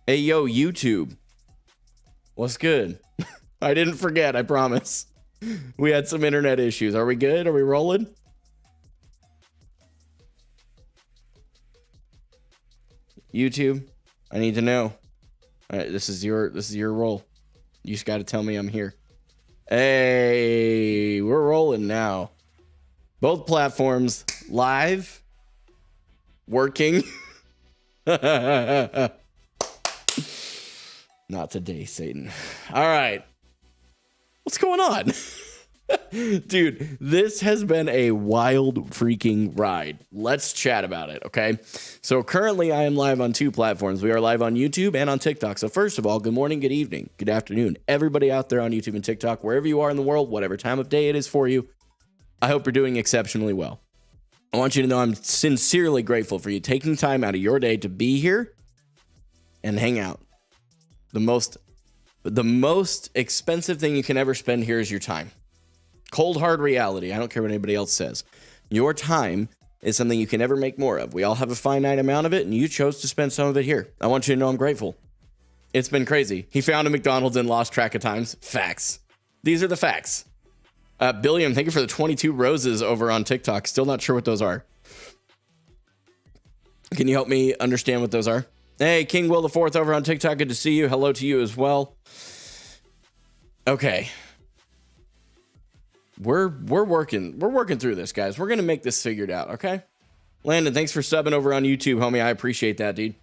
Hey, yo, YouTube. What's good? I didn't forget, I promise. We had some internet issues. Are we good? Are we rolling? YouTube, I need to know. All right, this is your role. You just got to tell me I'm here. Hey, we're rolling now. Both platforms live, working. Not today, Satan. All right. What's going on? Dude, this has been a wild freaking ride. Let's chat about it, okay? So currently I am live on two platforms. We are live on YouTube and on TikTok. So first of all, good morning, good evening, good afternoon. Everybody out there on YouTube and TikTok, wherever you are in the world, whatever time of day it is for you, I hope you're doing exceptionally well. I want you to know I'm sincerely grateful for you taking time out of your day to be here and hang out. The most expensive thing you can ever spend here is your time. Cold, hard reality. I don't care what anybody else says. Your time is something you can never make more of. We all have a finite amount of it, and you chose to spend some of it here. I want you to know I'm grateful. It's been crazy. He found a McDonald's and lost track of times. Facts. These are the facts. Billiam, thank you for the 22 roses over on TikTok. Still not sure what those are. Can you help me understand what those are? Hey, King Will the Fourth over on TikTok. Good to see you. Hello to you as well. Okay. We're working through this, guys. We're gonna make this figured out, okay? Landon, thanks for subbing over on YouTube, homie. I appreciate that, dude.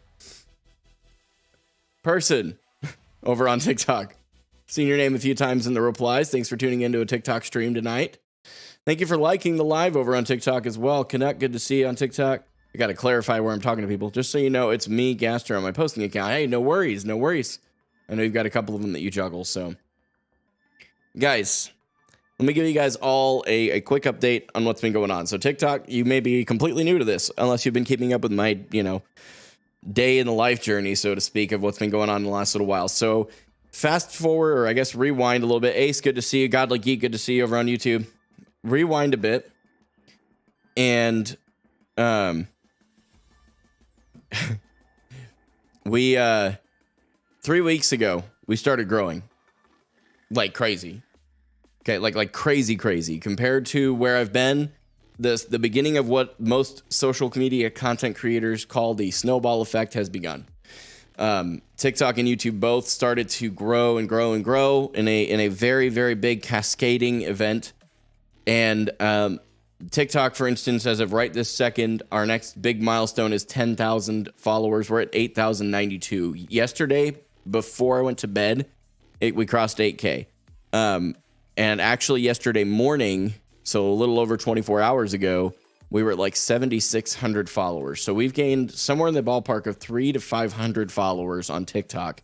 Person over on TikTok. Seen your name a few times in the replies. Thanks for tuning into a TikTok stream tonight. Thank you for liking the live over on TikTok as well. Connect, good to see you on TikTok. I got to clarify where I'm talking to people. Just so you know, it's me, Gaster, on my posting account. Hey, no worries, no worries. I know you've got a couple of them that you juggle, so. Guys, let me give you guys all a quick update on what's been going on. So TikTok, you may be completely new to this, unless you've been keeping up with my, day in the life journey, so to speak, of what's been going on in the last little while. So fast forward, or I guess rewind a little bit. Ace, good to see you. Godly Geek, good to see you over on YouTube. Rewind a bit. And we 3 weeks ago, we started growing like crazy. Okay, like crazy compared to where I've been. The beginning of what most social media content creators call the snowball effect has begun. TikTok and YouTube both started to grow and grow and grow in a very, very big cascading event. And TikTok, for instance, as of right this second, our next big milestone is 10,000 followers. We're at 8,092. Yesterday, before I went to bed, we crossed 8K. And actually yesterday morning, so a little over 24 hours ago, we were at like 7,600 followers. So we've gained somewhere in the ballpark of 300 to 500 followers on TikTok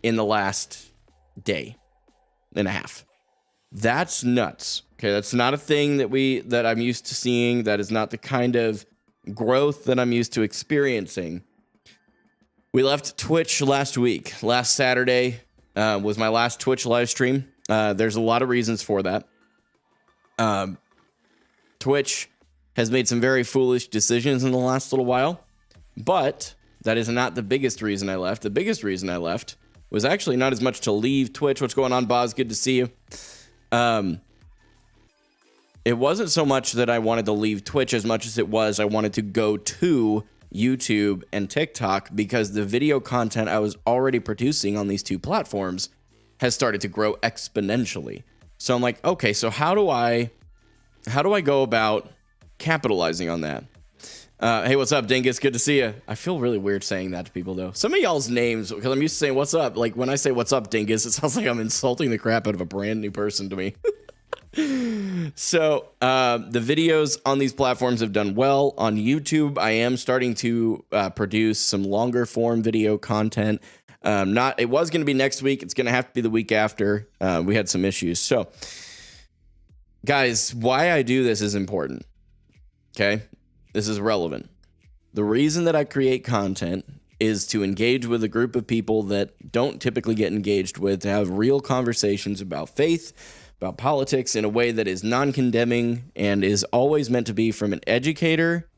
in the last day and a half. That's nuts. Okay, that's not a thing that I'm used to seeing. That is not the kind of growth that I'm used to experiencing. We left Twitch last week. Last Saturday was my last Twitch live stream. There's a lot of reasons for that. Twitch has made some very foolish decisions in the last little while, but that is not the biggest reason I left. The biggest reason I left was actually not as much to leave Twitch. What's going on, Boz? Good to see you. It wasn't so much that I wanted to leave Twitch as much as it was I wanted to go to YouTube and TikTok, because the video content I was already producing on these two platforms has started to grow exponentially. So I'm like, okay, so how do I go about capitalizing on that? Hey, what's up, Dingus? Good to see you. I feel really weird saying that to people, though. Some of y'all's names, because I'm used to saying what's up. Like when I say what's up, Dingus, it sounds like I'm insulting the crap out of a brand new person to me. So the videos on these platforms have done well. On YouTube, I am starting to produce some longer form video content. It was going to be next week. It's going to have to be the week after. We had some issues. So, guys, why I do this is important. Okay? This is relevant. The reason that I create content is to engage with a group of people that don't typically get engaged with, to have real conversations about faith, about politics in a way that is non-condemning and is always meant to be from an educator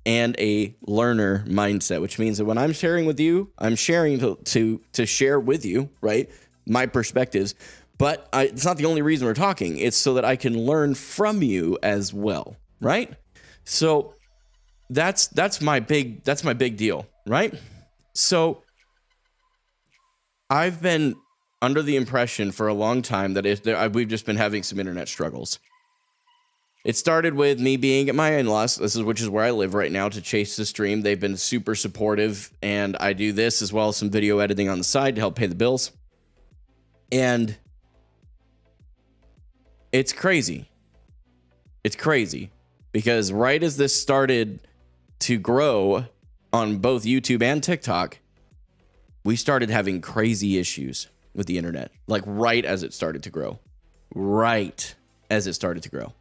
and a learner mindset, which means that when I'm sharing with you, I'm sharing to share with you, right, my perspectives. But it's not the only reason we're talking. It's so that I can learn from you as well, right? So that's my big deal, right? So I've been under the impression for a long time that we've just been having some internet struggles. It started with me being at my in-laws, which is where I live right now, to chase the stream. They've been super supportive, and I do this as well as some video editing on the side to help pay the bills. And it's crazy. It's crazy because right as this started to grow on both YouTube and TikTok, we started having crazy issues with the internet, like right as it started to grow. Right as it started to grow.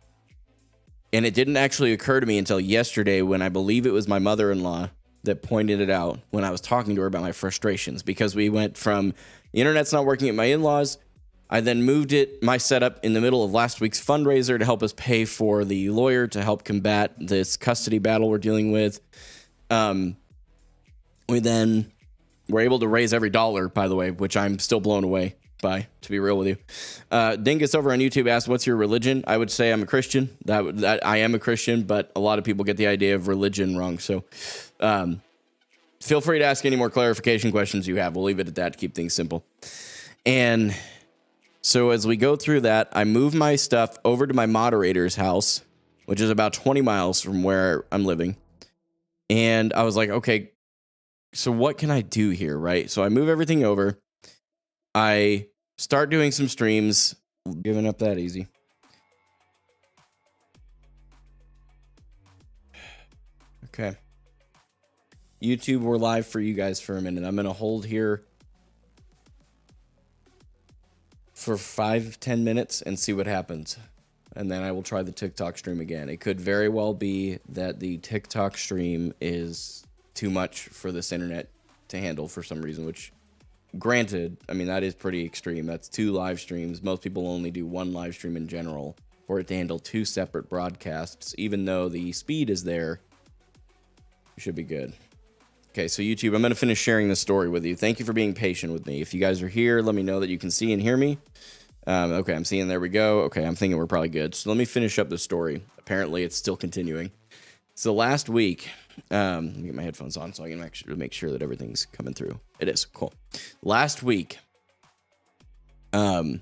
And it didn't actually occur to me until yesterday when I believe it was my mother-in-law that pointed it out when I was talking to her about my frustrations, because we went from the internet's not working at my in-laws. I then moved my setup in the middle of last week's fundraiser to help us pay for the lawyer to help combat this custody battle we're dealing with. We then were able to raise every dollar, by the way, which I'm still blown away by, to be real with you. Dingus over on YouTube asked, what's your religion? I would say I'm a Christian. That I am a Christian, but a lot of people get the idea of religion wrong. So feel free to ask any more clarification questions you have. We'll leave it at that to keep things simple. And so as we go through that, I move my stuff over to my moderator's house, which is about 20 miles from where I'm living. And I was like, okay, so what can I do here, right? So I move everything over. I start doing some streams. Giving up that easy. Okay. YouTube, we're live for you guys for a minute. I'm going to hold here for 5-10 minutes and see what happens. And then I will try the TikTok stream again. It could very well be that the TikTok stream is too much for this internet to handle for some reason, which, granted, I mean, that is pretty extreme. That's 2 live streams. Most people only do 1 live stream in general. For it to handle 2 separate broadcasts, even though the speed is there, it should be good. Okay, so YouTube, I'm going to finish sharing this story with you. Thank you for being patient with me. If you guys are here, let me know that you can see and hear me. Okay, I'm seeing, there we go. Okay, I'm thinking we're probably good. So let me finish up the story. Apparently, it's still continuing. So last week, let me get my headphones on so I can actually make sure that everything's coming through. It is, cool. Last week, I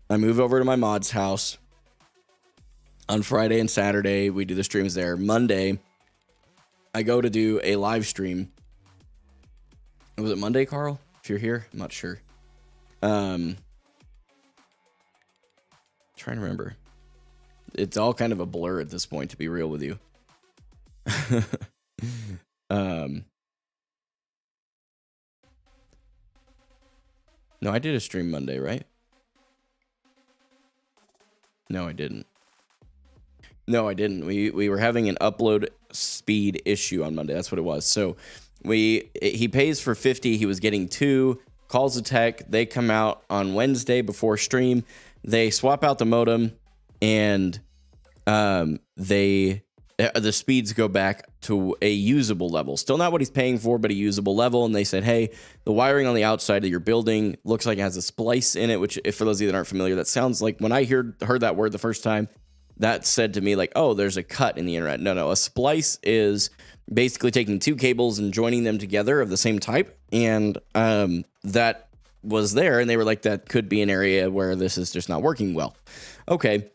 moved over to my mod's house. On Friday and Saturday, we do the streams there. Monday, I go to do a live stream. Was it Monday, Carl? If you're here, I'm not sure. Trying to remember. It's all kind of a blur at this point, to be real with you. No, I did a stream Monday, right? No, I didn't. No, I didn't. We were having an upload speed issue on Monday. That's what it was. So he pays for 50. He was getting 2. Calls the tech. They come out on Wednesday before stream. They swap out the modem, and the speeds go back to a usable level. Still not what he's paying for, but a usable level. And they said, hey, the wiring on the outside of your building looks like it has a splice in it, which, if for those of you that aren't familiar, that sounds like, when I heard that word the first time, that said to me like, oh, there's a cut in the internet. No, a splice is basically taking 2 cables and joining them together of the same type. And that was there, and they were like, that could be an area where this is just not working well. Okay.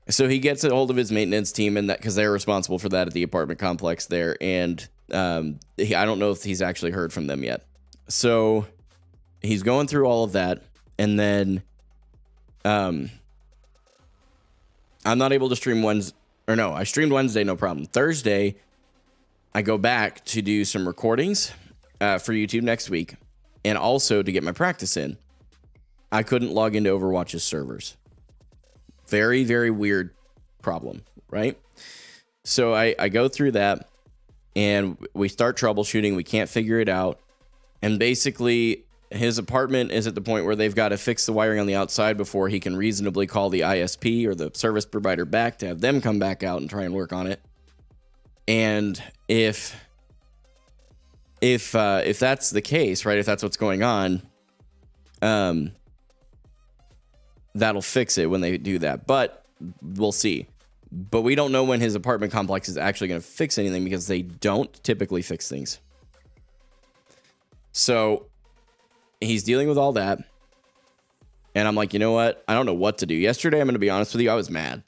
So he gets a hold of his maintenance team, and that, because they're responsible for that at the apartment complex there. And I don't know if he's actually heard from them yet. So he's going through all of that. And then I'm not able to stream Wednesday, or no, I streamed Wednesday, no problem. Thursday, I go back to do some recordings for YouTube next week, and also to get my practice in. I couldn't log into Overwatch's servers. Very, very weird problem, right? So I go through that, and we start troubleshooting. We can't figure it out. And basically, his apartment is at the point where they've got to fix the wiring on the outside before he can reasonably call the ISP or the service provider back to have them come back out and try and work on it. And if that's the case, right? If that's what's going on, that'll fix it when they do that. But we'll see. But we don't know when his apartment complex is actually going to fix anything because they don't typically fix things. So he's dealing with all that. And I'm like, you know what? I don't know what to do. Yesterday, I'm going to be honest with you, I was mad.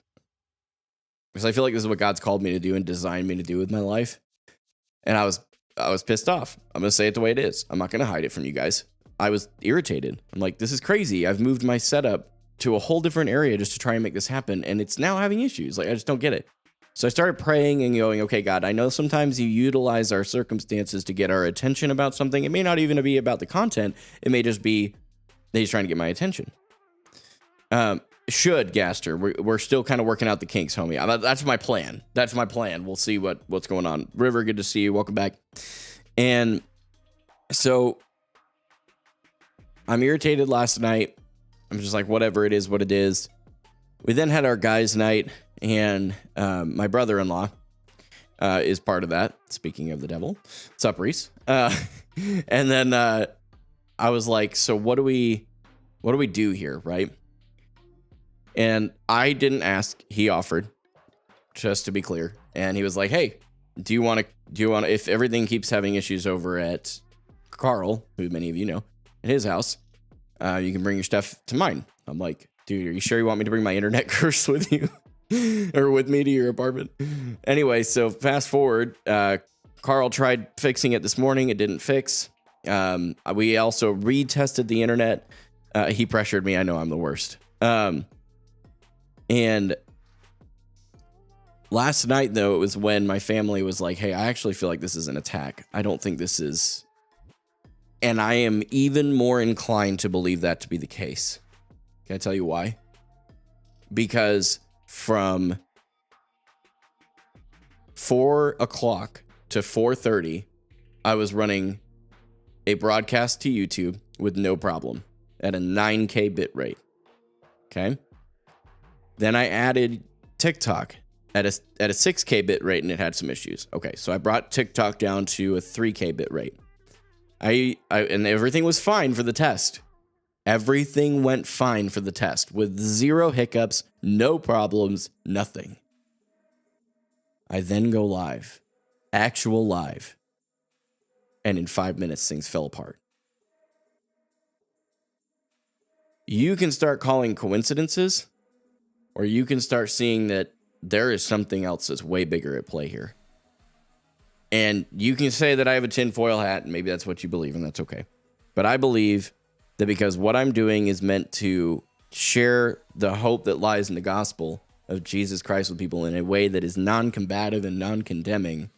Because I feel like this is what God's called me to do and designed me to do with my life. And I was pissed off. I'm going to say it the way it is. I'm not going to hide it from you guys. I was irritated. I'm like, this is crazy. I've moved my setup to a whole different area just to try and make this happen. And it's now having issues. Like, I just don't get it. So I started praying and going, okay, God, I know sometimes you utilize our circumstances to get our attention about something. It may not even be about the content. It may just be that he's trying to get my attention. Gaster, we're still kind of working out the kinks, homie. That's my plan. That's my plan. We'll see what's going on. River, good to see you. Welcome back. And so I'm irritated last night. I'm just like, whatever it is, what it is. We then had our guys' night, and my brother-in-law is part of that. Speaking of the devil, what's up, Reese? And then I was like, so what do we do here, right? And I didn't ask; he offered, just to be clear. And he was like, "Hey, do you want to? If everything keeps having issues over at Carl, who many of you know, at his house, you can bring your stuff to mine." I'm like, "Dude, are you sure you want me to bring my internet curse with you, or with me to your apartment?" Anyway, so fast forward, Carl tried fixing it this morning. It didn't fix. We also retested the internet. He pressured me. I know I'm the worst. And last night, though, it was when my family was like, hey, I actually feel like this is an attack. I don't think this is. And I am even more inclined to believe that to be the case. Can I tell you why? Because from 4 o'clock to 4:30, I was running a broadcast to YouTube with no problem at a 9K bit rate. Okay. Then I added TikTok at a 6K bit rate, and it had some issues. Okay, so I brought TikTok down to a 3K bit rate. And everything was fine for the test. Everything went fine for the test with 0 hiccups, no problems, nothing. I then go live, actual live, and in 5 minutes, things fell apart. You can start calling coincidences, or you can start seeing that there is something else that's way bigger at play here. And you can say that I have a tinfoil hat, and maybe that's what you believe, and that's okay. But I believe that because what I'm doing is meant to share the hope that lies in the gospel of Jesus Christ with people in a way that is non-combative and non-condemning,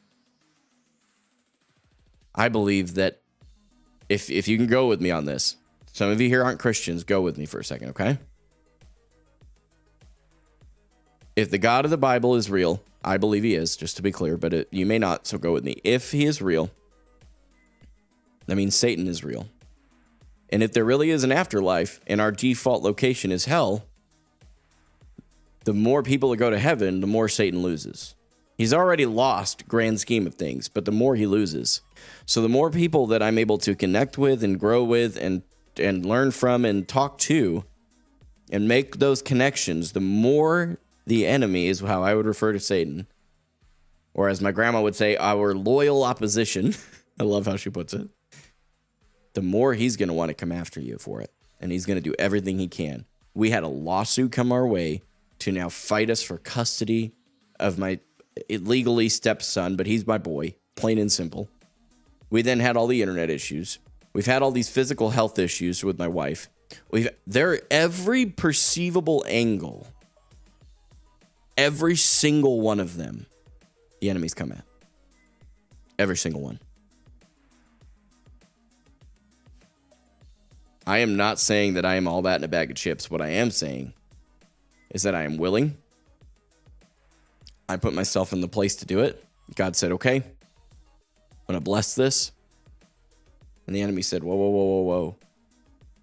I believe that if you can go with me on this, some of you here aren't Christians, go with me for a second, okay? If the God of the Bible is real, I believe he is, just to be clear, but you may not, so go with me. If he is real, that means Satan is real. And if there really is an afterlife and our default location is hell, the more people that go to heaven, the more Satan loses. He's already lost, grand scheme of things, but the more he loses. So the more people that I'm able to connect with and grow with and learn from and talk to and make those connections, the more the enemy is how I would refer to Satan. Or as my grandma would say, our loyal opposition. I love how she puts it. The more he's going to want to come after you for it. And he's going to do everything he can. We had a lawsuit come our way to now fight us for custody of my illegally stepson, but he's my boy, plain and simple. We then had all the internet issues. We've had all these physical health issues with my wife. Every perceivable angle, every single one of them, the enemy's come at. Every single one. I am not saying that I am all that in a bag of chips. What I am saying is that I am willing. I put myself in the place to do it. God said, okay, I'm going to bless this. And the enemy said, whoa, whoa, whoa, whoa, whoa.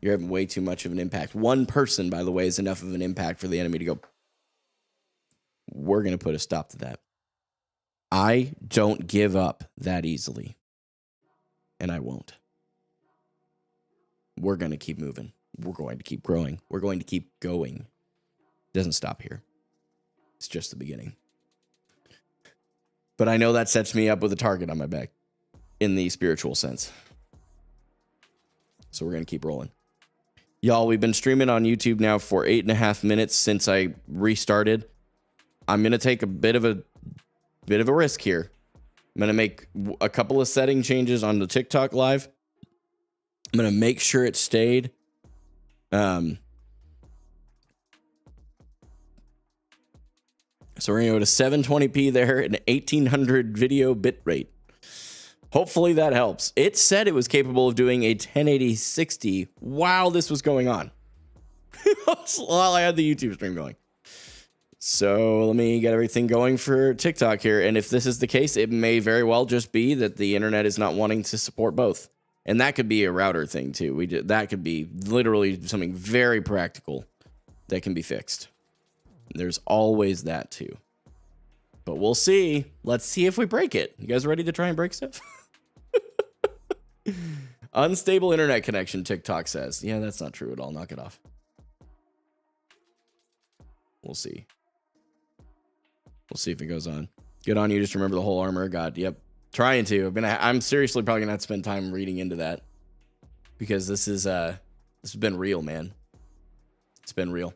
You're having way too much of an impact. One person, by the way, is enough of an impact for the enemy to go, we're going to put a stop to that. I don't give up that easily. And I won't. We're going to keep moving. We're going to keep growing. We're going to keep going. It doesn't stop here. It's just the beginning. But I know that sets me up with a target on my back in the spiritual sense. So we're going to keep rolling. Y'all, we've been streaming on YouTube now for 8.5 minutes since I restarted. I'm going to take a bit of a risk here. I'm going to make a couple of setting changes on the TikTok live. I'm going to make sure it stayed. So we're going to go to 720p there and 1800 video bit rate. Hopefully that helps. It said it was capable of doing a 1080 60 while this was going on. While I had the YouTube stream going. So let me get everything going for TikTok here. And if this is the case, it may very well just be that the internet is not wanting to support both. And that could be a router thing too. That could be literally something very practical that can be fixed. There's always that too. But we'll see. Let's see if we break it. You guys ready to try and break stuff? Unstable internet connection, TikTok says. Yeah, that's not true at all. Knock it off. We'll see. We'll see if it goes on. Good on you. Just remember the whole armor of God. Yep. Trying to. I'm seriously probably gonna have to spend time reading into that. Because this has been real, man. It's been real.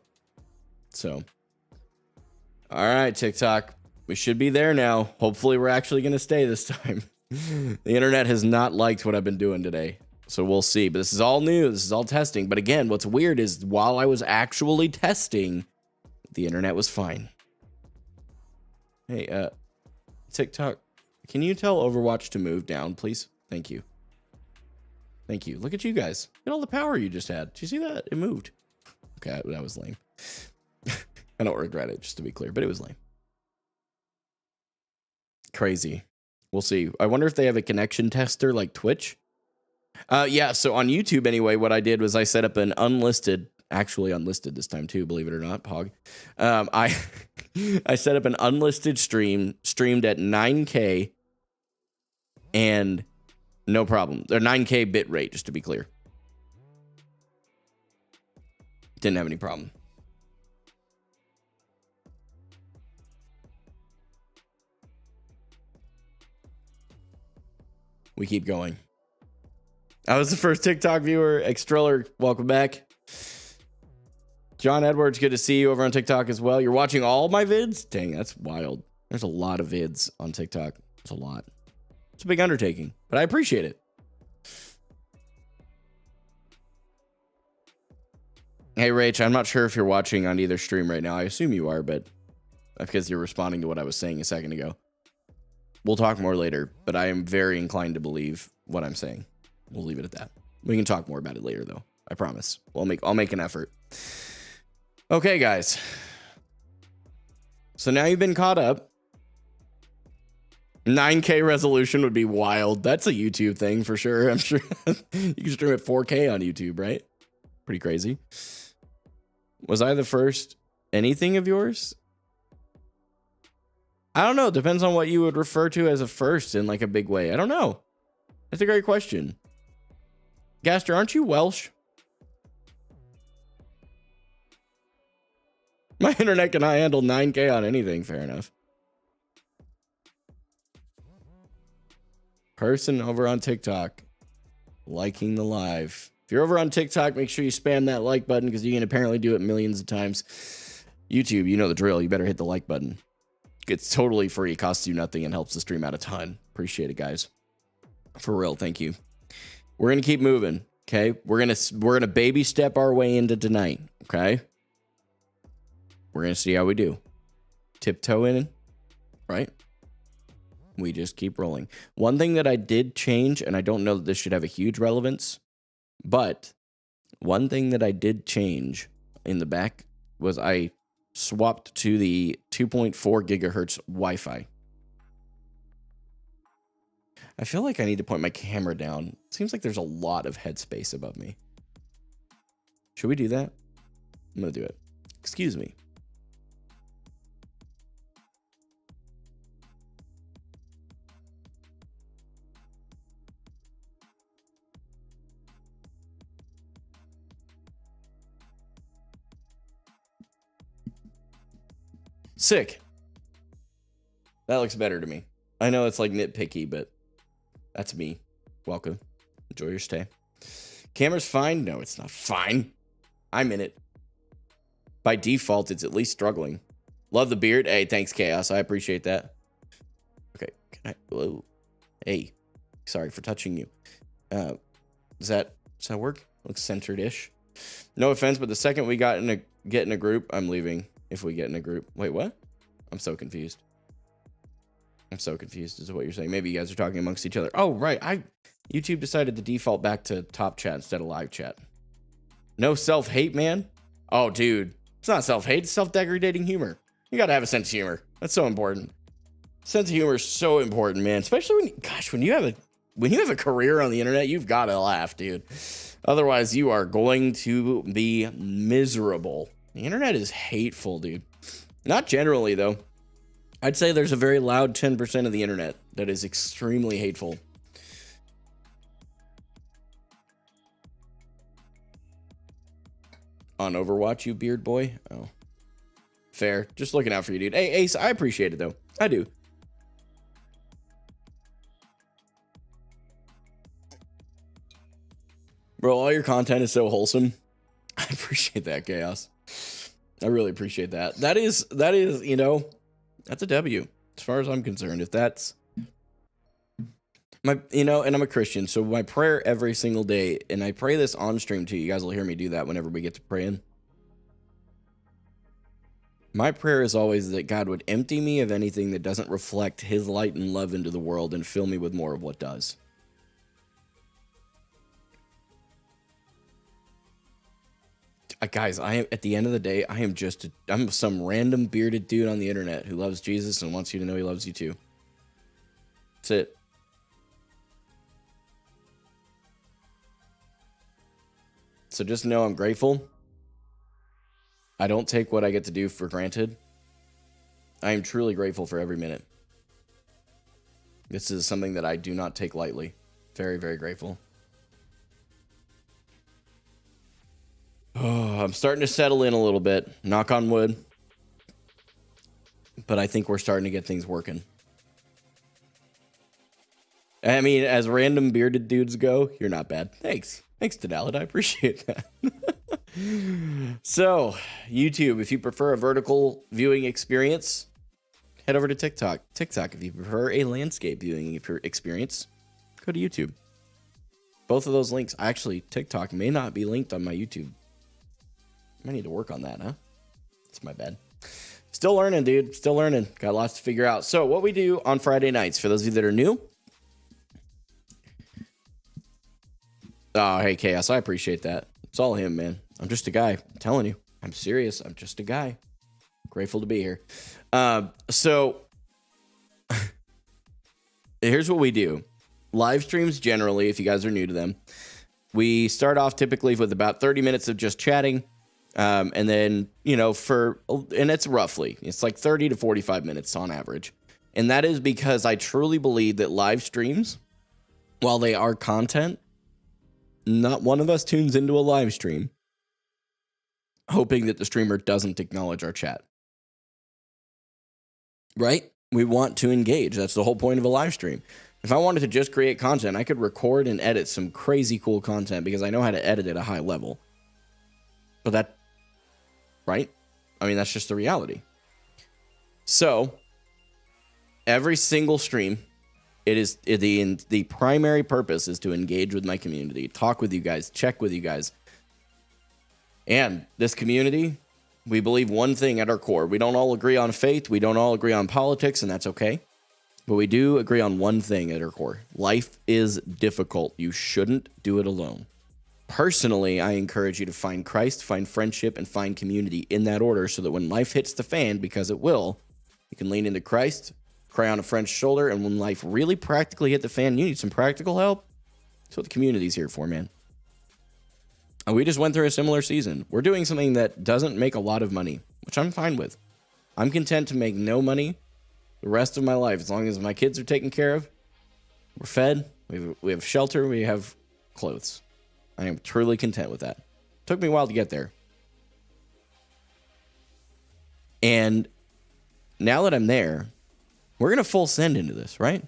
So. Alright, TikTok. We should be there now. Hopefully we're actually gonna stay this time. The internet has not liked what I've been doing today. So we'll see. But this is all new. This is all testing. But again, what's weird is while I was actually testing, the internet was fine. Hey, TikTok, can you tell Overwatch to move down, please? Thank you. Thank you. Look at you guys. Look at all the power you just had. Did you see that? It moved. Okay, that was lame. I don't regret it, just to be clear, but it was lame. Crazy. We'll see. I wonder if they have a connection tester like Twitch. Yeah, so on YouTube anyway, what I did was I set up an unlisted, actually unlisted this time too, believe it or not, Pog. I set up an unlisted stream, streamed at 9K and no problem. They're 9K bit rate, just to be clear. Didn't have any problem. We keep going. I was the first TikTok viewer. Extriller, welcome back. John Edwards, good to see you over on TikTok as well. You're watching all my vids? Dang, that's wild. There's a lot of vids on TikTok. It's a lot. It's a big undertaking, but I appreciate it. Hey, Rach, I'm not sure if you're watching on either stream right now. I assume you are, but because you're responding to what I was saying a second ago. We'll talk more later, but I am very inclined to believe what I'm saying. We'll leave it at that. We can talk more about it later, though. I promise. I'll make an effort. Okay, guys. So now you've been caught up. 9K resolution would be wild. That's a YouTube thing for sure. I'm sure you can stream at 4K on YouTube, right? Pretty crazy. Was I the first anything of yours? I don't know. Depends on what you would refer to as a first in like a big way. I don't know. That's a great question. Gaster, aren't you Welsh? My internet cannot handle 9K on anything. Fair enough. Person over on TikTok liking the live. If you're over on TikTok, make sure you spam that like button because you can apparently do it millions of times. YouTube, you know the drill. You better hit the like button. It's totally free, costs you nothing, and helps the stream out a ton. Appreciate it, guys. For real, thank you. We're gonna keep moving, okay? We're gonna baby step our way into tonight, okay? We're gonna see how we do. Tiptoe in, right? We just keep rolling. One thing that I did change, and I don't know that this should have a huge relevance, but one thing that I did change in the back was I swapped to the 2.4 gigahertz Wi-Fi. I feel like I need to point my camera down. It seems like there's a lot of headspace above me. Should we do that? I'm gonna do it. Excuse me. Sick. That looks better to me. I know it's like nitpicky, but that's me. Welcome. Enjoy your stay. Camera's fine? No, it's not fine. I'm in it. By default, it's at least struggling. Love the beard. Hey, thanks, Chaos. I appreciate that. Okay. Can I? Whoa. Hey. Sorry for touching you. Does that work? Looks centered-ish. No offense, but the second we get in a group, I'm leaving. If we get in a group. Wait, what? I'm so confused. Is what you're saying. Maybe you guys are talking amongst each other. Oh, right. YouTube decided to default back to top chat instead of live chat. No self-hate, man. Oh, dude. It's not self-hate. It's self-degrading humor. You got to have a sense of humor. That's so important. Sense of humor is so important, man. Especially when you have a career on the internet, you've got to laugh, dude. Otherwise, you are going to be miserable. The internet is hateful, dude. Not generally, though. I'd say there's a very loud 10% of the internet that is extremely hateful. On Overwatch, you beard boy? Oh. Fair. Just looking out for you, dude. Hey, Ace, I appreciate it, though. I do. Bro, all your content is so wholesome. I appreciate that, Chaos. I really appreciate that. That is, you know, that's a W as far as I'm concerned. If that's my, you know, and I'm a Christian, so my prayer every single day, and I pray this on stream too. You guys will hear me do that whenever we get to praying. My prayer is always that God would empty me of anything that doesn't reflect his light and love into the world and fill me with more of what does. Guys, I am at the end of the day, I'm some random bearded dude on the internet who loves Jesus and wants you to know he loves you too. That's it. So just know I'm grateful. I don't take what I get to do for granted. I am truly grateful for every minute. This is something that I do not take lightly. Very, very grateful. Oh, I'm starting to settle in a little bit. Knock on wood. But I think we're starting to get things working. I mean, as random bearded dudes go, you're not bad. Thanks. Thanks, Denalid. I appreciate that. So, YouTube, if you prefer a vertical viewing experience, head over to TikTok. TikTok, if you prefer a landscape viewing experience, go to YouTube. Both of those links, actually, TikTok may not be linked on my YouTube. I need to work on that, huh? It's my bad. Still learning, dude. Still learning. Got lots to figure out. So what we do on Friday nights, for those of you that are new. Oh, hey, Chaos. I appreciate that. It's all him, man. I'm just a guy. I'm telling you. I'm serious. I'm just a guy. Grateful to be here. So here's what we do. Live streams generally, if you guys are new to them, we start off typically with about 30 minutes of just chatting. And then, you know, and it's like 30 to 45 minutes on average. And that is because I truly believe that live streams, while they are content, not one of us tunes into a live stream hoping that the streamer doesn't acknowledge our chat. Right? We want to engage. That's the whole point of a live stream. If I wanted to just create content, I could record and edit some crazy cool content because I know how to edit at a high level. But that, right? I mean, that's just the reality. So, every single stream, it is the primary purpose is to engage with my community, talk with you guys, check with you guys. And this community, we believe one thing at our core. We don't all agree on faith. We don't all agree on politics, and that's okay. But we do agree on one thing at our core. Life is difficult. You shouldn't do it alone. Personally, I encourage you to find Christ, find friendship, and find community in that order so that when life hits the fan, because it will, you can lean into Christ, cry on a friend's shoulder, and when life really practically hit the fan, you need some practical help. That's what the community's here for, man. And we just went through a similar season. We're doing something that doesn't make a lot of money, which I'm fine with. I'm content to make no money the rest of my life as long as my kids are taken care of, we're fed, we have shelter, we have clothes. I am truly content with that. Took me a while to get there. And now that I'm there, we're going to full send into this, right?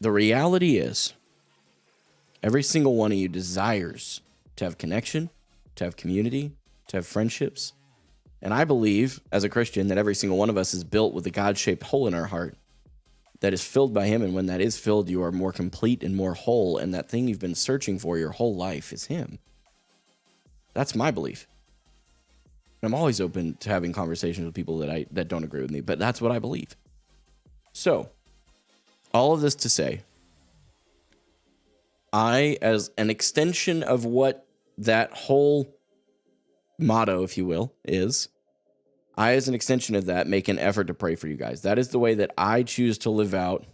The reality is, every single one of you desires to have connection, to have community, to have friendships. And I believe, as a Christian, that every single one of us is built with a God-shaped hole in our heart that is filled by him. And when that is filled, you are more complete and more whole. And that thing you've been searching for your whole life is him. That's my belief. And I'm always open to having conversations with people that don't agree with me, but that's what I believe. So, all of this to say, I, as an extension of what that whole motto, if you will, is, I, as an extension of that, make an effort to pray for you guys. That is the way that I choose to live out.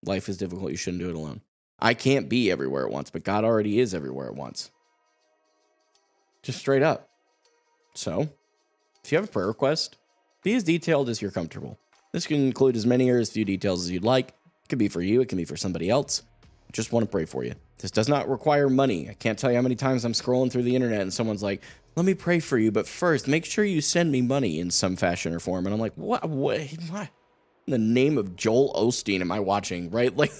Life is difficult. You shouldn't do it alone. I can't be everywhere at once, but God already is everywhere at once. Just straight up. So, if you have a prayer request, be as detailed as you're comfortable. This can include as many or as few details as you'd like. It could be for you. It can be for somebody else. I just want to pray for you. This does not require money. I can't tell you how many times I'm scrolling through the internet and someone's like, let me pray for you, but first, make sure you send me money in some fashion or form. And I'm like, what? In the name of Joel Osteen am I watching, right? Like,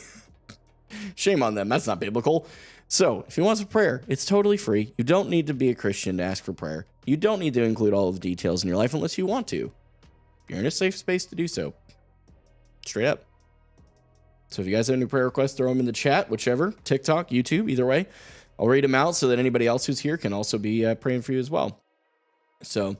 shame on them. That's not biblical. So, if you want some prayer, it's totally free. You don't need to be a Christian to ask for prayer. You don't need to include all of the details in your life unless you want to. You're in a safe space to do so. Straight up. So if you guys have any prayer requests, throw them in the chat, whichever, TikTok, YouTube, either way. I'll read them out so that anybody else who's here can also be praying for you as well. So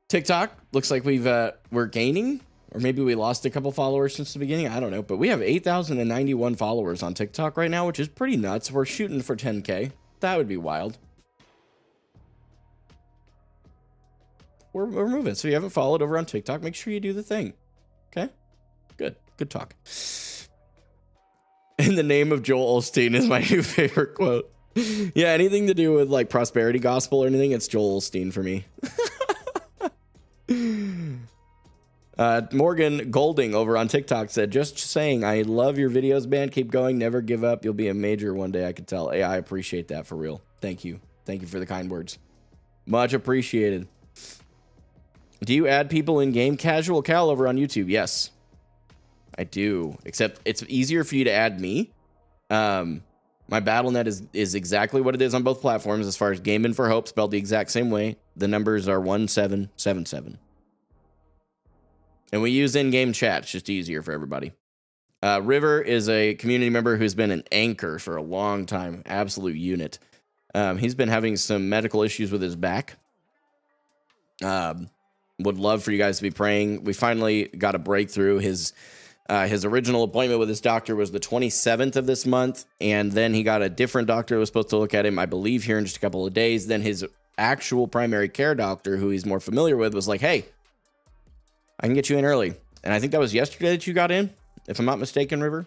TikTok looks like we're gaining, or maybe we lost a couple followers since the beginning. I don't know, but we have 8,091 followers on TikTok right now, which is pretty nuts. We're shooting for 10K. That would be wild. We're moving. So if you haven't followed over on TikTok, make sure you do the thing. Okay? Good talk. In the name of Joel Osteen is my new favorite quote. Yeah, anything to do with like prosperity gospel or anything, it's Joel Osteen for me. Morgan Golding over on TikTok said, just saying, I love your videos, man. Keep going. Never give up. You'll be a major one day, I could tell. Hey, I appreciate that for real. Thank you. Thank you for the kind words. Much appreciated. Do you add people in game? Casual Cal over on YouTube. Yes, I do. Except it's easier for you to add me. My BattleNet is exactly what it is on both platforms as far as Gaming for Hope, spelled the exact same way. The numbers are 1777. And we use in-game chat. It's just easier for everybody. River is a community member who's been an anchor for a long time. Absolute unit. He's been having some medical issues with his back. Would love for you guys to be praying. We finally got a breakthrough. His original appointment with his doctor was the 27th of this month, and then he got a different doctor who was supposed to look at him, I believe, here in just a couple of days. Then his actual primary care doctor, who he's more familiar with, was like, hey, I can get you in early. And I think that was yesterday that you got in, if I'm not mistaken, River.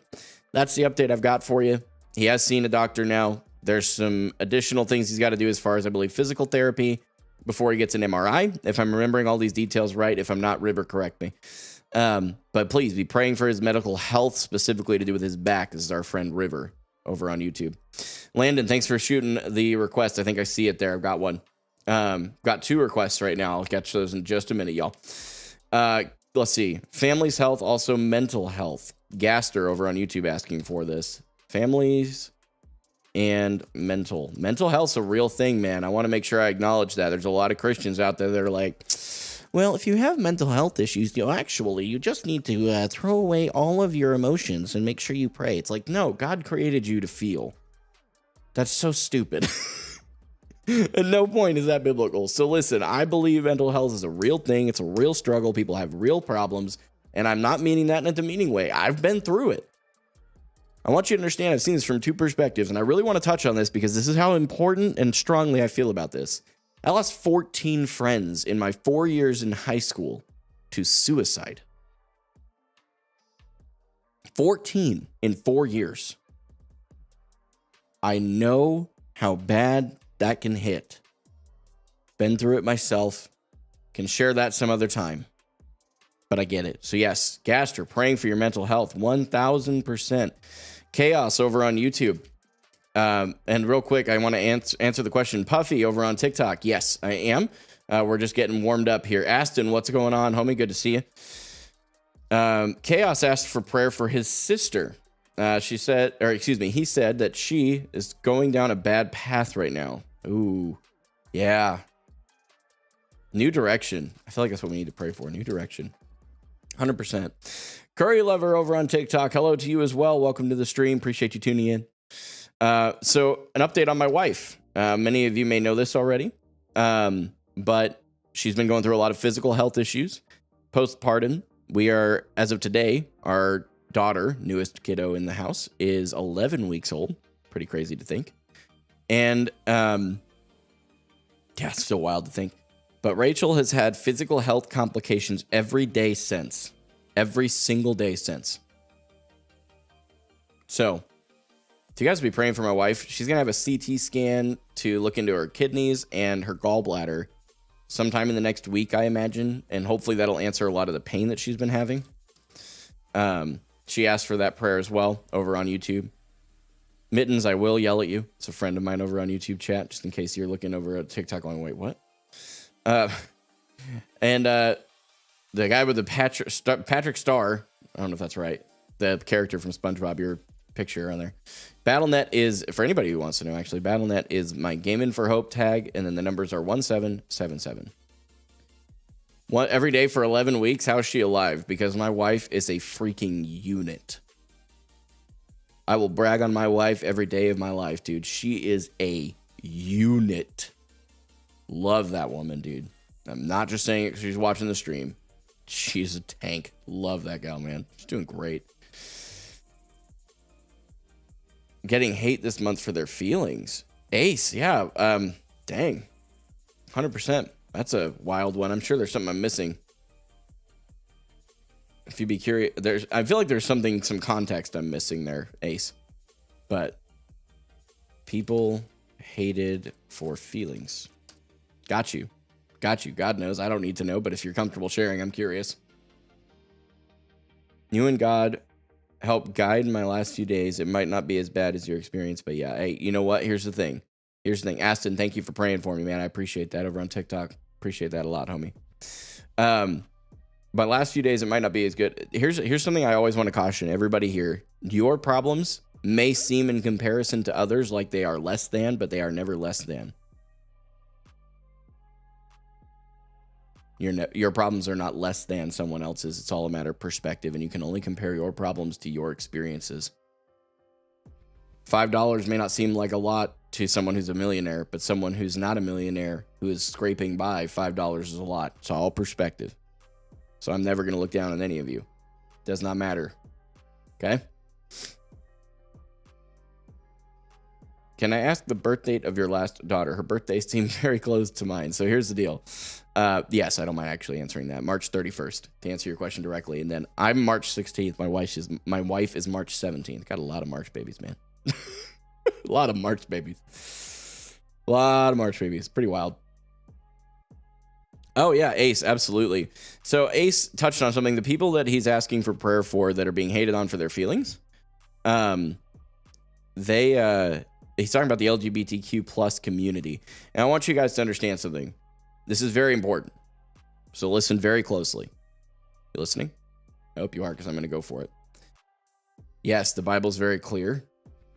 That's the update I've got for you. He has seen a doctor now. There's some additional things he's got to do as far as, I believe, physical therapy before he gets an MRI, if I'm remembering all these details right. If I'm not, River, correct me. But please be praying for his medical health, specifically to do with his back. This is our friend River over on YouTube. Landon, thanks for shooting the request. I think I see it there. I've got one. Got two requests right now. I'll catch those in just a minute, y'all. Let's see. Family's health, also mental health. Gaster over on YouTube asking for this. Families and mental health's a real thing, man. I want to make sure I acknowledge that. There's a lot of Christians out there that are like, well, if you have mental health issues, you just need to throw away all of your emotions and make sure you pray. It's like, no, God created you to feel. That's so stupid. At no point is that biblical. So listen, I believe mental health is a real thing. It's a real struggle. People have real problems. And I'm not meaning that in a demeaning way. I've been through it. I want you to understand I've seen this from two perspectives, and I really want to touch on this because this is how important and strongly I feel about this. I lost 14 friends in my 4 years in high school to suicide. 14 in 4 years. I know how bad that can hit. Been through it myself. Can share that some other time. But I get it. So yes, Gaster, praying for your mental health. 1,000%. Chaos over on YouTube. And real quick, I want to answer the question. Puffy over on TikTok. Yes, I am. We're just getting warmed up here. Aston, what's going on, homie? Good to see you. Chaos asked for prayer for his sister. He said that she is going down a bad path right now. Ooh, yeah. New direction. I feel like that's what we need to pray for. New direction. 100%. Curry Lover over on TikTok. Hello to you as well. Welcome to the stream. Appreciate you tuning in. So an update on my wife. Many of you may know this already. But she's been going through a lot of physical health issues. Postpartum. We are, as of today, our daughter, newest kiddo in the house, is 11 weeks old. Pretty crazy to think. And, yeah, it's still wild to think. But Rachel has had physical health complications every day since. Every single day since. So, if you guys will be praying for my wife, she's going to have a CT scan to look into her kidneys and her gallbladder sometime in the next week, I imagine. And hopefully that'll answer a lot of the pain that she's been having. She asked for that prayer as well over on YouTube. Mittens, I will yell at you. It's a friend of mine over on YouTube chat, just in case you're looking over at TikTok going, wait, what? And the guy with the Patrick Star, I don't know if that's right, the character from SpongeBob, your picture on there. BattleNet is, for anybody who wants to know, actually, BattleNet is my Gaming for Hope tag, and then the numbers are 1777. Every day for 11 weeks, how is she alive? Because my wife is a freaking unit. I will brag on my wife every day of my life, dude. She is a unit. Love that woman, dude. I'm not just saying it because she's watching the stream. She's a tank. Love that gal, man. She's doing great. Getting hate this month for their feelings. Ace, yeah. Dang. 100%. That's a wild one. I'm sure there's something I'm missing. If you'd be curious, I feel like there's some context I'm missing there, Ace. But people hated for feelings. Got you. God knows. I don't need to know, but if you're comfortable sharing, I'm curious. You and God help guide my last few days. It might not be as bad as your experience, but yeah. Hey, you know what? Here's the thing. Aston, thank you for praying for me, man. I appreciate that over on TikTok. Appreciate that a lot, homie. My last few days, it might not be as good. Here's something I always want to caution everybody here. Your problems may seem in comparison to others like they are less than, but they are never less than. Your problems are not less than someone else's. It's all a matter of perspective, and you can only compare your problems to your experiences. $5 may not seem like a lot to someone who's a millionaire, but someone who's not a millionaire who is scraping by, $5 is a lot. It's all perspective. So I'm never going to look down on any of you. Does not matter. Okay? Can I ask the birth date of your last daughter? Her birthday seems very close to mine. So here's the deal. Yes, I don't mind actually answering that. March 31st, to answer your question directly. And then I'm March 16th. My wife is March 17th. Got a lot of March babies, man. A lot of March babies. Pretty wild. Oh, yeah, Ace, absolutely. So Ace touched on something. The people that he's asking for prayer for that are being hated on for their feelings, he's talking about the LGBTQ plus community. And I want you guys to understand something. This is very important. So listen very closely. You listening? I hope you are, because I'm going to go for it. Yes, the Bible's very clear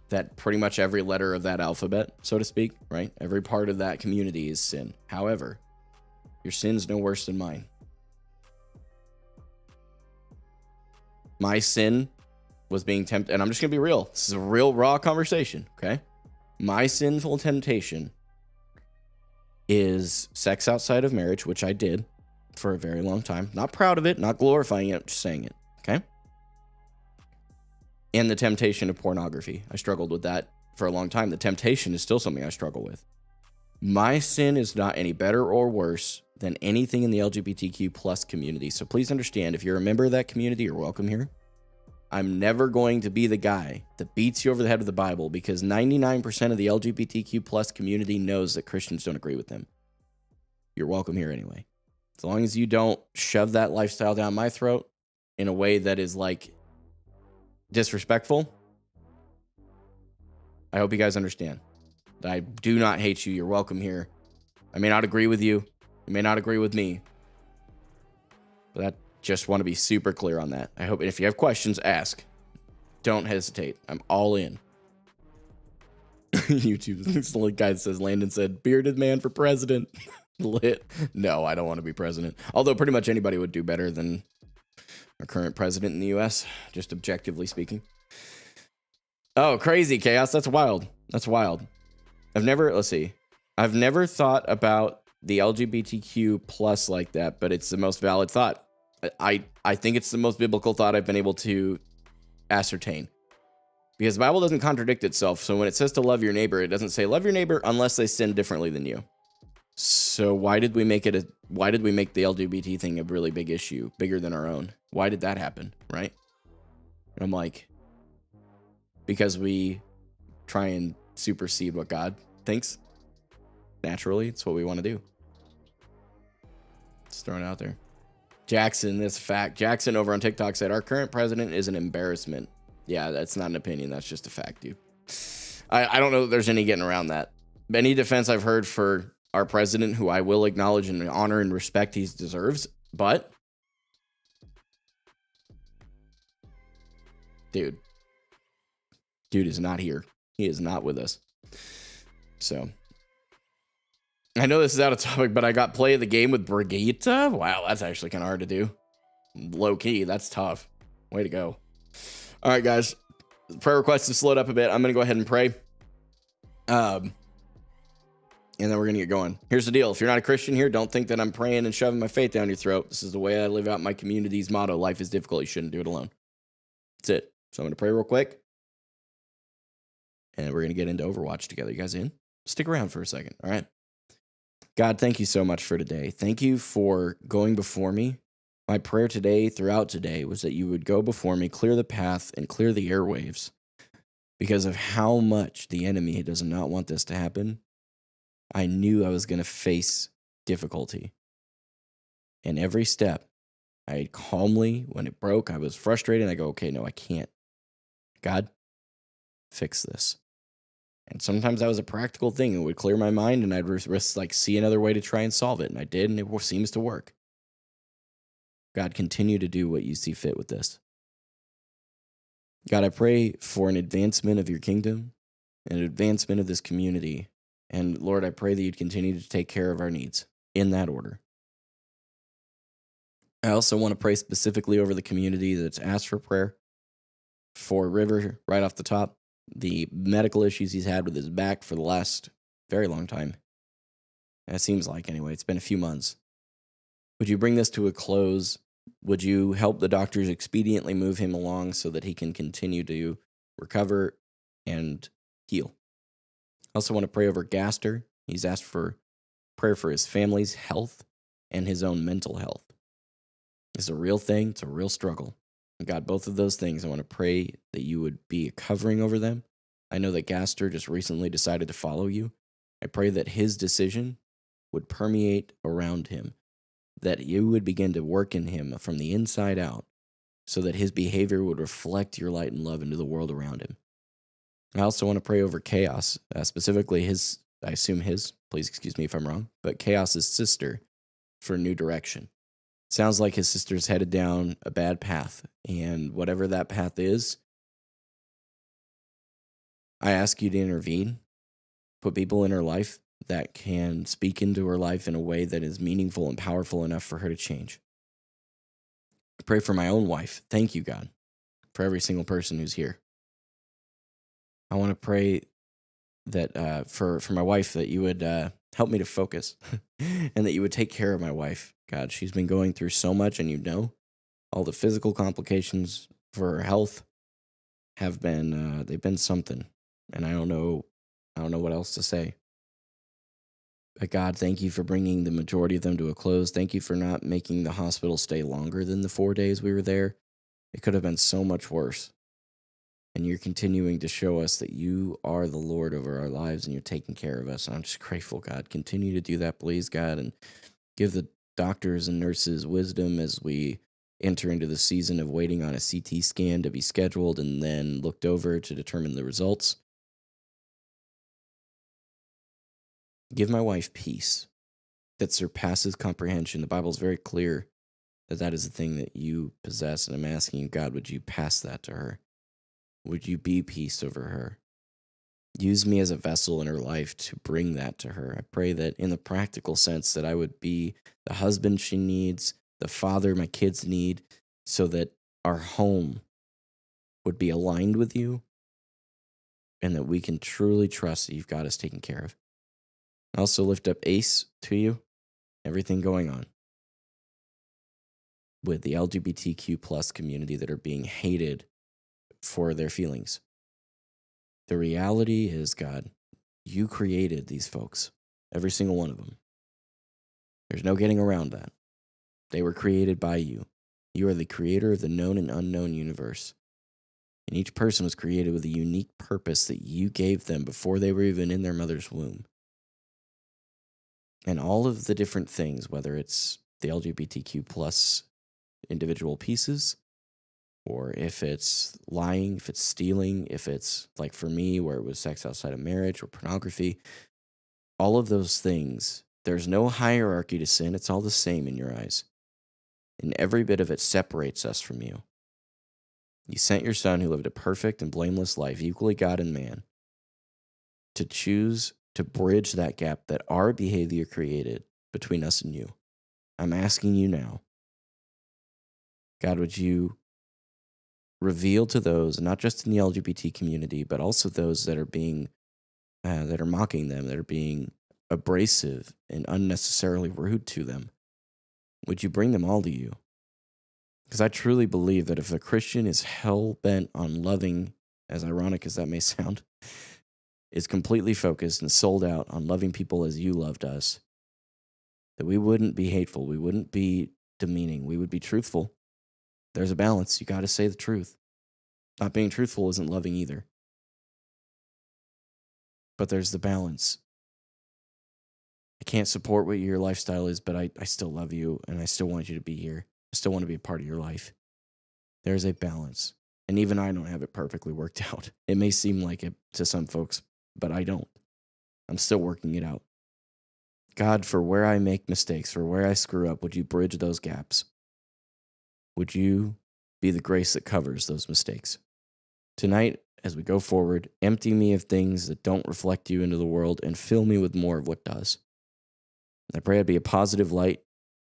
that pretty much every letter of that alphabet, so to speak, right? Every part of that community is sin. However, your sin's no worse than mine. My sin was being tempted, and I'm just going to be real. This is a real raw conversation, okay? My sinful temptation is sex outside of marriage, which I did for a very long time. Not proud of it, not glorifying it, just saying it, okay? And the temptation of pornography. I struggled with that for a long time. The temptation is still something I struggle with. My sin is not any better or worse than anything in the LGBTQ plus community. So please understand, if you're a member of that community, you're welcome here. I'm never going to be the guy that beats you over the head with the Bible, because 99% of the LGBTQ plus community knows that Christians don't agree with them. You're welcome here anyway. As long as you don't shove that lifestyle down my throat in a way that is like disrespectful, I hope you guys understand that I do not hate you. You're welcome here. I may not agree with you. You may not agree with me, but I just want to be super clear on that. I hope if you have questions, ask. Don't hesitate. I'm all in. YouTube. It's the guy that says Landon said bearded man for president. Lit. No, I don't want to be president. Although pretty much anybody would do better than our current president in the US, just objectively speaking. Oh, crazy chaos. That's wild. That's wild. I've never thought about the LGBTQ plus like that, but it's the most valid thought. I think it's the most biblical thought I've been able to ascertain. Because the Bible doesn't contradict itself. So when it says to love your neighbor, it doesn't say love your neighbor unless they sin differently than you. So why did we make the LGBT thing a really big issue, bigger than our own? Why did that happen, right? And I'm like, because we try and supersede what God thinks. Naturally, it's what we want to do. Just throwing it out there. Jackson, this fact. Jackson over on TikTok said, our current president is an embarrassment. Yeah, that's not an opinion. That's just a fact, dude. I don't know that there's any getting around that. Any defense I've heard for our president, who I will acknowledge and honor and respect he deserves, but dude is not here. He is not with us. So I know this is out of topic, but I got play of the game with Brigitte. Wow, that's actually kind of hard to do. Low key, that's tough. Way to go. All right, guys. Prayer requests have slowed up a bit. I'm going to go ahead and pray. And then we're going to get going. Here's the deal. If you're not a Christian here, don't think that I'm praying and shoving my faith down your throat. This is the way I live out my community's motto. Life is difficult. You shouldn't do it alone. That's it. So I'm going to pray real quick. And we're going to get into Overwatch together. You guys in? Stick around for a second. All right. God, thank you so much for today. Thank you for going before me. My prayer today, throughout today, was that you would go before me, clear the path, and clear the airwaves. Because of how much the enemy does not want this to happen, I knew I was going to face difficulty. And every step, I calmly, when it broke, I was frustrated. I go, okay, no, I can't. God, fix this. And sometimes that was a practical thing. It would clear my mind, and I'd see another way to try and solve it. And I did, and it seems to work. God, continue to do what you see fit with this. God, I pray for an advancement of your kingdom, an advancement of this community. And Lord, I pray that you'd continue to take care of our needs in that order. I also want to pray specifically over the community that's asked for prayer. For River, right off the top, the medical issues he's had with his back for the last very long time. It seems like, anyway, it's been a few months. Would you bring this to a close? Would you help the doctors expediently move him along so that he can continue to recover and heal? I also want to pray over Gaster. He's asked for prayer for his family's health and his own mental health. It's a real thing. It's a real struggle. And God, both of those things, I want to pray that you would be a covering over them. I know that Gaster just recently decided to follow you. I pray that his decision would permeate around him, that you would begin to work in him from the inside out so that his behavior would reflect your light and love into the world around him. I also want to pray over Chaos, specifically his, I assume his, please excuse me if I'm wrong, but Chaos's sister for new direction. Sounds like his sister's headed down a bad path, and whatever that path is, I ask you to intervene, put people in her life that can speak into her life in a way that is meaningful and powerful enough for her to change. I pray for my own wife. Thank you, God, for every single person who's here. I want to pray that for my wife, that you would help me to focus and that you would take care of my wife. God, she's been going through so much, and you know, all the physical complications for her health have been, they've been something, and I don't know what else to say. But God, thank you for bringing the majority of them to a close. Thank you for not making the hospital stay longer than the 4 days we were there. It could have been so much worse. And you're continuing to show us that you are the Lord over our lives and you're taking care of us. And I'm just grateful, God. Continue to do that, please, God, and give the doctors and nurses wisdom as we enter into the season of waiting on a CT scan to be scheduled and then looked over to determine the results. Give my wife peace. that surpasses comprehension. The Bible is very clear that that is the thing that you possess. And I'm asking you, God, would you pass that to her? Would you be peace over her? Use me as a vessel in her life to bring that to her. I pray that in the practical sense that I would be the husband she needs, the father my kids need, so that our home would be aligned with you and that we can truly trust that you've got us taken care of. I also lift up Ace to you, everything going on with the LGBTQ plus community that are being hated for their feelings. The reality is, God, you created these folks, every single one of them. There's no getting around that. They were created by you. You are the creator of the known and unknown universe. And each person was created with a unique purpose that you gave them before they were even in their mother's womb. And all of the different things, whether it's the LGBTQ plus individual pieces, or if it's lying, if it's stealing, if it's like for me, where it was sex outside of marriage or pornography, all of those things, there's no hierarchy to sin. It's all the same in your eyes. And every bit of it separates us from you. You sent your son who lived a perfect and blameless life, equally God and man, to choose to bridge that gap that our behavior created between us and you. I'm asking you now, God, would you reveal to those, not just in the LGBT community, but also those that are being, that are mocking them, that are being abrasive and unnecessarily rude to them, would you bring them all to you? Because I truly believe that if a Christian is hell-bent on loving, as ironic as that may sound, is completely focused and sold out on loving people as you loved us, that we wouldn't be hateful, we wouldn't be demeaning, we would be truthful. There's a balance. You got to say the truth. Not being truthful isn't loving either. But there's the balance. I can't support what your lifestyle is, but I still love you, and I still want you to be here. I still want to be a part of your life. There's a balance. And even I don't have it perfectly worked out. It may seem like it to some folks, but I don't. I'm still working it out. God, for where I make mistakes, for where I screw up, would you bridge those gaps? Would you be the grace that covers those mistakes? Tonight, as we go forward, empty me of things that don't reflect you into the world and fill me with more of what does. I pray I'd be a positive light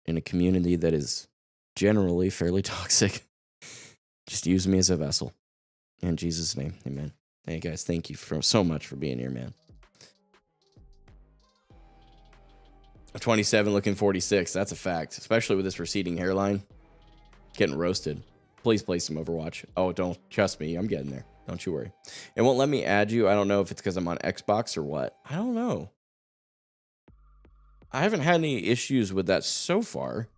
in a community that is generally fairly toxic. Just use me as a vessel. In Jesus' name, amen. Hey guys, thank you so much for being here, man. 27 looking 46, that's a fact. Especially with this receding hairline. Getting roasted. Please play some Overwatch. Oh, don't. Trust me, I'm getting there. Don't you worry. It won't let me add you. I don't know if it's because I'm on Xbox or what. I don't know. I haven't had any issues with that so far.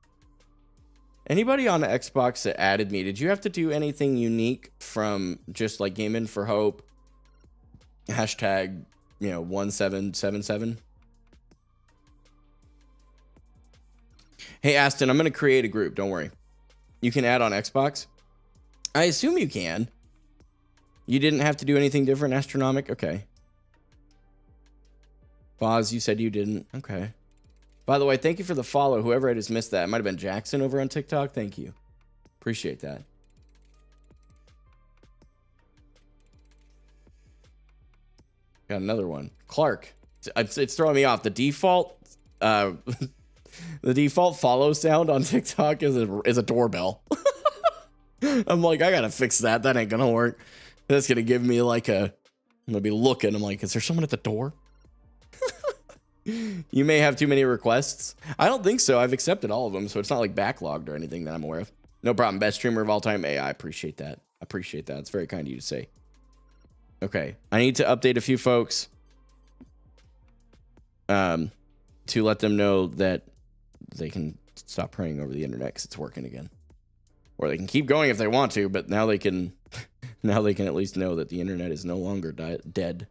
Anybody on the Xbox that added me, did you have to do anything unique from just like Gaming for Hope? Hashtag, 1777? Hey, Aston, I'm going to create a group. Don't worry. You can add on Xbox? I assume you can. You didn't have to do anything different, Astronomic? Okay. Boz, you said you didn't. Okay. By the way, thank you for the follow. Whoever I just missed that. It might have been Jackson over on TikTok. Thank you. Appreciate that. Got another one. Clark. It's throwing me off. The default the default follow sound on TikTok is a doorbell. I'm like, I gotta fix that. That ain't gonna work. That's gonna give me like I'm gonna be looking. I'm like, is there someone at the door? You may have too many requests. I don't think so. I've accepted all of them, so it's not like backlogged or anything that I'm aware of. No problem. Best streamer of all time. Hey, I appreciate that. I appreciate that. It's very kind of you to say. Okay. I need to update a few folks to let them know that they can stop praying over the internet because it's working again. Or they can keep going if they want to, but now they can at least know that the internet is no longer dead.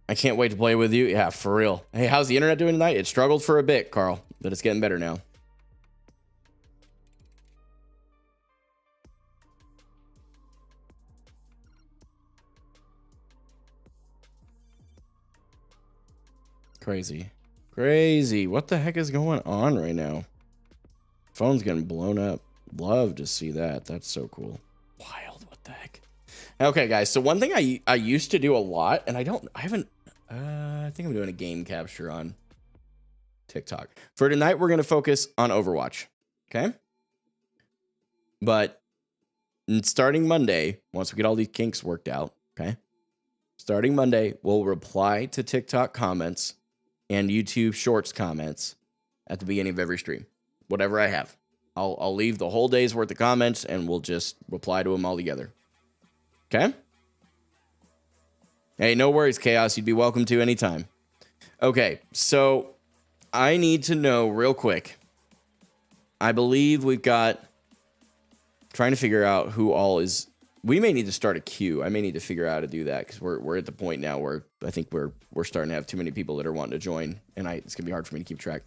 I can't wait to play with you. Yeah, for real. Hey, how's the internet doing tonight? It struggled for a bit, Carl, but it's getting better now. Crazy. Crazy. What the heck is going on right now? Phone's getting blown up. Love to see that. That's so cool. Wild. What the heck? Okay, guys. So one thing I used to do a lot, and I think I'm doing a game capture on TikTok. For tonight, we're going to focus on Overwatch. Okay? But starting Monday, once we get all these kinks worked out, okay? Starting Monday, we'll reply to TikTok comments and YouTube Shorts comments at the beginning of every stream. Whatever I have. I'll leave the whole day's worth of comments and we'll just reply to them all together. Okay? Hey, no worries, Chaos. You'd be welcome to anytime. Okay, so I need to know real quick. I believe we've got... Trying to figure out who all is... We may need to start a queue. I may need to figure out how to do that because we're at the point now where I think we're starting to have too many people that are wanting to join, and it's going to be hard for me to keep track.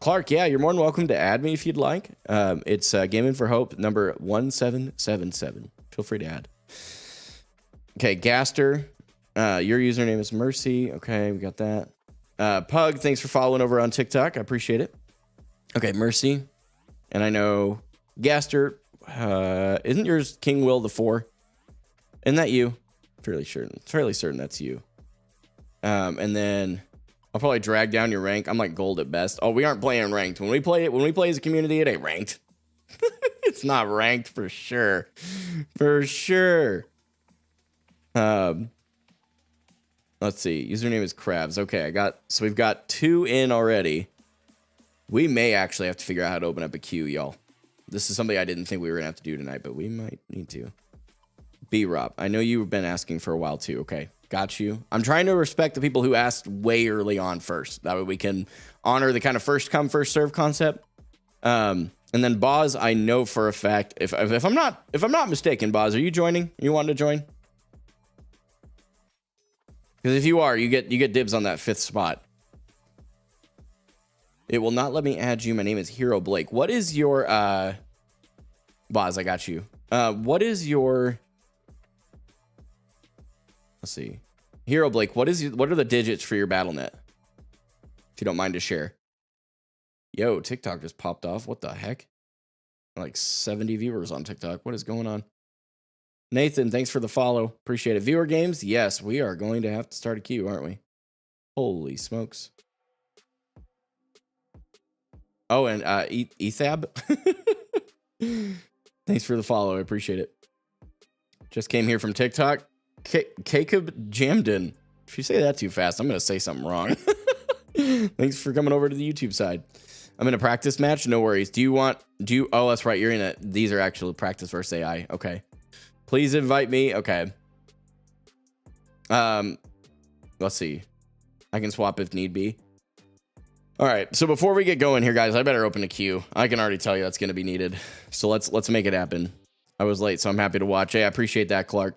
Clark, yeah, you're more than welcome to add me if you'd like. It's Gaming for Hope, number 1777. Feel free to add. Okay, Gaster, your username is Mercy. Okay, we got that. Pug, thanks for following over on TikTok. I appreciate it. Okay, Mercy. And I know Gaster, isn't yours King Will the 4? Isn't that you? Fairly certain that's you. And then I'll probably drag down your rank. I'm like gold at best. Oh, we aren't playing ranked. When we play as a community, it ain't ranked. It's not ranked for sure. For sure. Let's see. Username is Krabs. Okay, so we've got 2 in already. We may actually have to figure out how to open up a queue, y'all. This is something I didn't think we were going to have to do tonight, but we might need to. B-Rob, I know you've been asking for a while too. Okay, got you. I'm trying to respect the people who asked way early on first. That way we can honor the kind of first come, first serve concept. And then Boz, I know for a fact, if I'm not mistaken, Boz, are you joining? You want to join? Because if you are, you get dibs on that 5th spot. It will not let me add you. My name is Hero Blake. What is your Boz, I got you. What is your... Let's see. Hero Blake, what are the digits for your BattleNet? If you don't mind to share. Yo, TikTok just popped off. What the heck? Like 70 viewers on TikTok. What is going on? Nathan, thanks for the follow. Appreciate it. Viewer games? Yes, we are going to have to start a queue, aren't we? Holy smokes. Oh, and Ethab. Thanks for the follow. I appreciate it. Just came here from TikTok. Jacob Jamden. If you say that too fast, I'm going to say something wrong. Thanks for coming over to the YouTube side. I'm in a practice match. No worries. Oh, that's right. You're in it. These are actual practice versus AI. Okay. Please invite me. Okay. Let's see. I can swap if need be. All right, so before we get going here, guys, I better open a queue. I can already tell you that's going to be needed. So let's make it happen. I was late, so I'm happy to watch. Hey, I appreciate that, Clark.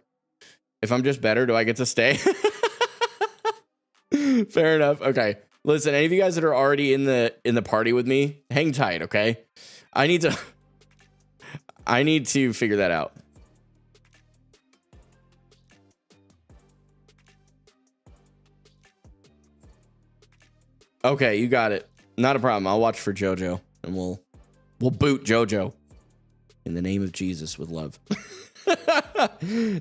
If I'm just better, do I get to stay? Fair enough. Okay. Listen, any of you guys that are already in the party with me, hang tight, okay? I need to figure that out. Okay, you got it. Not a problem. I'll watch for JoJo, and we'll boot JoJo in the name of Jesus with love.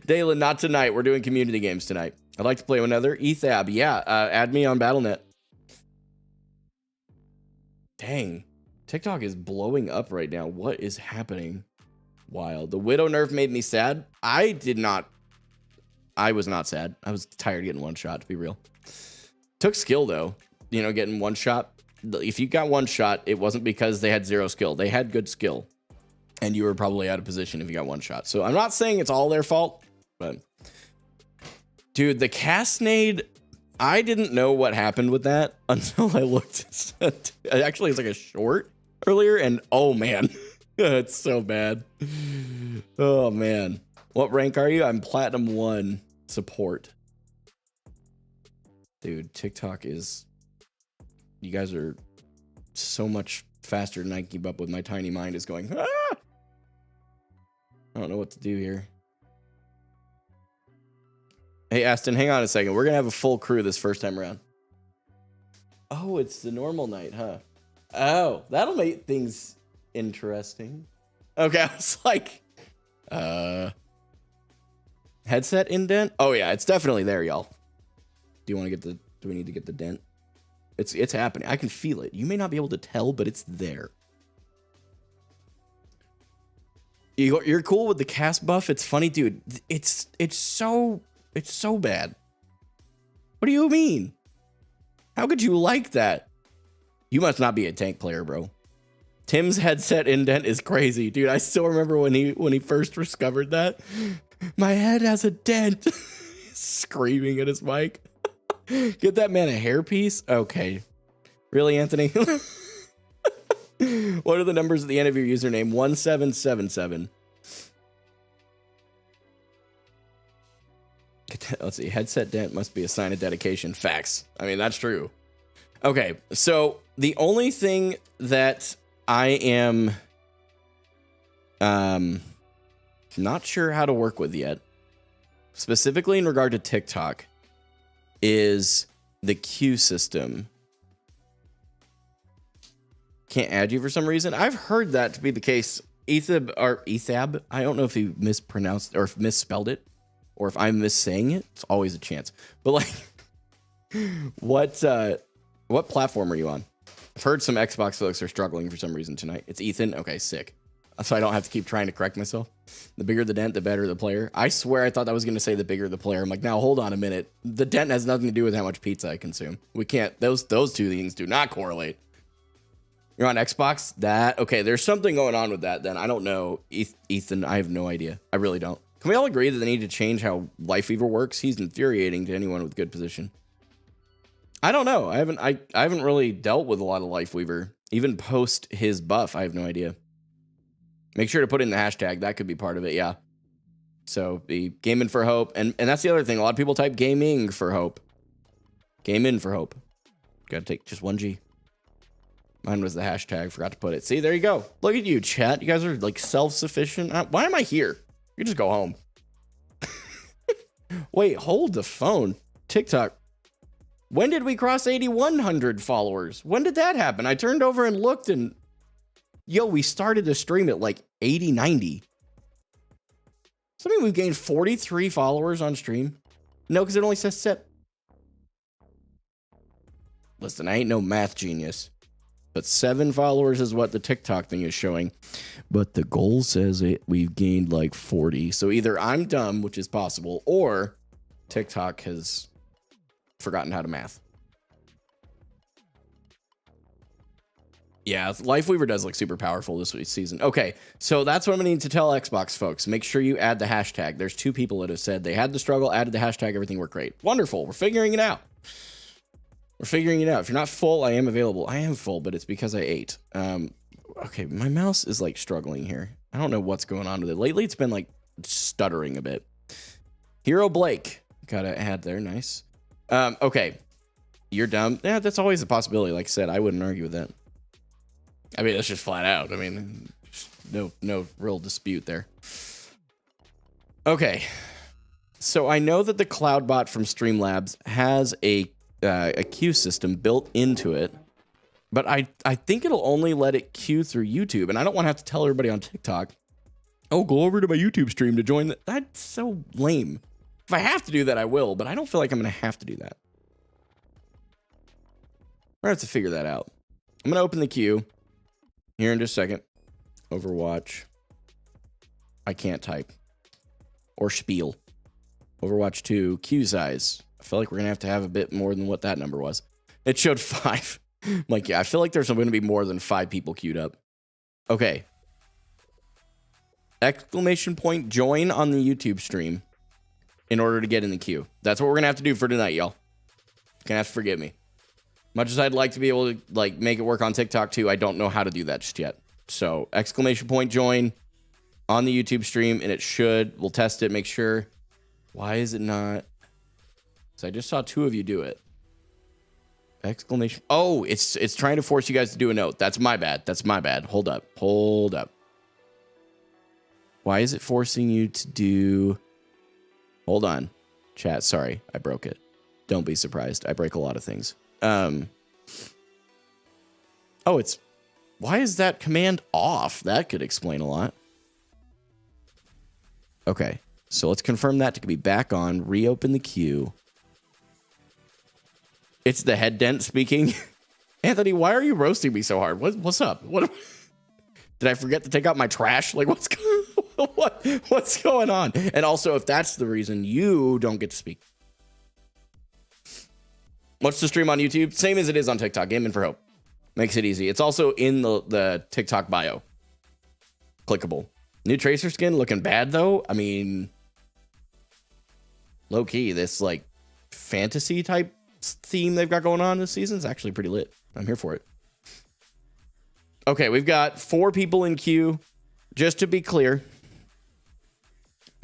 Dalen, not tonight. We're doing community games tonight. I'd like to play another. Ethab, yeah. Add me on BattleNet. Dang, TikTok is blowing up right now. What is happening? Wild. The Widow nerf made me sad. I was not sad. I was tired of getting one shot, to be real. Took skill though. You know, getting one shot. If you got one shot, it wasn't because they had 0 skill. They had good skill. And you were probably out of position if you got one shot. So I'm not saying it's all their fault, but dude, the cast nade, I didn't know what happened with that until I looked at actually it's like a short earlier, and oh man, it's so bad. Oh man. What rank are you? I'm Platinum 1 support. Dude, TikTok is... You guys are so much faster than I can keep up with. My tiny mind is going, ah! I don't know what to do here. Hey, Aston, hang on a second. We're going to have a full crew this first time around. Oh, it's the normal night, huh? Oh, that'll make things interesting. Okay, I was like, headset indent? Oh yeah, it's definitely there, y'all. Do we need to get the dent? It's happening. I can feel it. You may not be able to tell, but it's there. You're cool with the cast buff? It's funny, dude. It's so bad. What do you mean? How could you like that? You must not be a tank player, bro. Tim's headset indent is crazy, dude. I still remember when he first discovered that. My head has a dent. Screaming at his mic. Get that man a hairpiece? Okay. Really, Anthony? What are the numbers at the end of your username? 1777. Let's see. Headset dent must be a sign of dedication. Facts. I mean, that's true. Okay, so the only thing that I am not sure how to work with yet, specifically in regard to TikTok, is the queue system. Can't add you for some reason. I've heard that to be the case. Ethab, I don't know if he mispronounced or if misspelled it, or if I'm missaying it. It's always a chance. But like, what platform are you on? I've heard some Xbox folks are struggling for some reason tonight. It's Ethan. Okay, sick. So I don't have to keep trying to correct myself. The bigger the dent, the better the player. I swear I thought that was going to say the bigger the player. I'm like, now hold on a minute. The dent has nothing to do with how much pizza I consume. We can't. Those two things do not correlate. You're on Xbox? Okay, there's something going on with that then. I don't know. Ethan, I have no idea. I really don't. Can we all agree that they need to change how Lifeweaver works? He's infuriating to anyone with good position. I don't know. I haven't really dealt with a lot of Lifeweaver. Even post his buff, I have no idea. Make sure to put in the hashtag. That could be part of it, yeah. So the gaming for hope. And that's the other thing. A lot of people type gaming for hope. Game in for hope. Gotta take just 1G. Mine was the hashtag. Forgot to put it. See, there you go. Look at you, chat. You guys are like self-sufficient. Why am I here? You just go home. Wait, hold the phone. TikTok. When did we cross 8,100 followers? When did that happen? I turned over and looked and... Yo, we started to stream at like 80, 90. Does that mean we've gained 43 followers on stream? No, because it only says set. Listen, I ain't no math genius. But 7 followers is what the TikTok thing is showing. But the goal says we've gained like 40. So either I'm dumb, which is possible, or TikTok has forgotten how to math. Yeah, Lifeweaver does look super powerful this season. Okay, so that's what I'm gonna need to tell Xbox folks. Make sure you add the hashtag. There's 2 people that have said they had the struggle, added the hashtag, everything worked great. Wonderful, we're figuring it out. We're figuring it out. If you're not full, I am available. I am full, but it's because I ate. Okay, my mouse is like struggling here. I don't know what's going on with it. Lately, it's been like stuttering a bit. Hero Blake. Got to add there, nice. Okay, you're dumb. Yeah, that's always a possibility. Like I said, I wouldn't argue with that. I mean, that's just flat out. I mean, no real dispute there. Okay, so I know that the CloudBot from Streamlabs has a queue system built into it, but I think it'll only let it queue through YouTube, and I don't want to have to tell everybody on TikTok, oh, go over to my YouTube stream to join. That's so lame. If I have to do that, I will, but I don't feel like I'm going to have to do that. We're going to have to figure that out. I'm going to open the queue here in just a second. Overwatch. I can't type. Or spiel. Overwatch 2, queue size. I feel like we're going to have a bit more than what that number was. It showed 5. I'm like, yeah, I feel like there's going to be more than 5 people queued up. Okay. Exclamation point join on the YouTube stream in order to get in the queue. That's what we're going to have to do for tonight, y'all. You're going to have to forgive me. Much as I'd like to be able to like make it work on TikTok too, I don't know how to do that just yet. So exclamation point join on the YouTube stream, and it should. We'll test it, make sure. Why is it not? So I just saw 2 of you do it. Exclamation. Oh, it's trying to force you guys to do a note. That's my bad. That's my bad. Hold up. Hold up. Why is it forcing you to do? Hold on. Chat, sorry, I broke it. Don't be surprised. I break a lot of things. Oh, it's... Why is that command off? That could explain a lot. Okay, so let's confirm that to be back on. Reopen the queue. It's the head dent speaking. Anthony, why are you roasting me so hard? What's up? What did I forget to take out my trash? Like, what's going on? And also, if that's the reason, you don't get to speak. What's the stream on YouTube? Same as it is on TikTok. Gaming for Hope. Makes it easy. It's also in the TikTok bio. Clickable. New Tracer skin looking bad, though. I mean, low-key, this, like, fantasy type theme they've got going on this season is actually pretty lit. I'm here for it. Okay, we've got 4 people in queue. Just to be clear,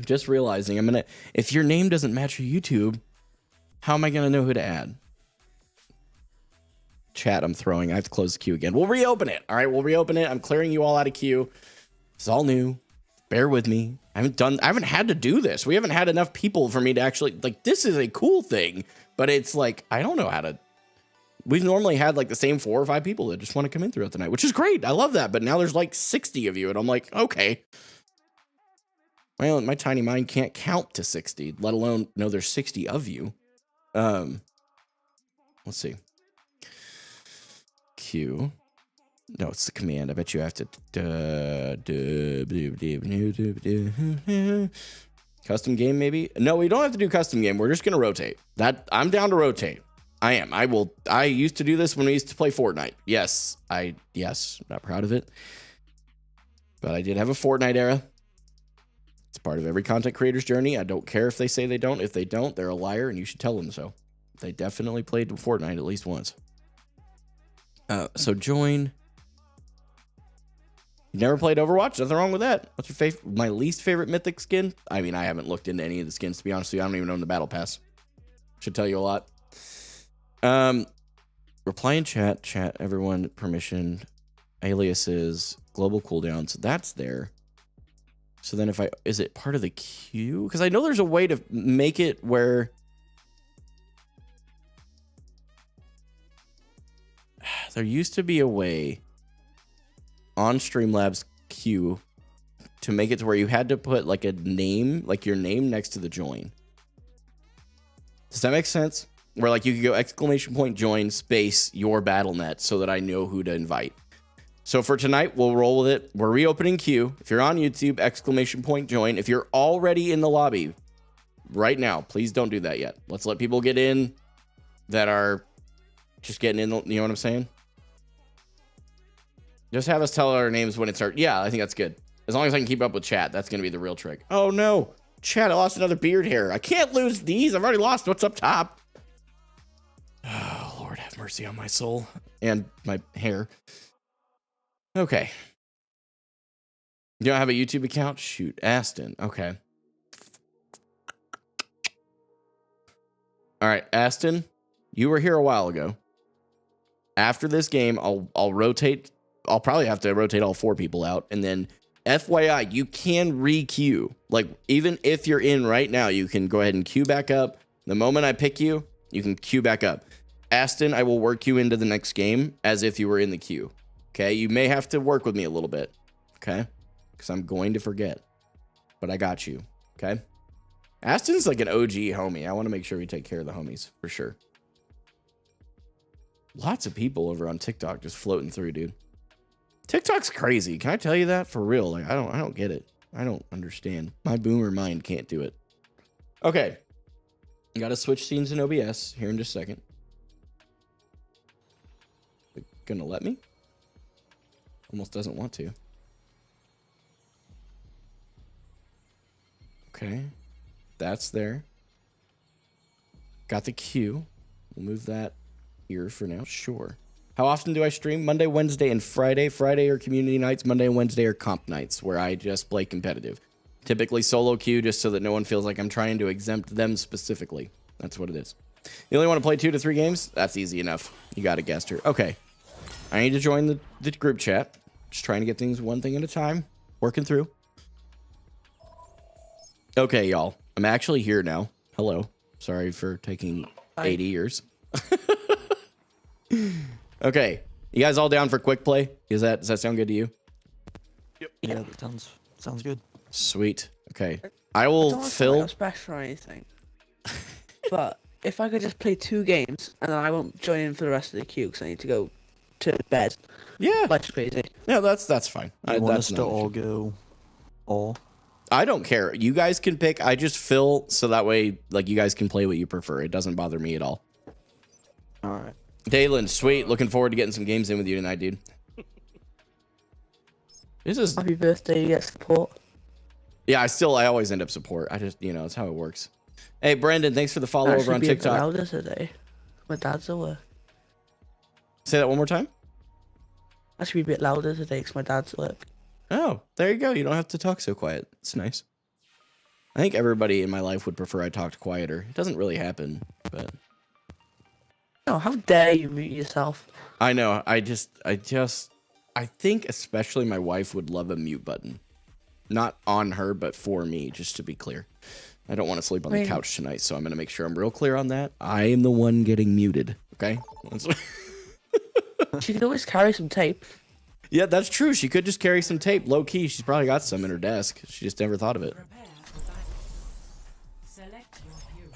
just realizing if your name doesn't match your YouTube, how am I gonna know who to add? Chat, I'm throwing. I have to close the queue again. We'll reopen it. All right, we'll reopen it. I'm clearing you all out of queue. It's all new. Bear with me. I haven't had to do this. We haven't had enough people for me to actually, like, this is a cool thing, but it's like, I don't know how to. We've normally had like the same 4 or 5 people that just want to come in throughout the night, which is great. I love that. But now there's like 60 of you, and I'm like, okay. Well, my tiny mind can't count to 60, let alone know there's 60 of you. Let's see. Q. No, it's the command. I bet you have to custom game, maybe. No, we don't have to do custom game. We're just gonna rotate. That I'm down to rotate. I am. I used to do this when we used to play Fortnite. Yes, not proud of it, but I did have a Fortnite era. It's part of every content creator's journey. I don't care if they say they don't. If they don't, they're a liar, and you should tell them so. They definitely played Fortnite at least once. So join. You never played Overwatch? Nothing wrong with that. What's your favorite? My least favorite mythic skin? I mean, I haven't looked into any of the skins, to be honest with you. I don't even own the battle pass. Should tell you a lot. Reply in chat, everyone, permission, aliases, global cooldowns. That's there. So then is it part of the queue? Because I know there's a way to make it where there used to be a way on Streamlabs queue to make it to where you had to put like a name, like your name next to the join. Does that make sense? Where like you could go ! Join space your BattleNet so that I know who to invite. So for tonight, we'll roll with it. We're reopening queue. If you're on YouTube, ! Join. If you're already in the lobby right now, please don't do that yet. Let's let people get in that are just getting in. You know what I'm saying? Just have us tell our names when it starts. Yeah, I think that's good. As long as I can keep up with chat, that's going to be the real trick. Oh no, chat, I lost another beard hair. I can't lose these. I've already lost what's up top. Oh, Lord, have mercy on my soul and my hair. Okay. You don't have a YouTube account? Shoot, Aston. Okay. All right, Aston, you were here a while ago. After this game, I'll rotate. I'll probably have to rotate all 4 people out, and then FYI, you can re-queue. Like, even if you're in right now, you can go ahead and queue back up. The moment I pick you, you can queue back up. Aston, I will work you into the next game as if you were in the queue. Okay? You may have to work with me a little bit. Okay? Because I'm going to forget. But I got you. Okay? Aston's like an OG homie. I want to make sure we take care of the homies, for sure. Lots of people over on TikTok just floating through, dude. TikTok's crazy. Can I tell you that? For real. Like, I don't get it. I don't understand. My boomer mind can't do it. Okay. Got to switch scenes in OBS here in just a second. Gonna let me? Almost doesn't want to. Okay. That's there. Got the queue. We'll move that here for now. Sure. How often do I stream? Monday, Wednesday, and Friday. Friday are community nights. Monday and Wednesday are comp nights where I just play competitive. Typically solo queue just so that no one feels like I'm trying to exempt them specifically. That's what it is. You only want to play 2 to 3 games? That's easy enough. You got a guest here. Okay. I need to join the group chat. Just trying to get things one thing at a time. Working through. Okay, y'all. I'm actually here now. Hello. Sorry for taking Bye. 80 years. Okay. You guys all down for quick play? Does that sound good to you? Yeah, that sounds good. Sweet. Okay. I I will don't want to sound like fill. I'm special or anything. But if I could just play 2 games and then I won't join in for the rest of the queue because I need to go to bed. Yeah. Life's crazy. Yeah, that's fine. I want us that's to not an all issue. go all. I don't care. You guys can pick. I just fill so that way, like, you guys can play what you prefer. It doesn't bother me at all. All right. Dalen, sweet. Looking forward to getting some games in with you tonight, dude. This is. Happy birthday, you get support. Yeah, I always end up support. I just, that's how it works. Hey, Brandon, thanks for the follow over on Be a bit TikTok. louder today. My dad's at work. Say that one more time. I should be a bit louder today because my dad's at work. Oh, there you go. You don't have to talk so quiet. It's nice. I think everybody in my life would prefer I talked quieter. It doesn't really happen, but No, how dare you mute yourself? I know. I think especially my wife would love a mute button. Not on her, but for me, just to be clear. I don't want to sleep on the couch tonight, so I'm going to make sure I'm real clear on that. I am the one getting muted, okay? She could always carry some tape. Yeah, that's true. She could just carry some tape. Low key, she's probably got some in her desk. She just never thought of it.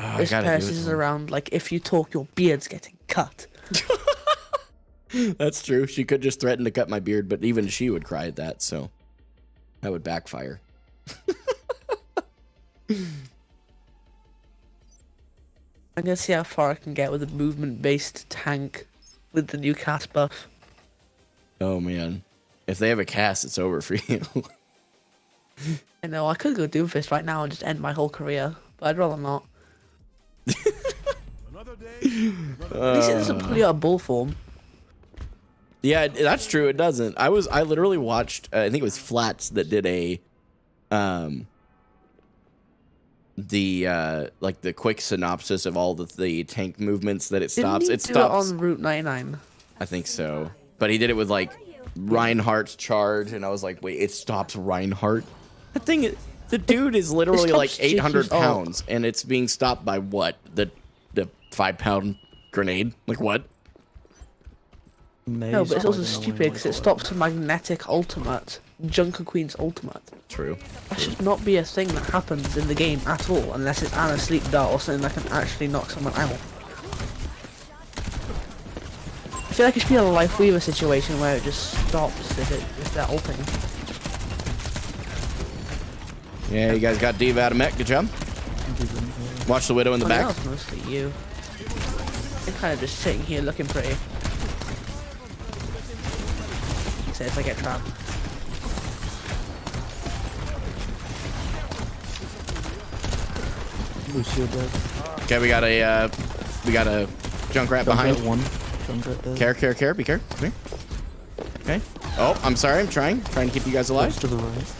Oh, This person is around like, if you talk, your beard's getting cut. That's true. She could just threaten to cut my beard, but even she would cry at that, so that would backfire. I'm gonna see how far I can get with a movement-based tank with the new cast buff. Oh man, if they have a cast, it's over for you. I know, I could go Doomfist right now and just end my whole career, but I'd rather not. At least it doesn't pull you out of bull form. Yeah, that's true. It doesn't. I literally watched. I think it was Flats that did the quick synopsis of all the tank movements that it stops. Didn't he It do stops it on Route 99. I think so. But he did it with like Reinhardt's charge, and I was like, wait, it stops Reinhardt? That thing, the dude is literally like 800 pounds, and it's being stopped by what? The 5-pound grenade? Like what? No, but it's also stupid because it stops Magnetic Ultimate, Junker Queen's Ultimate. True. That should not be a thing that happens in the game at all, unless it's Anna Sleep Dart or something that can actually knock someone out. I feel like it should be a Life Weaver situation where it just stops if they're ulting. Yeah, you guys got Diva out of mech. Good job. Watch the Widow in the back. That was mostly you. You're kind of just sitting here looking pretty. So if I get trapped. Lucio dead. Okay, we got a Junkrat behind. One. Junkrat dead. Care. Be careful. Come here. Okay. Oh, I'm sorry. I'm trying to keep you guys alive. Close to the right.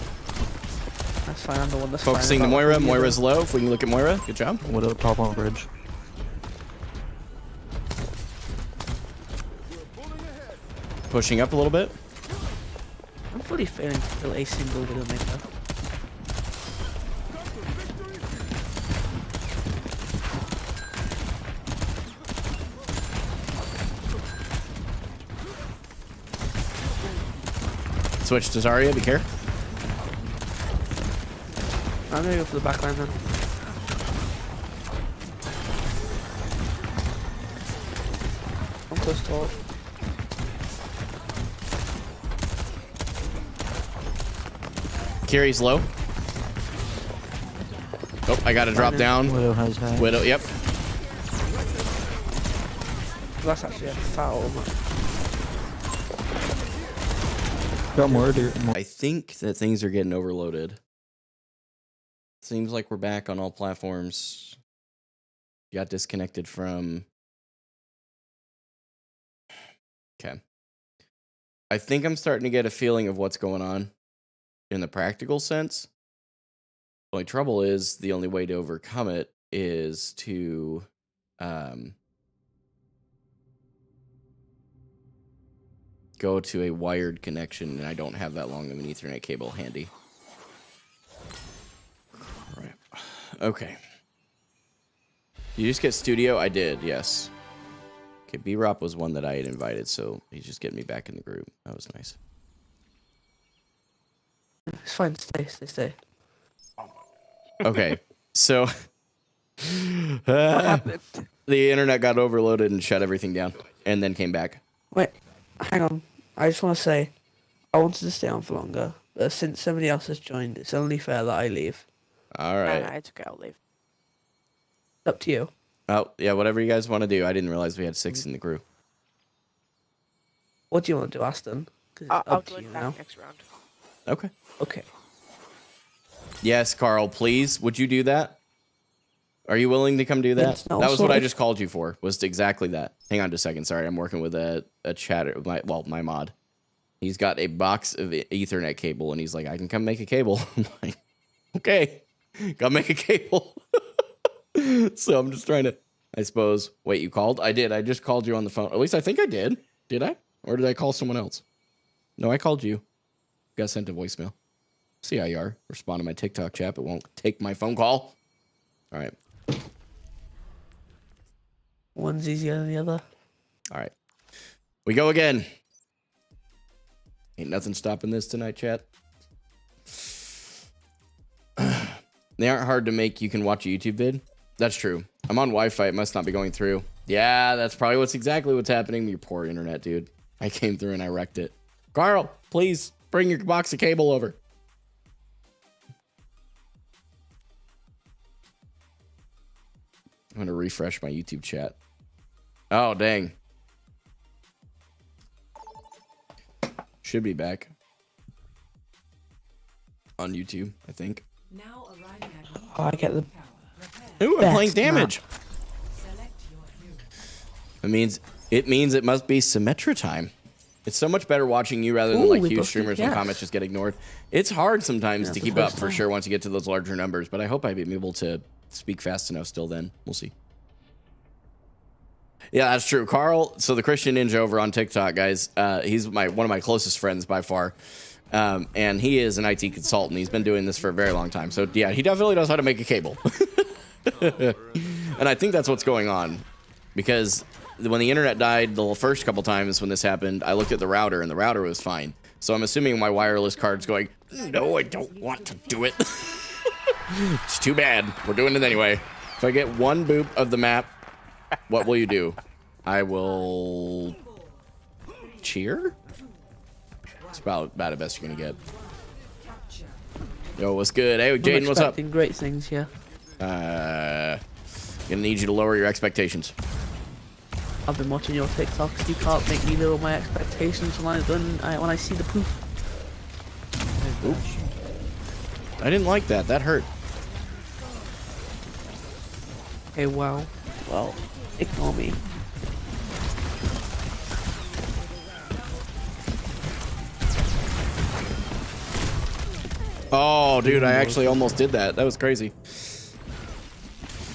That's fine. I'm the one that's Focusing the Moira. Moira's low. If we can look at Moira. Good job. Widow top on bridge. Pushing up a little bit. I'm fully failing to kill a single Widowmaker. Switch to Zarya. Be careful. I'm gonna go for the backline then. I'm close to ult. Kiri's low. Oh, I got to drop down. Widow has hack. Widow. Yep. That's actually a foul. Got murder. I think that things are getting overloaded. Seems like we're back on all platforms. Got disconnected from. Okay. I think I'm starting to get a feeling of what's going on in the practical sense. The only trouble is the only way to overcome it is to go to a wired connection, and I don't have that long of an Ethernet cable handy. Right. Okay. You just get studio? I did, yes. Okay, B-Rop was one that I had invited, so he's just getting me back in the group. That was nice. It's fine. Stay. Okay, so What happened? the internet got overloaded and shut everything down, and then came back. Wait, hang on. I just want to say, I wanted to stay on for longer, but since somebody else has joined, it's only fair that I leave. All right. It's okay, I'll leave. Up to you. Oh, yeah, whatever you guys want to do. I didn't realize we had 6 in the crew. What do you want to do, Aston? 'Cause it's I'll up to join you back now. next round. Okay. Okay. Yes, Carl, please. Would you do that? Are you willing to come do that? It's not That was what I sorted. just called you for, was exactly that. Hang on just a second. Sorry, I'm working with a chatter, my mod. He's got a box of Ethernet cable, and he's like, I can come make a cable. I'm like, okay, go make a cable. So I'm just trying to, I suppose. Wait, you called? I did. I just called you on the phone. At least I think I did. Did I? Or did I call someone else? No, I called you. Got sent a voicemail. See how you are. Respond to my TikTok chat, but won't take my phone call. All right. One's easier than the other. All right. We go again. Ain't nothing stopping this tonight, chat. They aren't hard to make. You can watch a YouTube vid. That's true. I'm on Wi-Fi. It must not be going through. Yeah, that's probably exactly what's happening. Your poor internet, dude. I came through and I wrecked it. Carl, please bring your box of cable over. I'm going to refresh my YouTube chat. Oh, dang. Should be back on YouTube, I think. Now arriving at Oh, I get the Ooh, I'm Best playing map. damage. select your hero. It means it must be Symmetra time. It's so much better watching you rather than Ooh, like we huge both streamers did, when yes. comments just get ignored. It's hard sometimes Yeah, to the keep up first for time. sure once you get to those larger numbers, but I hope I've been able to speak fast enough still then. We'll see. Yeah, that's true. Carl, so the Christian Ninja over on TikTok, guys, he's one of my closest friends by far. And he is an IT consultant. He's been doing this for a very long time. So yeah, he definitely knows how to make a cable. And I think that's what's going on, because when the internet died the first couple times when this happened, I looked at the router and the router was fine. So I'm assuming my wireless card's going, no, I don't want to do it. It's too bad. We're doing it anyway. If I get one boop of the map, what will you do? I will cheer? It's about the best you're gonna get. Yo, what's good? Hey, I'm Jaden, what's up? expecting great things here. Gonna need you to lower your expectations. I've been watching your TikToks. You can't make me lower my expectations when I see the proof. I didn't like that. That hurt. Okay, well, ignore me. Oh, dude, I actually almost did that. That was crazy.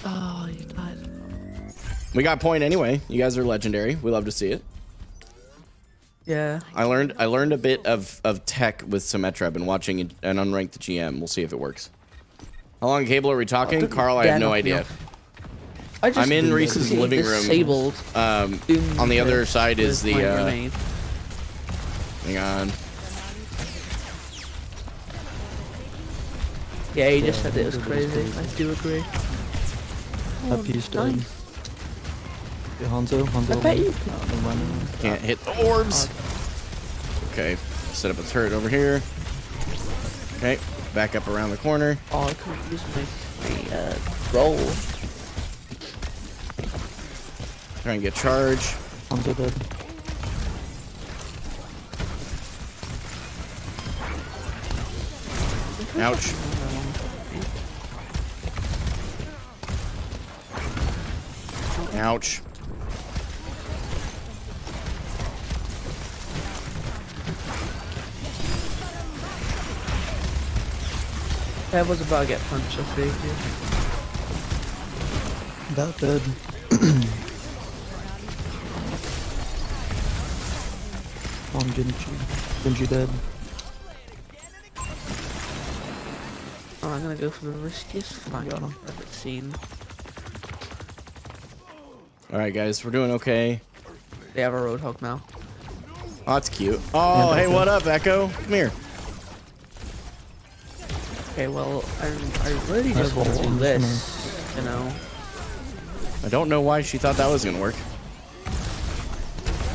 Oh, you died. We got point anyway. You guys are legendary. We love to see it. Yeah. I learned a bit of tech with Symmetra. I've been watching an unranked GM. We'll see if it works. How long cable are we talking? Carl, I have no idea. I'm in Reese's living room. Disabled. On the other side is the hang on. Yeah, you just said it was crazy. I do agree. That piece dead. nice. Yeah, Hanzo. I bet you I'm running. Can't hit the orbs. Okay, set up a turret over here. Okay, back up around the corner. Oh, I couldn't use my roll. Try and get charge. Hanzo dead. Ouch. Ouch. I was about to get punched, I think. That dead. On Genji. Genji dead. Oh, I'm gonna go for the riskiest fight I've ever seen. All right, guys, we're doing okay. They have a Roadhog now. Oh, that's cute. Oh, And hey, Echo. what up, Echo? Come here. Okay, well, I really just want to do this, you know. I don't know why she thought that was gonna work.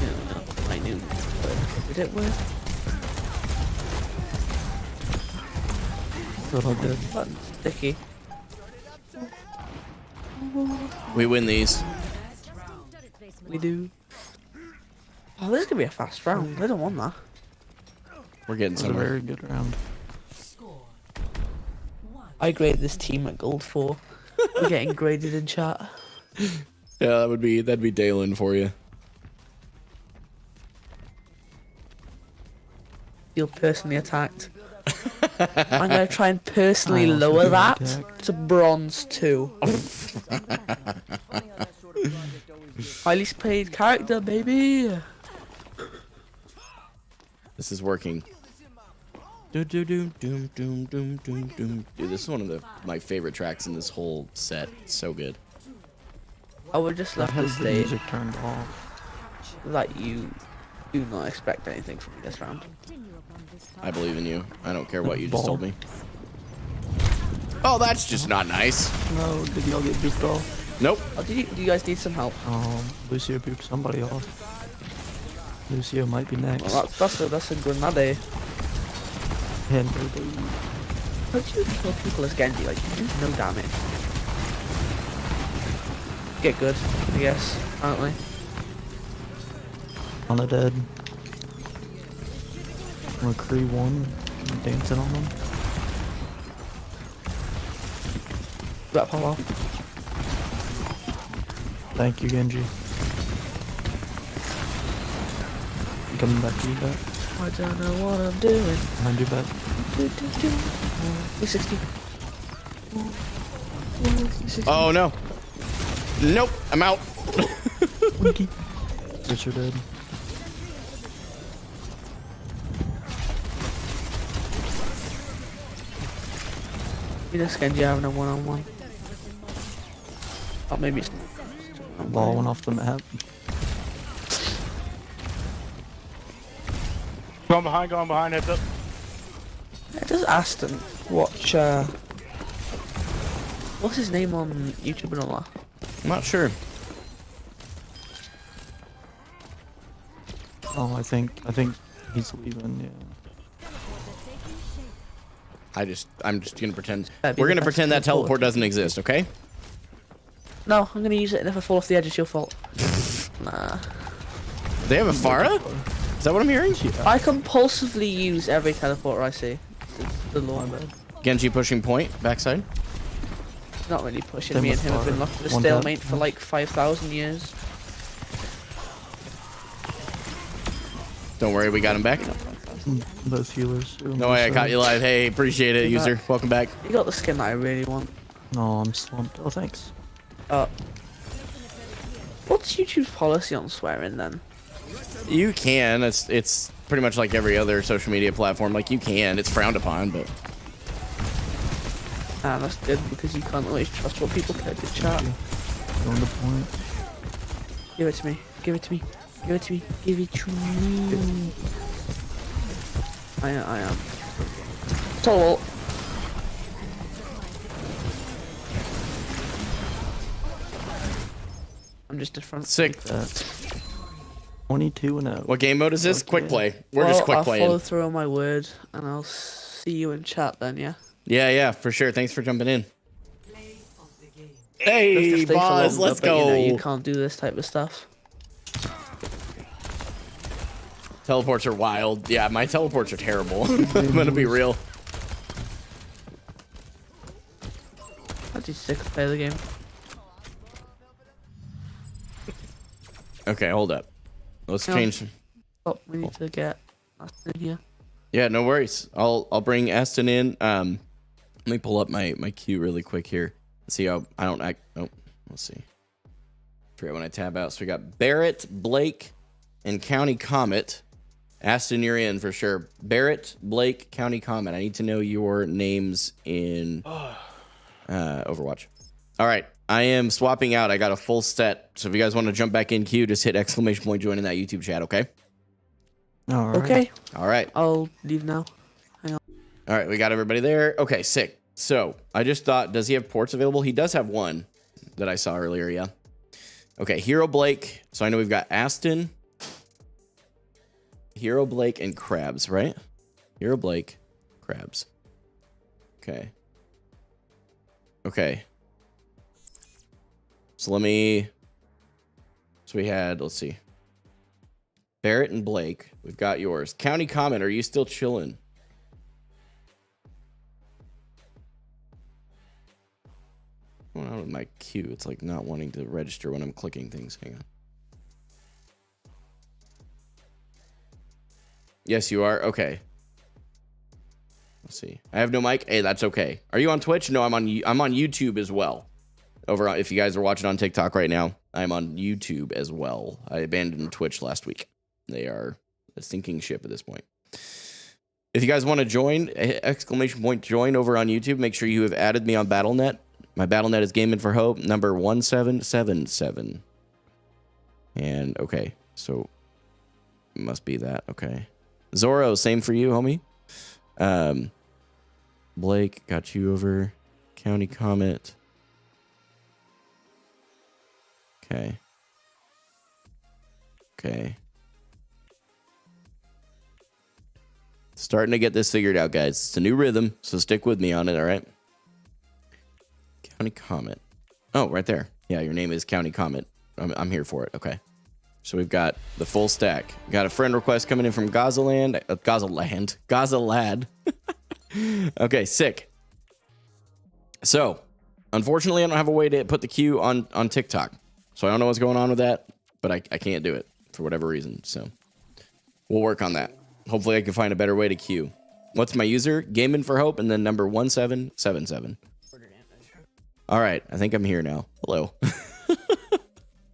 You know, I knew. But did it work? Roadhog dead. Button sticky. We win these. We do. Oh, this is gonna be a fast round. I don't want that. We're getting It was a somewhere. very good round. Score. I grade this team at gold 4. We're getting graded in chat. Yeah, that'd be Dalen for you. Feel personally attacked. I'm gonna try and personally I also lower feel that attacked. to bronze 2. Highly played character, baby. This is working. Doom, doom, doom, doom, doom, doom, doom, doom. Dude, this is one of my favorite tracks in this whole set. It's so good. I would just I love to had the state music turned off. that you do not expect anything from me this round. I believe in you. I don't care what you just Ball. told me. Oh, that's just not nice. No, did y'all get duped off? Nope. Oh, do you guys need some help? Lucio duped somebody off. Lucio might be next. Well, that's a grenade. And baby. How do you kill people as Genji? Like, you do no damage. Get good, I guess, apparently. On a dead. McCree won. Dancing on them. That pop off. Thank you, Genji. I'm coming back to you, back. I don't know what I'm doing. Behind you, back. 360. Oh, no. Nope. I'm out. Winky. Richard dead. You know, Genji having a one-on-one. Oh, maybe it's Ball went off the map. Going behind, heads up. Yeah, does Aston watch, what's his name on YouTube and all that? I'm not sure. Oh, I think he's leaving. Yeah. I'm just gonna pretend. That'd be We're the gonna best pretend that teleport. teleport doesn't exist, okay? No, I'm gonna use it, and if I fall off the edge, it's your fault. Nah. They have a Pharah? Is that what I'm hearing? I compulsively use every teleporter I see. It's the law. Genji pushing point, backside. Not really pushing. Same Me and with him have been Farah. locked in a One tap. stalemate for like 5,000 years. Don't worry, we got him back. Both healers. No way, I caught you live. Hey, appreciate it, Good user. luck. Welcome back. You got the skin that I really want. No, I'm slumped. Oh, thanks. What's YouTube's policy on swearing then? You can. It's pretty much like every other social media platform. Like you can. It's frowned upon, but Ah, that's good because you can't always trust what people type in chat. Going to point. Give it to me. Give it to me. Give it to me. Give it to me. I am. Total. I'm just a front. sick. 22-0. What game mode is this? Okay. Quick play. We're just quick I'll playing. follow through on my word, and I'll see you in chat then. Yeah. Yeah, for sure. Thanks for jumping in. Play of the game. Hey, Have to stay for boss, longer, let's but, you know, you go. can't do this type of stuff. Teleports are wild. Yeah, my teleports are terrible. I'm gonna be real. I'm just sick to play the game. Okay, hold up. Let's No. change. Oh, we need to get Aston in here. Yeah, no worries. I'll bring Aston in. Let me pull up my queue really quick here. Let's see how I don't act. Oh, let's see. Forget when I tab out. So we got Barrett, Blake, and County Comet. Aston, you're in for sure. Barrett, Blake, County Comet. I need to know your names in Overwatch. All right. I am swapping out. I got a full set. So if you guys want to jump back in queue, just hit exclamation point join in that YouTube chat, okay? All right. Okay, All right. I'll leave now. All right, we got everybody there. Okay, sick. So I just thought, does he have ports available? He does have one that I saw earlier, yeah. Okay, Hero Blake. So I know we've got Aston, Hero Blake, and Krabs, right? Hero Blake, Krabs. Okay. Okay. So let me... So we had, let's see. Barrett and Blake. We've got yours. County Comment, are you still chilling? What's going on with my queue? It's like not wanting to register when I'm clicking things. Hang on. Yes, you are. Okay. Let's see. I have no mic. Hey, that's okay. Are you on Twitch? No, I'm on YouTube as well. If you guys are watching on TikTok right now, I'm on YouTube as well. I abandoned Twitch last week. They are a sinking ship at this point. If you guys want to join, exclamation point join over on YouTube, make sure you have added me on BattleNet. My BattleNet is Gaming for Hope, number 1777. And, okay, so it must be that, okay. Zorro, same for you, homie. Blake, got you over. County Comment. Okay. Okay. Starting to get this figured out, guys. It's a new rhythm, so stick with me on it, all right? County Comment. Oh, right there. Yeah, your name is County Comment. I'm here for it. Okay. So we've got the full stack. Got a friend request coming in from Gazaland. Gazalad. Okay, sick. So, unfortunately, I don't have a way to put the queue on TikTok. So I don't know what's going on with that, but I can't do it for whatever reason. So we'll work on that. Hopefully I can find a better way to queue. What's my user? Gaming for Hope, and then number 1777. All right, I think I'm here now. Hello.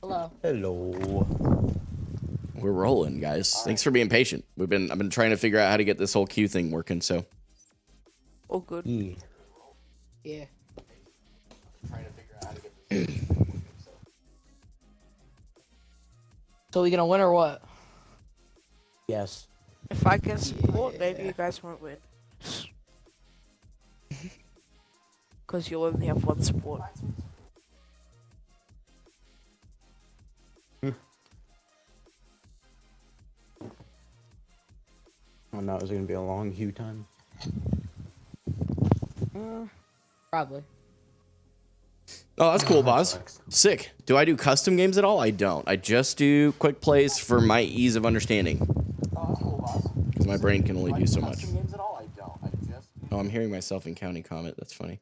Hello. Hello. We're rolling, guys. Thanks for being patient. I've been trying to figure out how to get this whole queue thing working. So. Oh, good. Yeah. Trying to figure out how to get this. So we gonna win or what? Yes. If I can support, maybe you guys won't win. Because you'll only have one support. Oh no, is it gonna be a long queue time? Probably. Oh, that's cool, boss. Sick. Do I do custom games at all? I don't. I just do quick plays for my ease of understanding. Oh, that's cool, boss. Because my brain can only do so much. Oh, I'm hearing myself in County Comment. That's funny.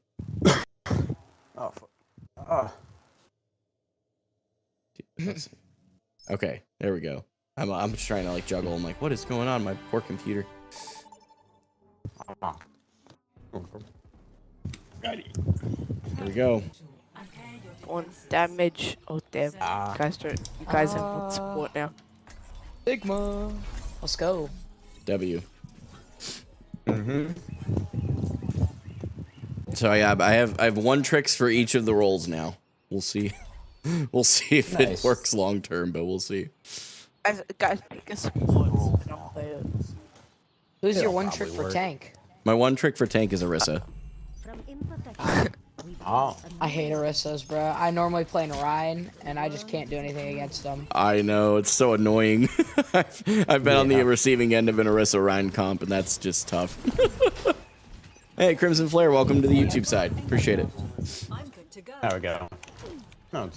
Oh, fuck. Okay, there we go. I'm just trying to like juggle. I'm like, what is going on? My poor computer. There we go. One damage. Oh damn! You guys have one support now. Sigma. Let's go. W. So yeah, I have one tricks for each of the roles now. We'll see. We'll see if it works long term, but we'll see. Guys, pick a support and I'll play it. Who's your one trick for tank? My one trick for tank is Orisa. I hate Orисas, bro. I normally play in Ryan, and I just can't do anything against them. I know, it's so annoying. I've been on the receiving end of an Orisa Ryan comp, and that's just tough. Hey, Crimson Flare, welcome to the YouTube side. Appreciate it. I'm good to go. There we go. No,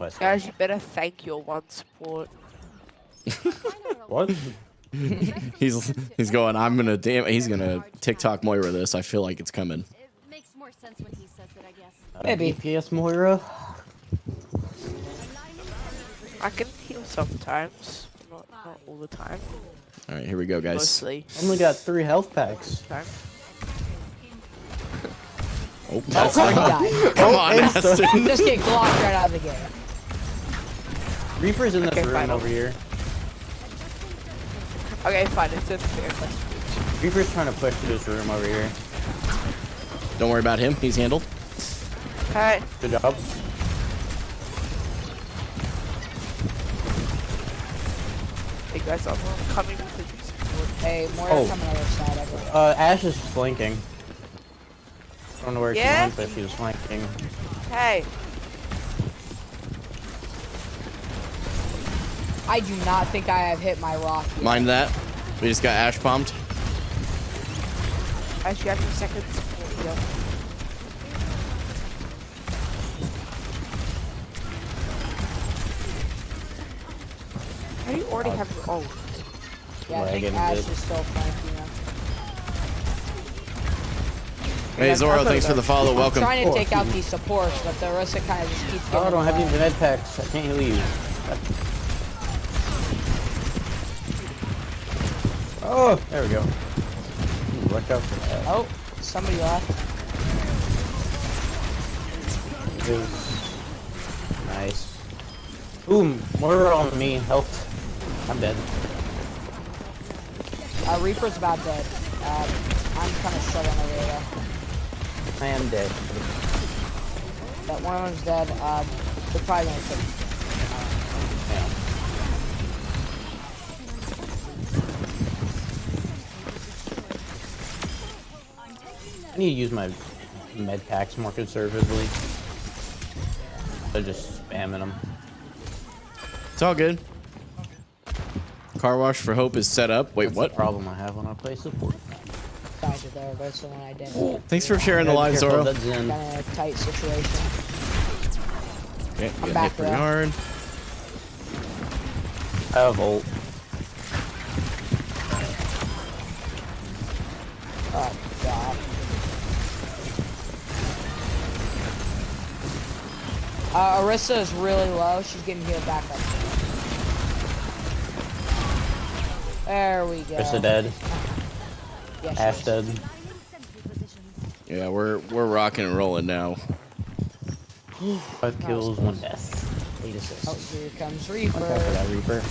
it's Guys, you better thank your one support. What? He's going, he's gonna TikTok Moira this. I feel like it's coming. It makes more sense when he says it, I guess. Maybe. DPS Moira. I can heal sometimes, not all the time. All right, here we go, guys. Mostly. Only got 3 health packs. Time. Oh, that's Oh, die. come on, Aston. Just get glocked right out of the game. Reaper's in the Okay, room fine. over here. Okay, fine. It's in fair. Reaper's trying to push to this room over here. Don't worry about him. He's handled. Hey. Good job. Hey guys, I'm coming with the support. Hey, more Oh. coming on the other side. I think. Ash is flanking. I don't know where Yeah? she went, but she was flanking. Hey. I do not think I have hit my rock yet. Mind that. We just got Ash bombed. Actually, you have 2 seconds. Yo. How do you already have your ult? Yeah, I think Wagon Ash did. is still flanking now. Hey Zoro, thanks for the follow. I'm Welcome. trying to take out these supports, but the Orisa kind of just keeps Oh, getting I don't have away. any med packs. I can't heal you. Oh, there we go. Ooh, watch out for that. Oh, somebody left. Ooh. Nice. Ooh, more on me. Help. I'm dead. Reaper's about dead. I'm kind of struggling over here. I am dead. That one of them's dead. They're probably gonna take. I need to use my med packs more conservatively. They're just spamming them. It's all good. Car wash for hope is set up. Wait, That's what? the problem I have when I play support. Found it there, but it's the one I didn't. Thanks for sharing the Be live, careful, Zoro. that's in. Kind of a tight situation. Okay, I'm got back hit pretty there. hard. I have ult. Oh god. Orisa is really low. She's getting healed back up. There we go. Krista dead. Yeah, she Ash is. dead. Yeah, we're rocking and rolling now. 5 kills, 1 death. 8 Oh, assists. here comes Watch out for Reaper. that Reaper.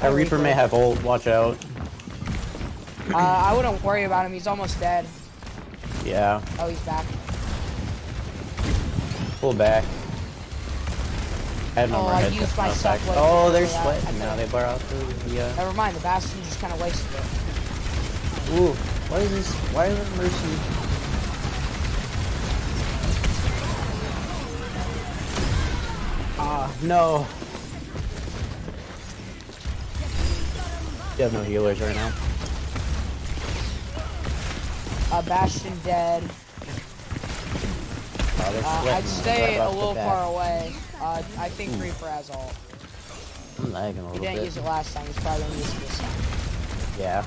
That Reaper may have ult. Watch out. I wouldn't worry about him. He's almost dead. Yeah. Oh, he's back. Pull back. I had no Oh, more I head used to my bounce stuff back. way Oh, they're too early. I sweating now. They bar out the Never mind. The Bastion just kind of wasted it. Ooh, what is this? Why is it Mercy? Ah, no. You have no healers right now. Bastion dead. Oh, they're sweating I'd stay right a off the little bat. far away. I think Reaper has ult. I'm lagging a He little didn't bit. use it last time. He's probably gonna use it this time. Yeah.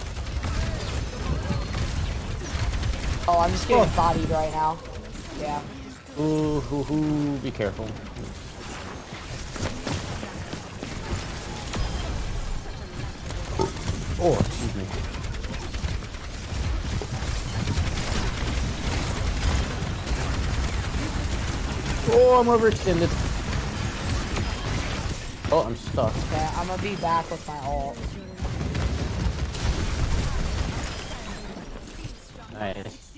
Oh, I'm just getting bodied right now. Yeah. Ooh, hoo, hoo, be careful. Oh, excuse me. Oh, I'm overextended. Oh, I'm stuck. Okay, I'm gonna be back with my ult. Nice.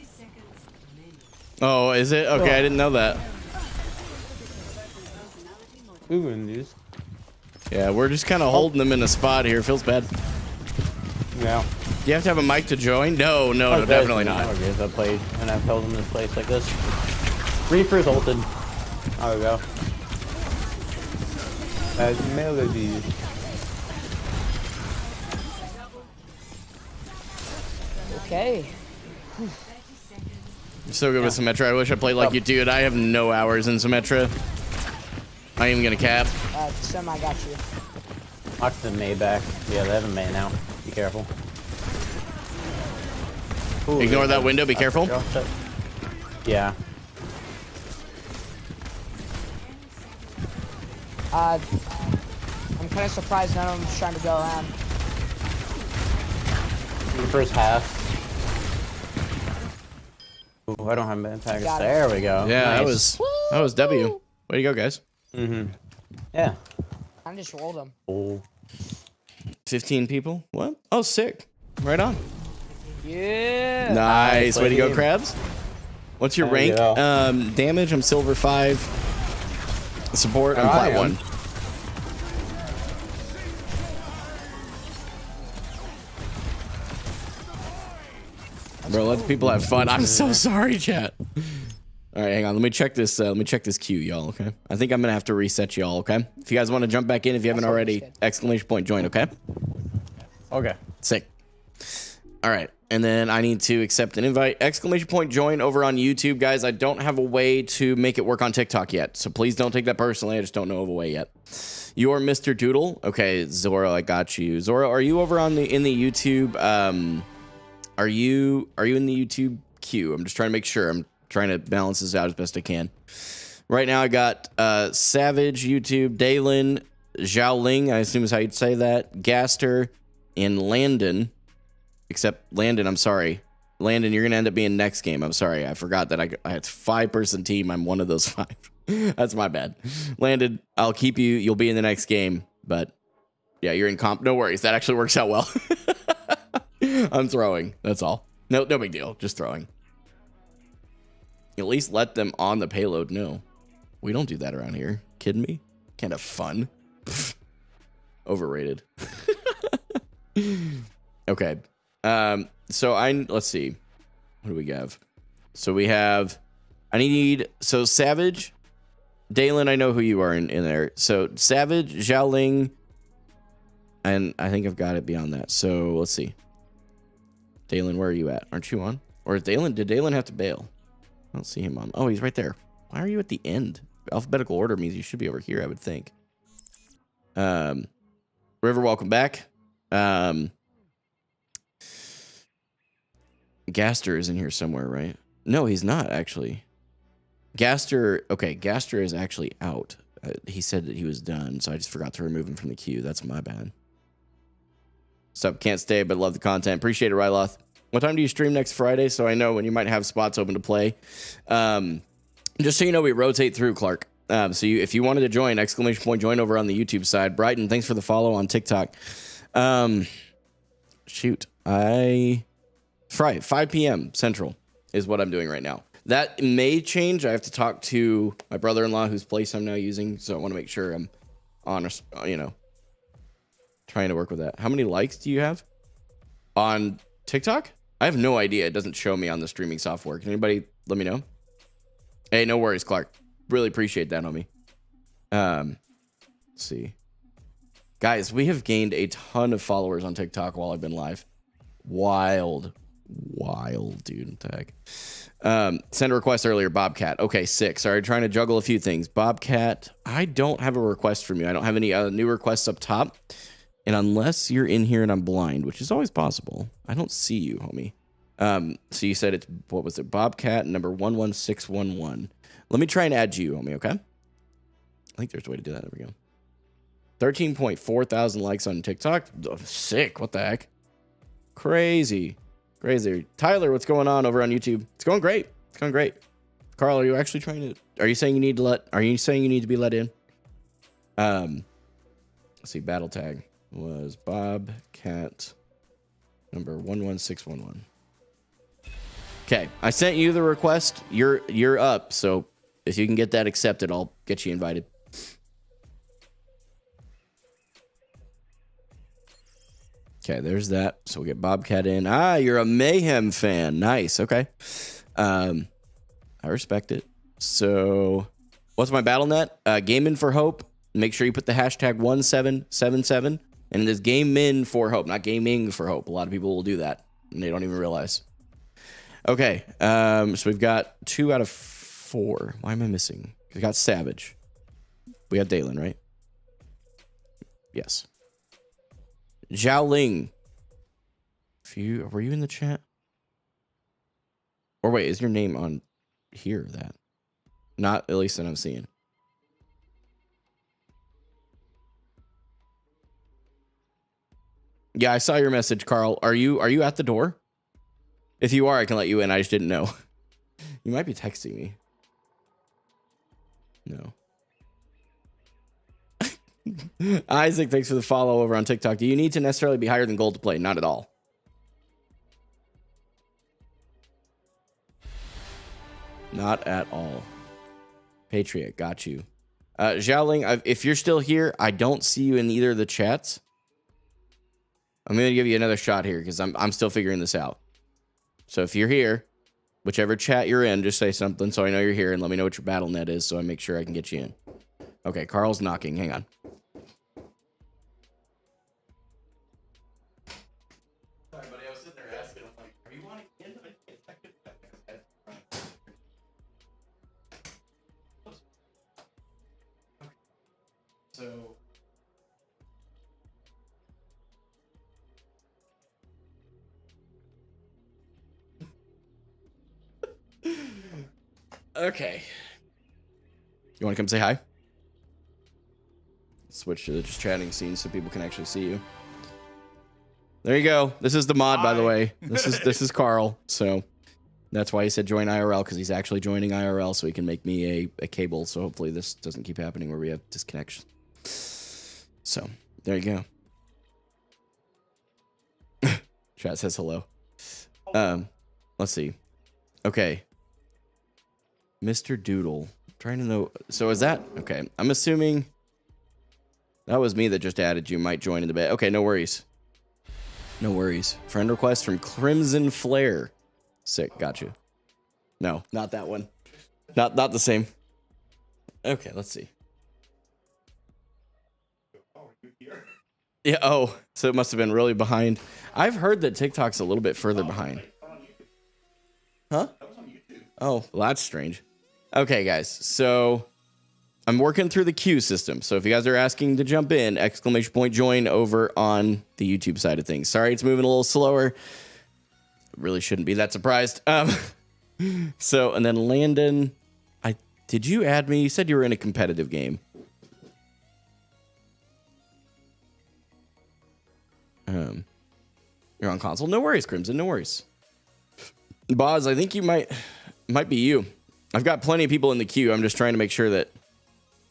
Oh, is it? Okay, I didn't know that. Ooh, in these. Yeah, we're just kind of holding them in a spot here. Feels bad. Yeah. Do you have to have a mic to join? No, no, no, definitely not. Okay, I played, and I've held in this place like this. Reaper's ulted. There we go. As melody. Okay. I'm so good with Symmetra. I wish I played like you, dude. I have no hours in Symmetra. I ain't even gonna cap. Sim, I got you. Watch the May back. Yeah, they have a May now. Be careful. Ooh, Ignore that window. Be careful. Yeah. I'm kind of surprised none of them's trying to go around. The first half. Ooh, I don't have med packets. Got it. There we go. Yeah, Nice. that was W. Way to go, guys. Mm-hmm. Yeah. I just rolled them. Oh. 15 people. What? Oh, sick. Right on. Yeah. Nice. Way to go, Game. Crabs. What's your There you rank? go. Damage, I'm silver 5. Support, I'm I plat am. 1. Bro, let the people have fun. I'm so sorry, chat. All right, hang on. Let me check this. Let me check this queue, y'all. Okay. I think I'm gonna have to reset y'all. Okay. If you guys want to jump back in, if you haven't already, exclamation point join. Okay. Okay. Sick. All right. And then I need to accept an invite. Exclamation point join over on YouTube, guys. I don't have a way to make it work on TikTok yet, so please don't take that personally. I just don't know of a way yet. You're Mr. Doodle. Okay, Zora, I got you. Zora, are you over on in the YouTube? Are you in the YouTube queue? I'm just trying to make sure. I'm trying to balance this out as best I can. Right now, I got Savage, YouTube, Dalen, Xiaoling, I assume is how you'd say that, Gaster, and Landon. Except Landon, I'm sorry. Landon, you're going to end up being next game. I'm sorry. I forgot that I had 5-person team. I'm one of those 5. That's my bad. Landon, I'll keep you. You'll be in the next game. But yeah, you're in comp. No worries. That actually works out well. I'm throwing. That's all. No big deal. Just throwing. At least let them on the payload. No, we don't do that around here. Kidding me? Kind of fun. Overrated. Okay. So let's see. What do we have? So we have, so Savage, Dalen, I know who you are in there. So Savage, Xiaoling, and I think I've got it beyond that. So let's see. Dalen, where are you at? Aren't you on? Or did Dalen have to bail? I don't see him on. Oh, he's right there. Why are you at the end? Alphabetical order means you should be over here, I would think. River, welcome back. Gaster is in here somewhere, right? No, he's not, actually. Gaster is actually out. He said that he was done, so I just forgot to remove him from the queue. That's my bad. Sup, can't stay, but love the content. Appreciate it, Ryloth. What time do you stream next Friday? So I know when you might have spots open to play. Just so you know, we rotate through, Clark. So if you wanted to join, exclamation point join over on the YouTube side. Brighton, thanks for the follow on TikTok. Shoot. 5 p.m. Central is what I'm doing right now. That may change. I have to talk to my brother-in-law whose place I'm now using. So I want to make sure I'm honest, trying to work with that. How many likes do you have on TikTok? I have no idea. It doesn't show me on the streaming software. Can anybody let me know? Hey, no worries, Clark. Really appreciate that, homie. Let's see. Guys, we have gained a ton of followers on TikTok while I've been live. Wild, dude. Tag. Send a request earlier, Bobcat. Okay, 6. Sorry, trying to juggle a few things. Bobcat, I don't have a request from you. I don't have any new requests up top. And unless you're in here and I'm blind, which is always possible, I don't see you, homie. So you said it's, what was it? Bobcat number 11611. Let me try and add you, homie, okay? I think there's a way to do that. There we go. 13.4 thousand likes on TikTok. Oh, sick. What the heck? Crazy. Tyler, what's going on over on YouTube? It's going great. Carl, are you actually are you saying you need to be let in? Let's see, battle tag was Bobcat number 11611. Okay, I sent you the request. You're up, so if you can get that accepted, I'll get you invited. Okay, there's that. So we'll get Bobcat in. You're a Mayhem fan. Nice. Okay. I respect it. So what's my battle net? Gaming for Hope. Make sure you put the hashtag 1777. And it is Gaming for Hope, not Gaming for Hope. A lot of people will do that, and they don't even realize. Okay. So we've got 2 out of 4. Why am I missing? We got Savage. We got Dalen, right? Yes. Xiaoling. Were you in the chat? Or wait, is your name on here? That not at least that I'm seeing. Yeah, I saw your message, Carl. Are you at the door? If you are, I can let you in. I just didn't know. You might be texting me. No. Isaac, thanks for the follow over on TikTok. Do you need to necessarily be higher than gold to play? Not at all. Not at all. Patriot, got you. Xiaoling, if you're still here, I don't see you in either of the chats. I'm going to give you another shot here because I'm still figuring this out. So if you're here, whichever chat you're in, just say something so I know you're here and let me know what your battle net is so I make sure I can get you in. Okay, Carl's knocking. Hang on. Sorry, buddy. I was sitting there asking. I'm like, are you wanting in? So... Okay. You want to come say hi? Switch to the just chatting scene so people can actually see you. There you go. This is the mod, by the way. This is Carl. So that's why he said join IRL, because he's actually joining IRL so he can make me a cable. So hopefully this doesn't keep happening where we have disconnection. So there you go. Chat says hello. Let's see. Okay. Mr. Doodle. Trying to know. So is that okay? I'm assuming that was me that just added you. Might join in the bed. Okay, no worries. No worries. Friend request from Crimson Flare. Sick. Got you. No, not that one. Not the same. Okay, let's see. Yeah. Oh, so it must have been really behind. I've heard that TikTok's a little bit further behind. Huh? Oh, well, that's strange. Okay, guys, so I'm working through the queue system. So if you guys are asking to jump in, exclamation point join over on the YouTube side of things. Sorry, it's moving a little slower. Really shouldn't be that surprised. So, and then Landon, did you add me? You said you were in a competitive game. You're on console. No worries, Crimson. No worries. Boz, I think you might be you. I've got plenty of people in the queue. I'm just trying to make sure that...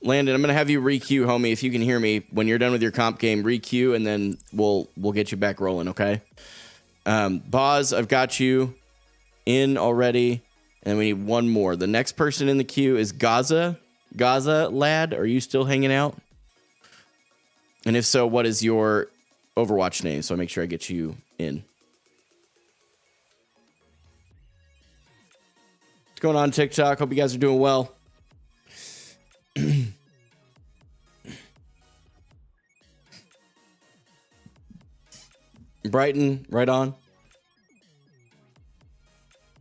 Landon, I'm going to have you re-queue, homie, if you can hear me. When you're done with your comp game, re-queue, and then we'll get you back rolling, okay? Boz, I've got you in already, and we need one more. The next person in the queue is Gaza. Gaza, lad, are you still hanging out? And if so, what is your Overwatch name? So I make sure I get you in. What's going on, TikTok? Hope you guys are doing well. Brighton, right on.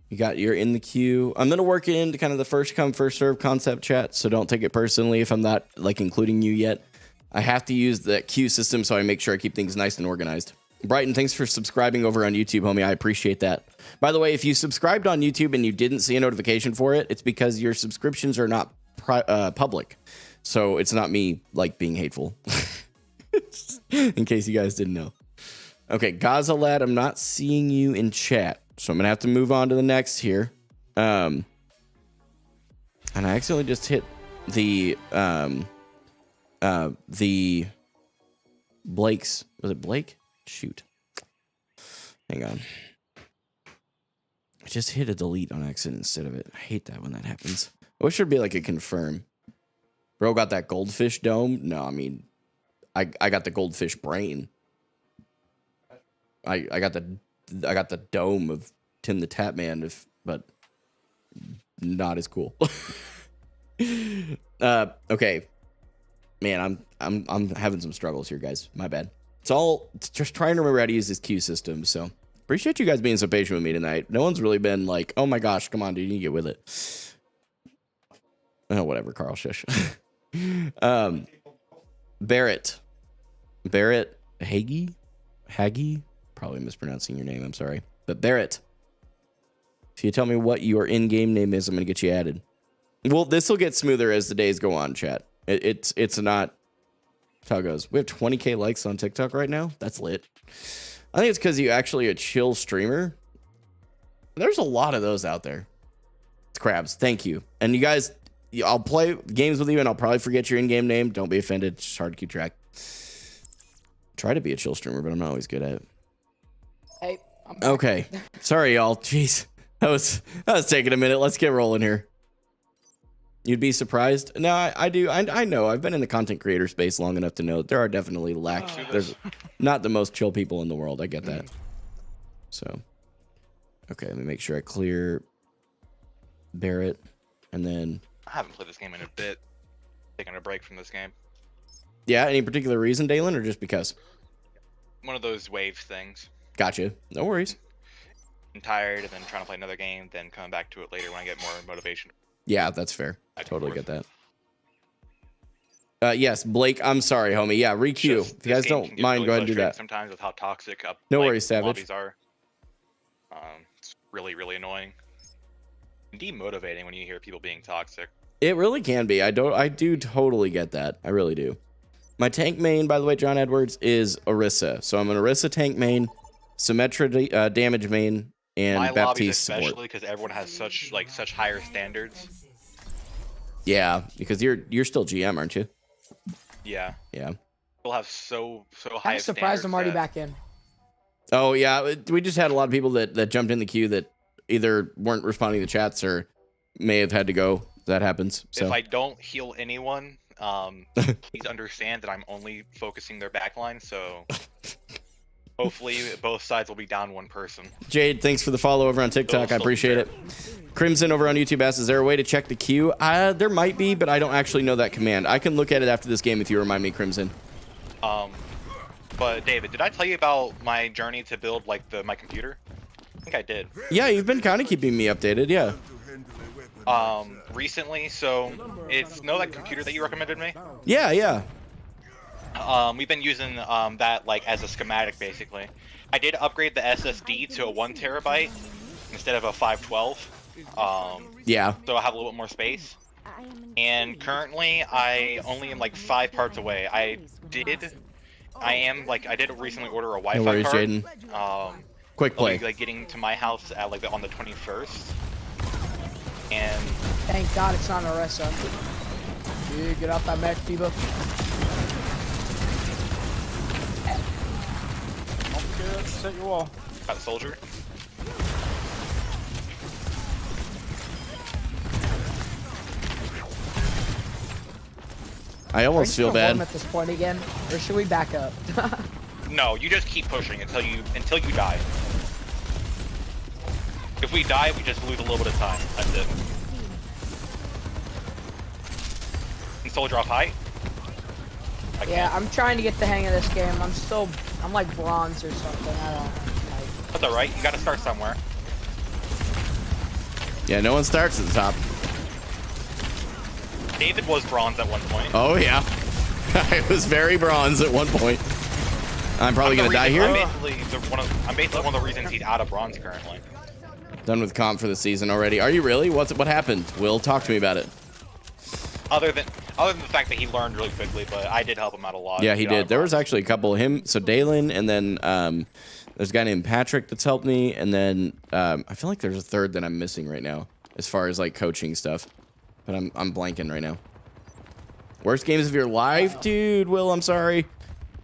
You're in the queue. I'm gonna work into kind of the first come first serve concept chat, so don't take it personally if I'm not like including you yet. I have to use the queue system so I make sure I keep things nice and organized. Brighton, thanks for subscribing over on YouTube, homie. I appreciate that. By the way, if you subscribed on YouTube and you didn't see a notification for it, it's because your subscriptions are not public. So it's not me like being hateful. In case you guys didn't know. Okay, Gaza lad, I'm not seeing you in chat, so I'm gonna have to move on to the next here. And I accidentally just hit the Blake's. Was it Blake? Shoot. Hang on. I just hit a delete on accident instead of it. I hate that when that happens. I wish there'd be like a confirm. Bro got that goldfish dome? No, I mean, I got the goldfish brain. I got the dome of Tim the Tap Man, but not as cool. Okay. Man, I'm having some struggles here, guys. My bad. It's just trying to remember how to use this queue system. So appreciate you guys being so patient with me tonight. No one's really been like, oh my gosh, come on, dude, you need to get with it. Oh, whatever, Carl, shush. Barrett Haggy, probably mispronouncing your name. I'm sorry, but Barrett. If you tell me what your in-game name is, I'm gonna get you added. Well, this will get smoother as the days go on, chat. It's not how it goes. We have 20k likes on TikTok right now. That's lit. I think it's because you're actually a chill streamer. There's a lot of those out there. It's crabs. Thank you. And you guys, I'll play games with you and I'll probably forget your in-game name. Don't be offended. It's just hard to keep track. Try to be a chill streamer, but I'm not always good at it. Hey, I'm back. Okay. Sorry, y'all. Jeez. That was taking a minute. Let's get rolling here. You'd be surprised. No, I do. I know. I've been in the content creator space long enough to know that there are definitely there's not the most chill people in the world. I get that. So, okay, let me make sure I clear Barrett, and then. I haven't played this game in a bit. Taking a break from this game. Yeah, any particular reason, Dalen, or just because? One of those wave things. Gotcha. No worries. I'm tired, and then trying to play another game, then coming back to it later when I get more motivation. Yeah, that's fair. I totally get that. Yes, Blake, I'm sorry, homie. Yeah, re-queue. If you guys don't mind, go ahead and do that. Sometimes with how toxic no worries, Savage. Lobbies are. It's really, really annoying. And demotivating when you hear people being toxic. It really can be. I do totally get that. I really do. My tank main, by the way, John Edwards, is Orisa. So I'm an Orisa tank main, Symmetra damage main, and my Baptiste especially support. because everyone has such higher standards. Yeah, because you're still GM, aren't you? Yeah. Yeah. People have so high. I'm surprised I'm already back in. Oh yeah, we just had a lot of people that jumped in the queue that either weren't responding to chats or may have had to go. That happens. So if I don't heal anyone, please understand that I'm only focusing their backline. So hopefully both sides will be down one person. Jade, thanks for the follow over on TikTok. I appreciate it. Crimson over on YouTube asks, is there a way to check the queue? There might be, but I don't actually know that command. I can look at it after this game if you remind me, Crimson. But David, did I tell you about my journey to build like my computer? I think I did. Yeah, you've been kind of keeping me updated. Yeah. Recently, so it's that computer that you recommended me. Yeah. We've been using that like as a schematic basically. I did upgrade the SSD to a 1 terabyte instead of a 512. Yeah. So I have a little bit more space. And currently, I only am like 5 parts away. I did recently order a Wi-Fi no worries, card. Jaden. Quick play. Like getting to my house at like on the 21st. And thank God it's not Orisa. Dude, get off that mech, Tiba. Okay, set your wall. got a soldier. I almost feel bad. At this point again, or should we back up? No, you just keep pushing until you die. If we die, we just lose a little bit of time. That's it. And soldier off height. Yeah, I'm trying to get the hang of this game. I'm like bronze or something. I don't like. That's alright. You gotta start somewhere. Yeah, no one starts at the top. David was bronze at one point. Oh yeah, I was very bronze at one point. I'm probably gonna die here. I'm basically one of the reasons he's out of bronze currently. Done with comp for the season already. Are you really? What happened? Will, talk to me about it. Other than the fact that he learned really quickly, but I did help him out a lot. Yeah, he did. There was actually a couple of him. So Dalen, and then there's a guy named Patrick that's helped me, and then I feel like there's a third that I'm missing right now as far as like coaching stuff, but I'm blanking right now. Worst games of your life, dude. Will, I'm sorry.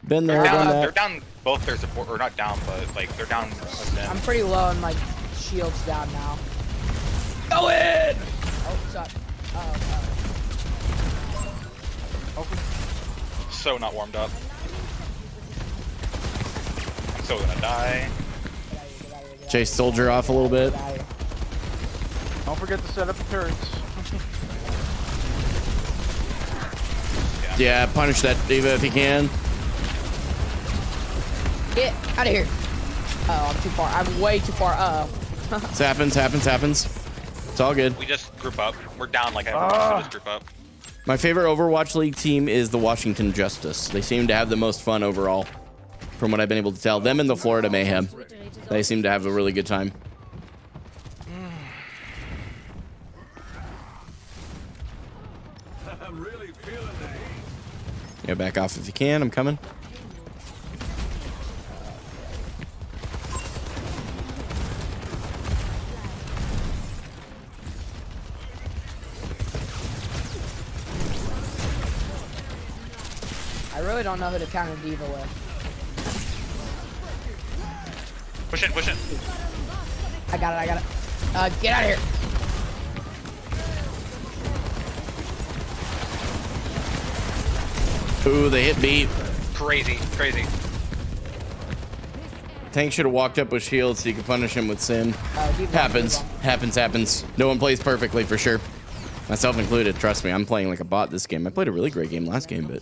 Been there, done that. They're down both their support, or not down, but like they're down. I'm pretty low and my shield's down now. Go in! Oh, what's up? So not warmed up. I'm so gonna die. Chase soldier off a little bit. Don't forget to set up the turrets. Yeah, punish that diva if you can. Get out of here. Oh, I'm too far. I'm way too far. This happens. It's all good. We just group up. We're down like everyone, so just group up. My favorite Overwatch League team is the Washington Justice. They seem to have the most fun overall, from what I've been able to tell. Them and the Florida Mayhem. They seem to have a really good time. Yeah, back off if you can. I'm coming. I really don't know who to counter Diva with. Push it, push it. I got it. Get out of here. Ooh, they hit beat. Crazy, crazy. Tank should have walked up with shields so you could punish him with Sin. Keep Happens. going. Happens. No one plays perfectly for sure. Myself included. Trust me, I'm playing like a bot this game. I played a really great game last game, but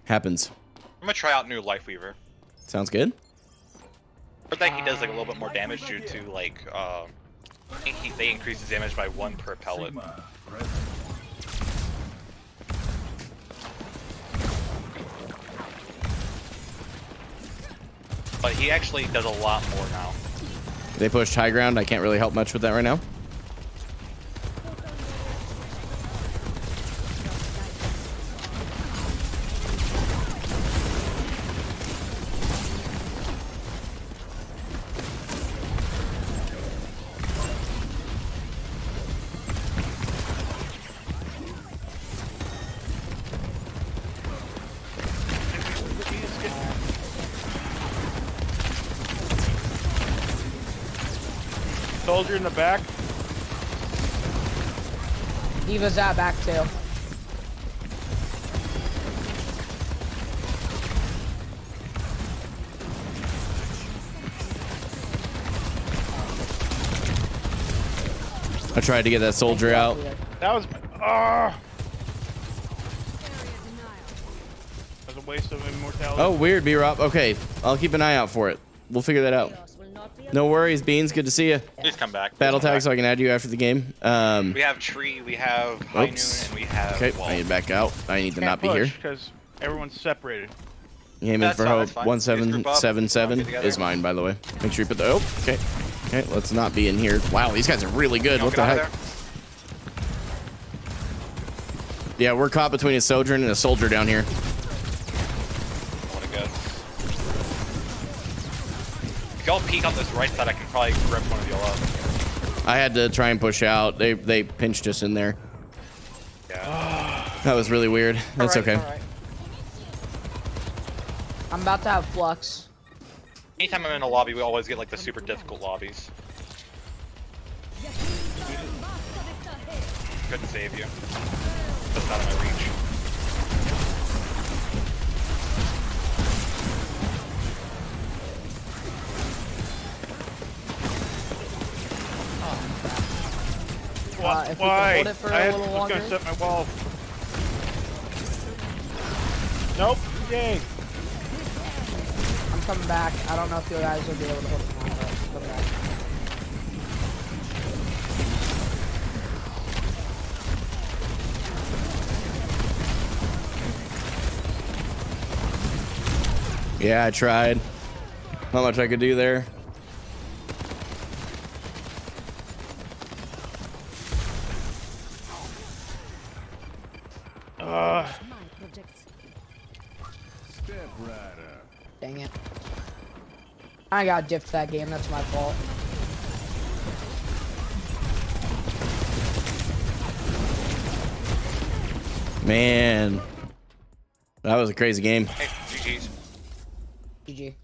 happens. I'm gonna try out new Lifeweaver. Sounds good. But that he does like a little bit more damage due to like I think they increase his damage by 1 per pellet. But he actually does a lot more now. They pushed high ground. I can't really help much with that right now. Soldier in the back. Diva's out back too. I tried to get that soldier out. That was. That was a waste of immortality. Oh, weird, B-Rob. Okay, I'll keep an eye out for it. We'll figure that out. No worries, Beans. Good to see you. Please come back. Battle Please come tag so I can add you after the game. We have Tree, we have High Noon, Oops. and we have Okay, Wall. I need to back out. I need to not be here. Because everyone's separated. Aiming That's for fine, hope. that's fine. Just group up, 1777 get together. is mine, by the way. Make sure you put the. Oh, okay. Okay, let's not be in here. Wow, these guys are really good. Don't What get the out heck? of Yeah, we're caught between a sojourn and a soldier down here. there. What a go. If y'all peek on this right side, I can probably grip one of y'all up. I had to try and push out. They pinched us in there. Yeah. That was really weird. That's Alright, okay. alright. I'm about to have flux. Anytime I'm in a lobby, we always get like the super difficult lobbies. Couldn't save you. That's out of my reach. If we can Why? hold it for a little was longer. gonna set my wall. Nope. Yay. I'm coming back. I don't know if you guys will be able to hold it now, but I'm coming back. Yeah, I tried. Not much I could do there. Dang it. I got dipped that game. That's my fault. Man, that was a crazy game. Hey, GG's. GG.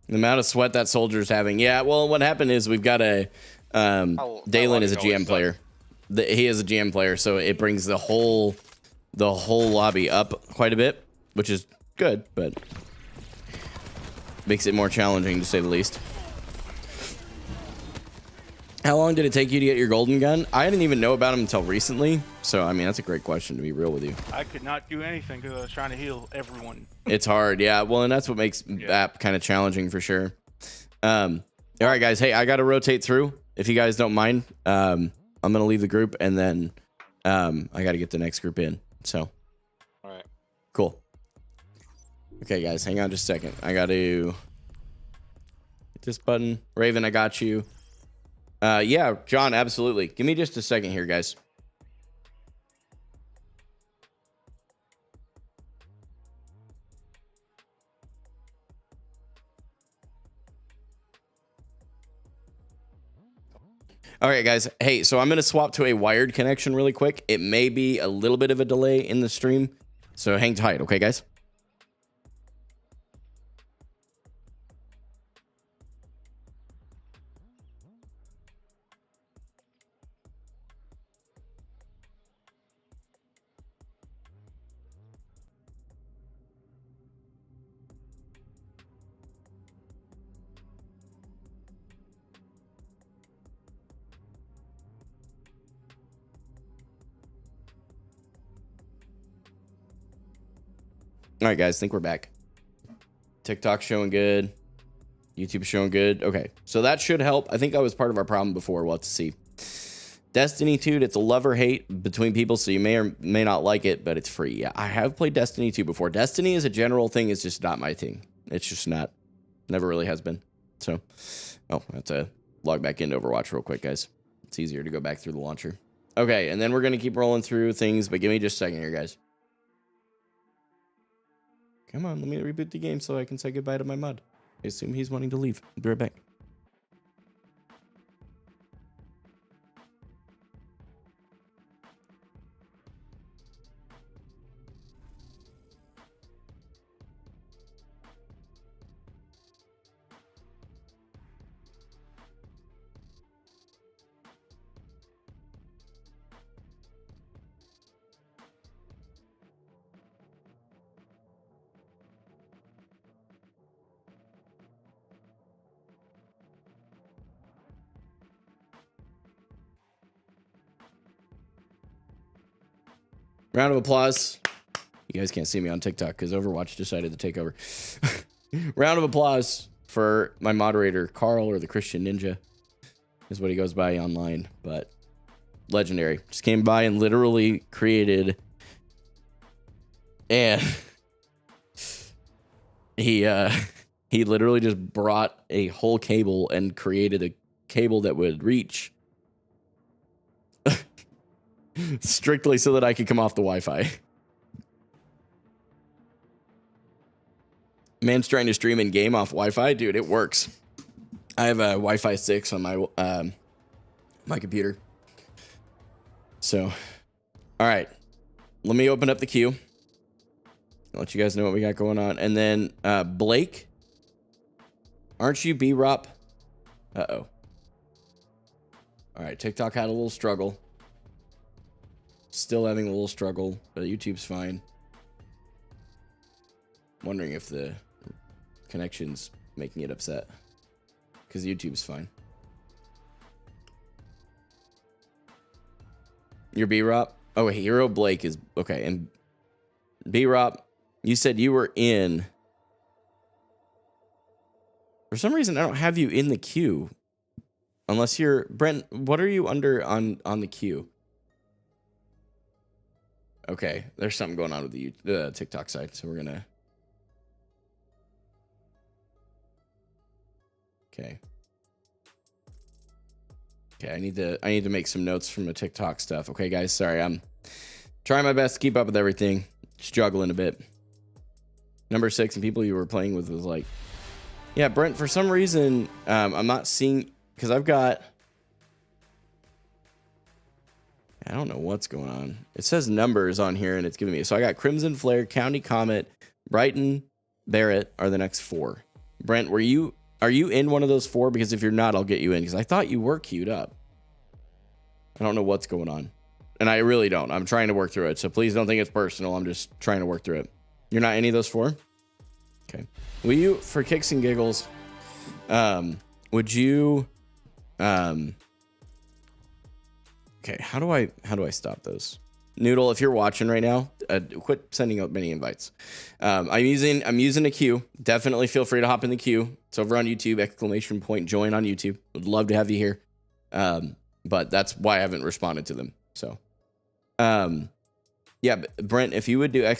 The amount of sweat that soldier's having. Yeah, well, what happened is we've got a Dalen is a GM player. He is a GM player, so it brings the whole lobby up quite a bit, which is good, but makes it more challenging to say the least. How long did it take you to get your golden gun? I didn't even know about him until recently, so I mean that's a great question, to be real with you. I could not do anything because I was trying to heal everyone. It's hard, yeah. Well, and that's what makes that kind of challenging for sure. All right, guys. Hey, I got to rotate through. If you guys don't mind, I'm gonna leave the group, and then I got to get the next group in. So, All right. cool. Okay, guys, hang on just a second. I got to hit this button. Raven, I got you. Yeah, John, absolutely. Give me just a second here, guys. All right, guys. Hey, so I'm going to swap to a wired connection really quick. It may be a little bit of a delay in the stream, so hang tight, okay, guys? All right, guys, think we're back. TikTok showing good. YouTube showing good. Okay, so that should help. I think that was part of our problem before. We'll have to see. Destiny 2, it's a love or hate between people, so you may or may not like it, but it's free. Yeah, I have played Destiny 2 before. Destiny as a general thing is just not my thing. It's just not. Never really has been. So, oh, I have to log back into Overwatch real quick, guys. It's easier to go back through the launcher. Okay, and then we're going to keep rolling through things, but give me just a second here, guys. Come on, let me reboot the game so I can say goodbye to my mod. I assume he's wanting to leave. I'll be right back. Round of applause. You guys can't see me on TikTok because Overwatch decided to take over. Round of applause for my moderator, Carl, or the Christian Ninja, is what he goes by online. But legendary. Just came by and literally created. And he literally just brought a whole cable and created a cable that would reach strictly so that I could come off the Wi-Fi. Man's trying to stream in game off Wi-Fi. Dude, it works. I have a Wi-Fi 6 on my my computer. So, all right. Let me open up the queue. I'll let you guys know what we got going on. And then, Blake, aren't you B-Rop? Uh-oh. All right, TikTok had a little struggle. Still having a little struggle, but YouTube's fine. Wondering if the connection's making it upset. Because YouTube's fine. Your B-Rop? Oh, Hero Blake is... Okay, and B-Rop, you said you were in... For some reason, I don't have you in the queue. Unless you're... Brent, what are you under on the queue? Okay, there's something going on with the TikTok side, so we're gonna... Okay. Okay, I need to make some notes from the TikTok stuff. Okay, guys, sorry, I'm trying my best to keep up with everything. Struggling a bit. Number 6, and people you were playing with was like... Yeah, Brent, for some reason, I'm not seeing... Because I've got... I don't know what's going on. It says numbers on here, and it's giving me... So I got Crimson Flare, County Comet, Brighton, Barrett are the next 4. Brent, are you in one of those 4? Because if you're not, I'll get you in. Because I thought you were queued up. I don't know what's going on. And I really don't. I'm trying to work through it. So please don't think it's personal. I'm just trying to work through it. You're not any of those 4? Okay. Will you, for kicks and giggles, would you... Okay, how do I stop those? Noodle, if you're watching right now, quit sending out many invites. I'm using a queue. Definitely feel free to hop in the queue. It's over on YouTube, ! Join on YouTube. Would love to have you here. But that's why I haven't responded to them. So, yeah, Brent, if you would do !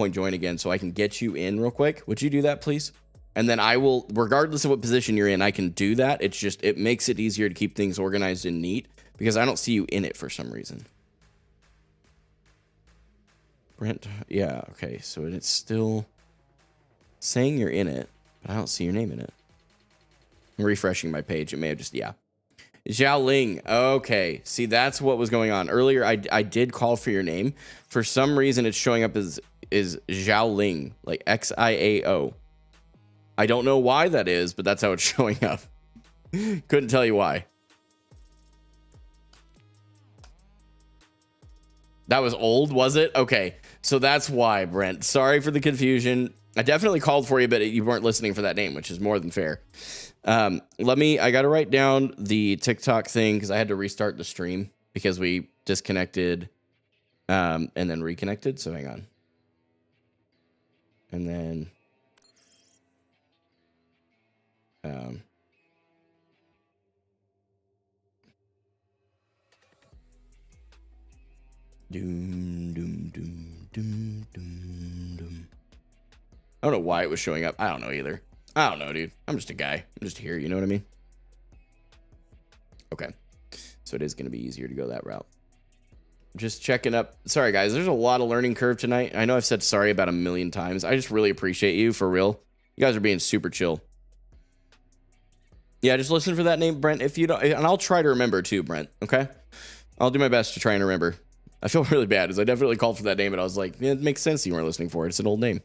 Join again so I can get you in real quick. Would you do that, please? And then I will, regardless of what position you're in, I can do that. It's just, it makes it easier to keep things organized and neat because I don't see you in it for some reason. Brent, yeah, okay, so it's still saying you're in it, but I don't see your name in it. I'm refreshing my page. It may have just, yeah. Xiao Ling, okay. See, that's what was going on. Earlier, I did call for your name. For some reason, it's showing up as Xiao Ling, like Xiao. I don't know why that is, but that's how it's showing up. Couldn't tell you why. That was old, was it? Okay, so that's why, Brent. Sorry for the confusion. I definitely called for you, but you weren't listening for that name, which is more than fair. I got to write down the TikTok thing because I had to restart the stream because we disconnected and then reconnected. So hang on. And then doom, doom, doom, doom, doom, doom. I don't know why it was showing up. I don't know either. I don't know, dude. I'm just a guy. I'm just here. You know what I mean? Okay. So it is going to be easier to go that route. Just checking up. Sorry, guys. There's a lot of learning curve tonight. I know I've said sorry about 1,000,000 times. I just really appreciate you, for real. You guys are being super chill. Yeah, just listen for that name, Brent. If you don't, and I'll try to remember too, Brent. Okay? I'll do my best to try and remember. I feel really bad because I definitely called for that name, but I was like, yeah, it makes sense you weren't listening for it. It's an old name.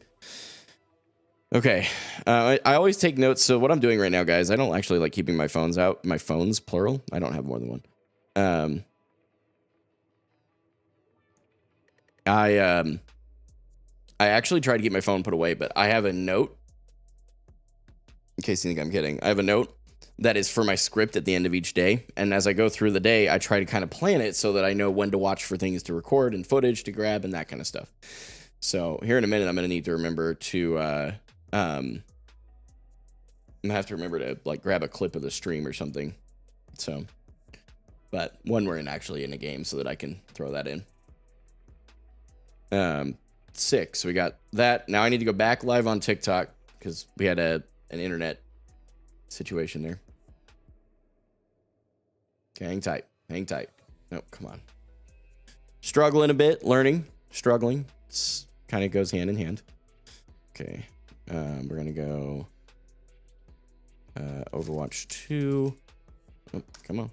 Okay. I always take notes. So what I'm doing right now, guys, I don't actually like keeping my phones out. My phones, plural. I don't have more than one. I actually tried to get my phone put away, but I have a note. In case you think I'm kidding, I have a note that is for my script at the end of each day. And as I go through the day, I try to kind of plan it so that I know when to watch for things to record and footage to grab and that kind of stuff. So here in a minute, I'm going to need to remember to, I'm gonna have to remember to like grab a clip of the stream or something. So, but when we're actually in a game so that I can throw that in. 6. We got that. Now I need to go back live on TikTok because we had an internet situation there. Okay, hang tight. Hang tight. No, come on. Struggling a bit, learning, struggling. It's kind of goes hand in hand. Okay. We're gonna go Overwatch 2. Oh, come on.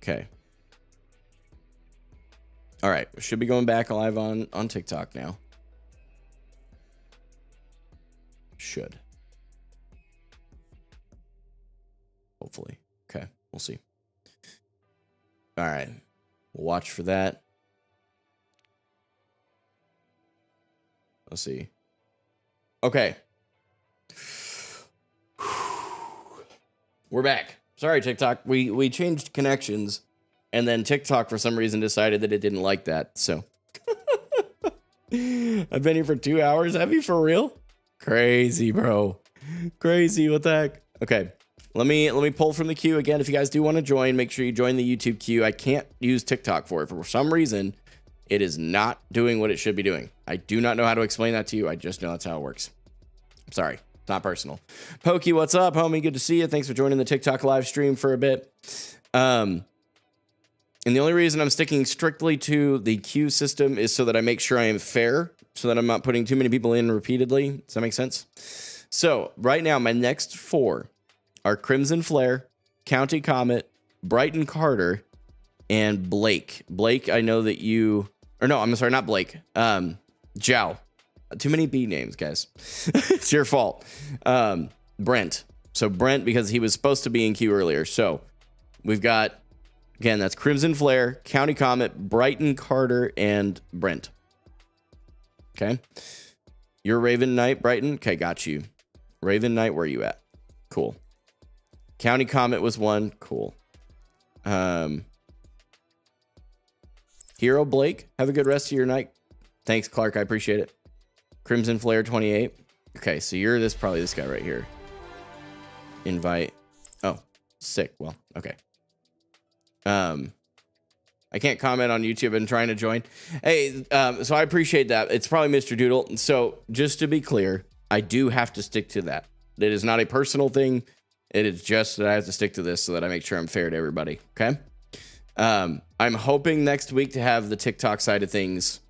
Okay. All right, we should be going back live on TikTok now. Should. Hopefully. Okay, we'll see. All right, we'll watch for that. Let's see. Okay. We're back. Sorry, TikTok. We changed connections. And then TikTok, for some reason, decided that it didn't like that. So I've been here for 2 hours. Have you for real? Crazy, bro. Crazy. What the heck? Okay. Let me pull from the queue again. If you guys do want to join, make sure you join the YouTube queue. I can't use TikTok for it. For some reason, it is not doing what it should be doing. I do not know how to explain that to you. I just know that's how it works. I'm sorry. It's not personal. Pokey, what's up, homie? Good to see you. Thanks for joining the TikTok live stream for a bit. And the only reason I'm sticking strictly to the queue system is so that I make sure I am fair, so that I'm not putting too many people in repeatedly. Does that make sense? So right now, my next 4 are Crimson Flare, County Comet, Brighton Carter, and Blake. Blake, I know that you... Or no, I'm sorry, not Blake. Zhao. Too many B names, guys. It's your fault. Brent. So Brent, because he was supposed to be in queue earlier. So we've got... Again, that's Crimson Flare, County Comet, Brighton Carter, and Brent. Okay. You're Raven Knight, Brighton? Okay, got you. Raven Knight, where are you at? Cool. County Comet was 1. Cool. Hero Blake, have a good rest of your night. Thanks, Clark. I appreciate it. Crimson Flare 28. Okay, so you're probably this guy right here. Invite. Oh, sick. Well, okay. I can't comment on YouTube and trying to join. Hey, so I appreciate that. It's probably Mr. Doodle. So just to be clear, I do have to stick to that. It is not a personal thing. It is just that I have to stick to this so that I make sure I'm fair to everybody. Okay. I'm hoping next week to have the TikTok side of things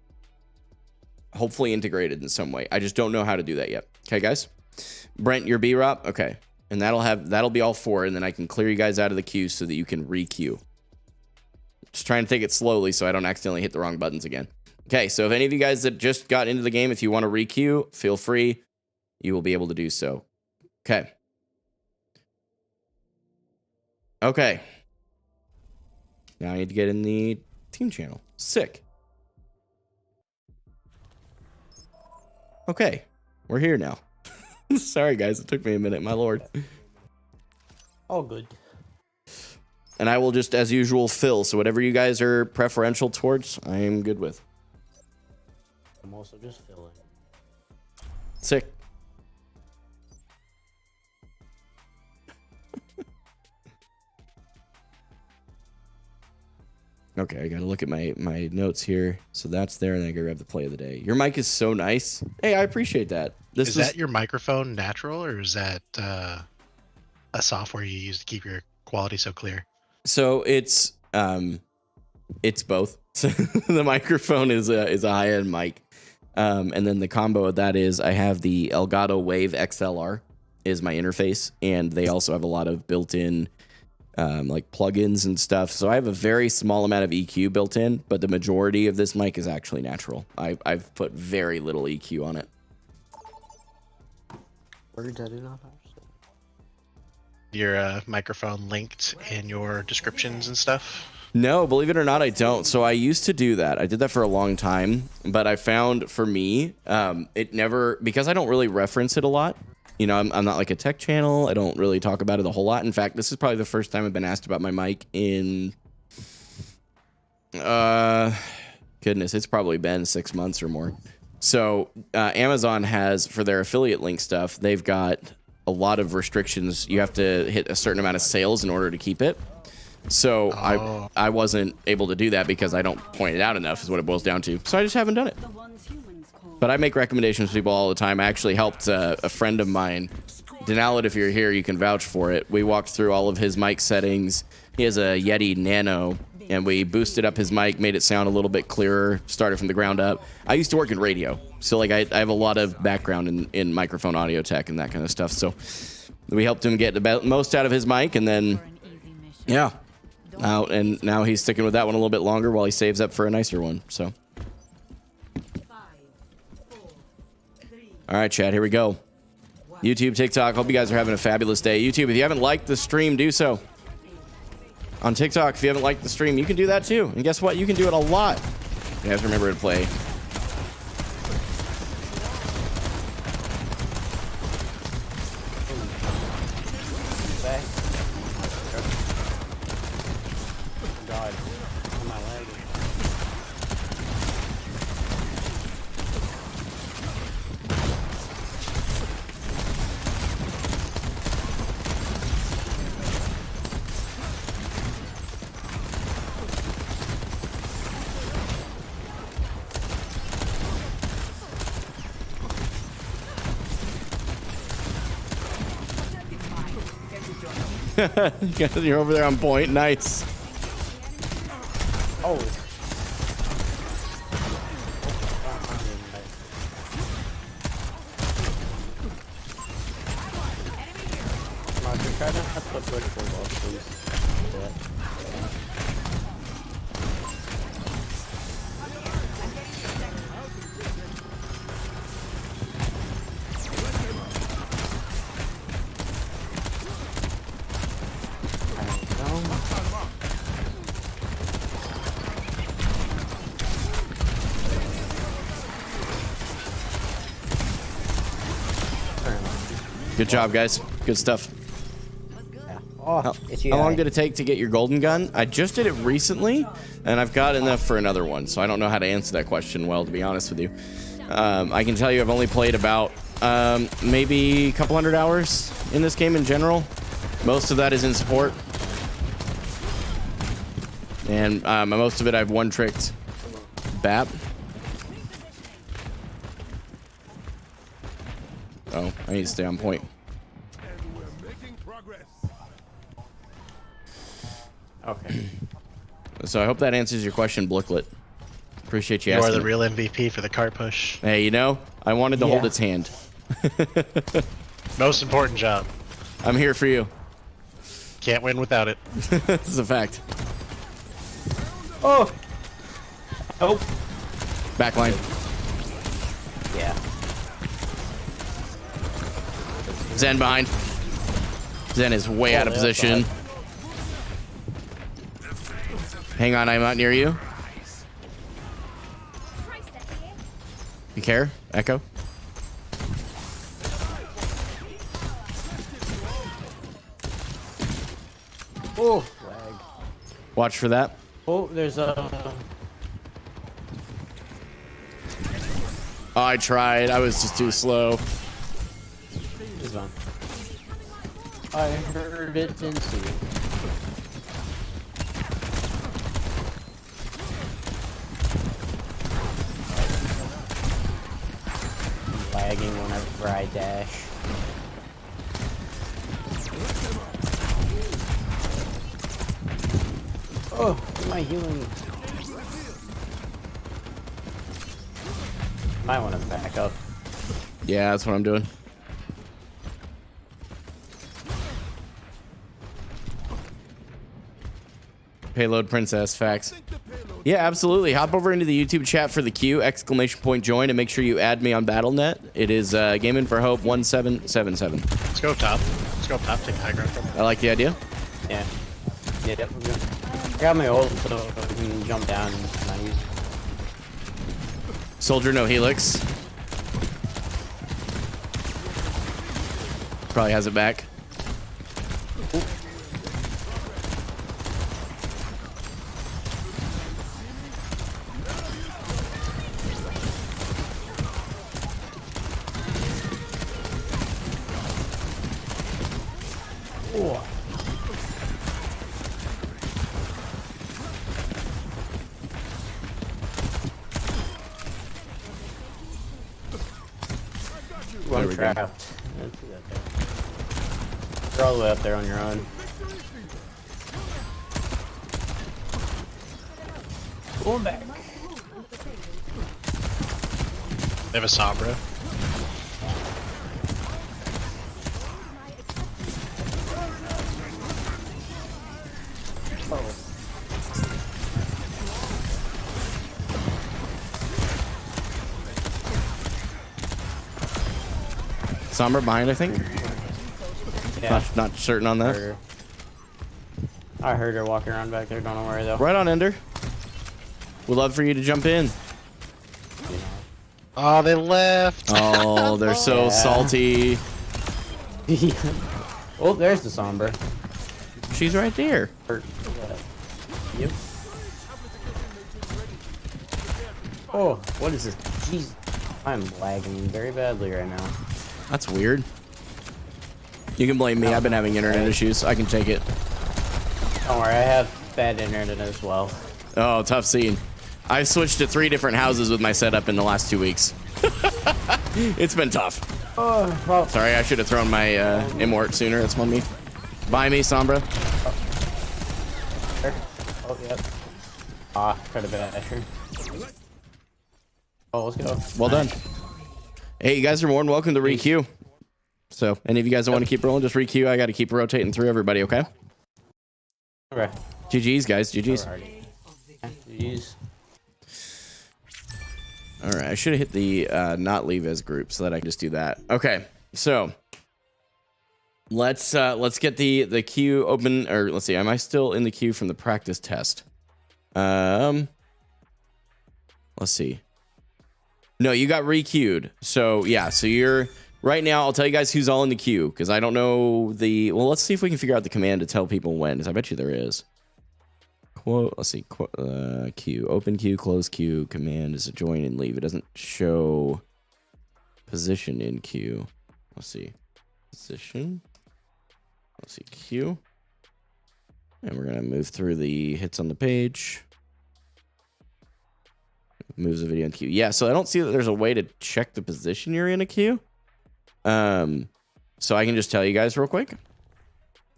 hopefully integrated in some way. I just don't know how to do that yet. Okay, guys. Brent, your B-Rop. Okay. And that'll be all 4. And then I can clear you guys out of the queue so that you can re-queue. Just trying to take it slowly so I don't accidentally hit the wrong buttons again. Okay, so if any of you guys that just got into the game, if you want to re-queue, feel free. You will be able to do so. Okay. Okay. Now I need to get in the team channel. Sick. Okay. We're here now. Sorry, guys. It took me a minute, my lord. All good. And I will just, as usual, fill. So whatever you guys are preferential towards, I am good with. I'm also just filling. Sick. Okay, I gotta look at my notes here. So that's there, and then I gotta grab the play of the day. Your mic is so nice. Hey, I appreciate that. Is that your microphone natural, or is that a software you use to keep your quality so clear? So it's both. So the microphone is a high end mic, and then the combo of that is I have the Elgato Wave XLR is my interface, and they also have a lot of built-in like plugins and stuff. So I have a very small amount of EQ built in, but the majority of this mic is actually natural. I've put very little EQ on it. Words I do not understand. Your microphone linked in your descriptions and stuff? No, believe it or not, I don't. So I used to do that. I did that for a long time, but I found for me, it never, because I don't really reference it a lot. You know, I'm not like a tech channel. I don't really talk about it a whole lot. In fact, this is probably the first time I've been asked about my mic in, goodness, it's probably been 6 months or more. So Amazon has, for their affiliate link stuff, they've got a lot of restrictions. You have to hit a certain amount of sales in order to keep it. So I wasn't able to do that because I don't point it out enough is what it boils down to. So I just haven't done it. But I make recommendations to people all the time. I actually helped a friend of mine. Denalid, if you're here, you can vouch for it. We walked through all of his mic settings. He has a Yeti Nano, and we boosted up his mic, made it sound a little bit clearer, started from the ground up. I used to work in radio, so like I have a lot of background in microphone audio tech and that kind of stuff. So we helped him get the most out of his mic, and then, yeah. And now he's sticking with that one a little bit longer while he saves up for a nicer one, so. All right, chat, here we go. YouTube, TikTok, hope you guys are having a fabulous day. YouTube, if you haven't liked the stream, do so. On TikTok, if you haven't liked the stream, you can do that too. And guess what? You can do it a lot. You have to remember to play. God, on my leg. You're over there on point. Nice. Oh. Roger, try to have the vertical wall, please. Yeah. Good job, guys. Good stuff. Oh, How long did it take to get your golden gun? I just did it recently, and I've got enough for another one, so I don't know how to answer that question well, to be honest with you. I can tell you I've only played about maybe a couple hundred hours in this game in general. Most of that is in support. And most of it I've one-tricked BAP. Oh, I need to stay on point. Okay. So I hope that answers your question, Blicklet. Appreciate you You asking. are the real MVP for the cart push. Hey, you know, I wanted to hold its hand. Most important job. I'm here for you. Can't win without it. This is a fact. Oh. Oh. Backline. Yeah. Zen behind. Zen is way out of position. Hang on, I'm not near you. You care? Echo? Oh, lag. Watch for that. Oh, there's a... Oh, I tried. I was just too slow. It's fine. I heard it, didn't see it. I'm lagging whenever I dash. Oh, am I healing? Might want to back up. Yeah, that's what I'm doing. Payload princess, facts. Yeah, absolutely. Hop over into the YouTube chat for the queue, !join, and make sure you add me on Battle.net. It is Gaming for Hope 1777. Let's go up top. Let's go up top. Take high ground. I like the idea. Yeah. Yeah, yep, we're good. I got my ult, so I can jump down and not use it. Soldier, no helix. Probably has it back. Oh. There One we trap. go. You're all the way up there on your own. Going back. They have a Sombra. Sombra behind, I think. Yeah. Not certain on that. I heard her walking around back there. Don't worry though. Right on, Ender. We'd love for you to jump in. Oh, they left. Oh, they're so Yeah. salty. Oh, there's the Sombra. She's right there. Yep. Oh, what is this? Jeez. I'm lagging very badly right now. That's weird. You can blame me. I've been having internet issues. I can take it. Don't worry, I have bad internet as well. Oh, tough scene. I've switched to 3 different houses with my setup in the last 2 weeks. It's been tough. Oh, well. Sorry, I should have thrown my immort sooner. That's on me. Buy me, Sombra. Oh, yep. Ah, try to basher. Oh, let's go. Well done. Hey, you guys are more than welcome to re-queue. So, any of you guys that want to keep rolling, just re-queue. I got to keep rotating through everybody, okay? Okay. GG's, guys. GG's. Jeez. All right, I should have hit the not leave as group so that I can just do that. Okay, so let's get the queue open, or let's see. Am I still in the queue from the practice test? Let's see. No, you got re-queued. So yeah, so you're right now. I'll tell you guys who's all in the queue because I don't know the. Well, let's see if we can figure out the command to tell people when. Because I bet you there is. Quote. Let's see. Queue. Open queue. Close queue. Command is a join and leave. It doesn't show position in queue. Let's see. Position. Let's see. Queue. And we're gonna move through the hits on the page. Moves the video in queue. Yeah, so I don't see that there's a way to check the position you're in a queue. So I can just tell you guys real quick.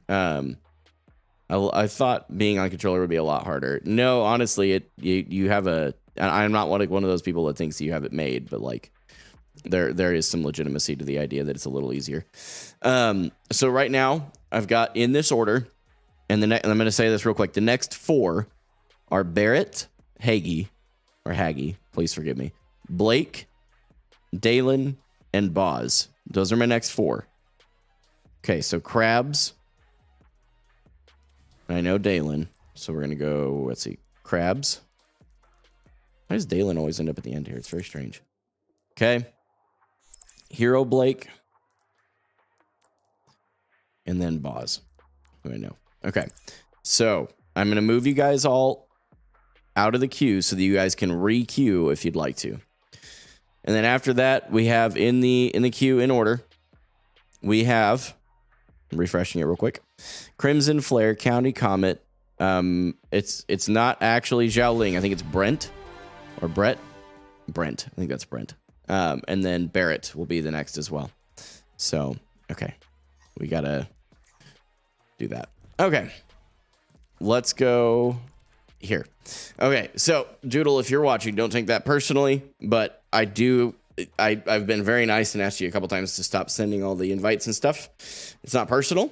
I thought being on controller would be a lot harder. No, honestly, you have a. I'm not one of those people that thinks you have it made, but like there is some legitimacy to the idea that it's a little easier. So right now I've got in this order, and I'm going to say this real quick. The next 4 are Barrett, Hagee. Or Haggy, please forgive me. Blake, Dalen, and Boz. Those are my next 4. Okay, so Krabs. I know Dalen. So we're going to go, let's see, Krabs. Why does Dalen always end up at the end here? It's very strange. Okay. Hero Blake. And then Boz. Who I know. Okay. So I'm going to move you guys all out of the queue so that you guys can re-queue if you'd like to. And then after that, we have in the queue in order, we have, I'm refreshing it real quick, Crimson Flare, County Comet. It's not actually Xiaoling. I think it's Brent or Brett. Brent. I think that's Brent. And then Barrett will be the next as well. So, okay. We got to do that. Okay. Let's go here. Okay. So, Doodle, if you're watching, don't take that personally, but I've been very nice and asked you a couple times to stop sending all the invites and stuff. It's not personal.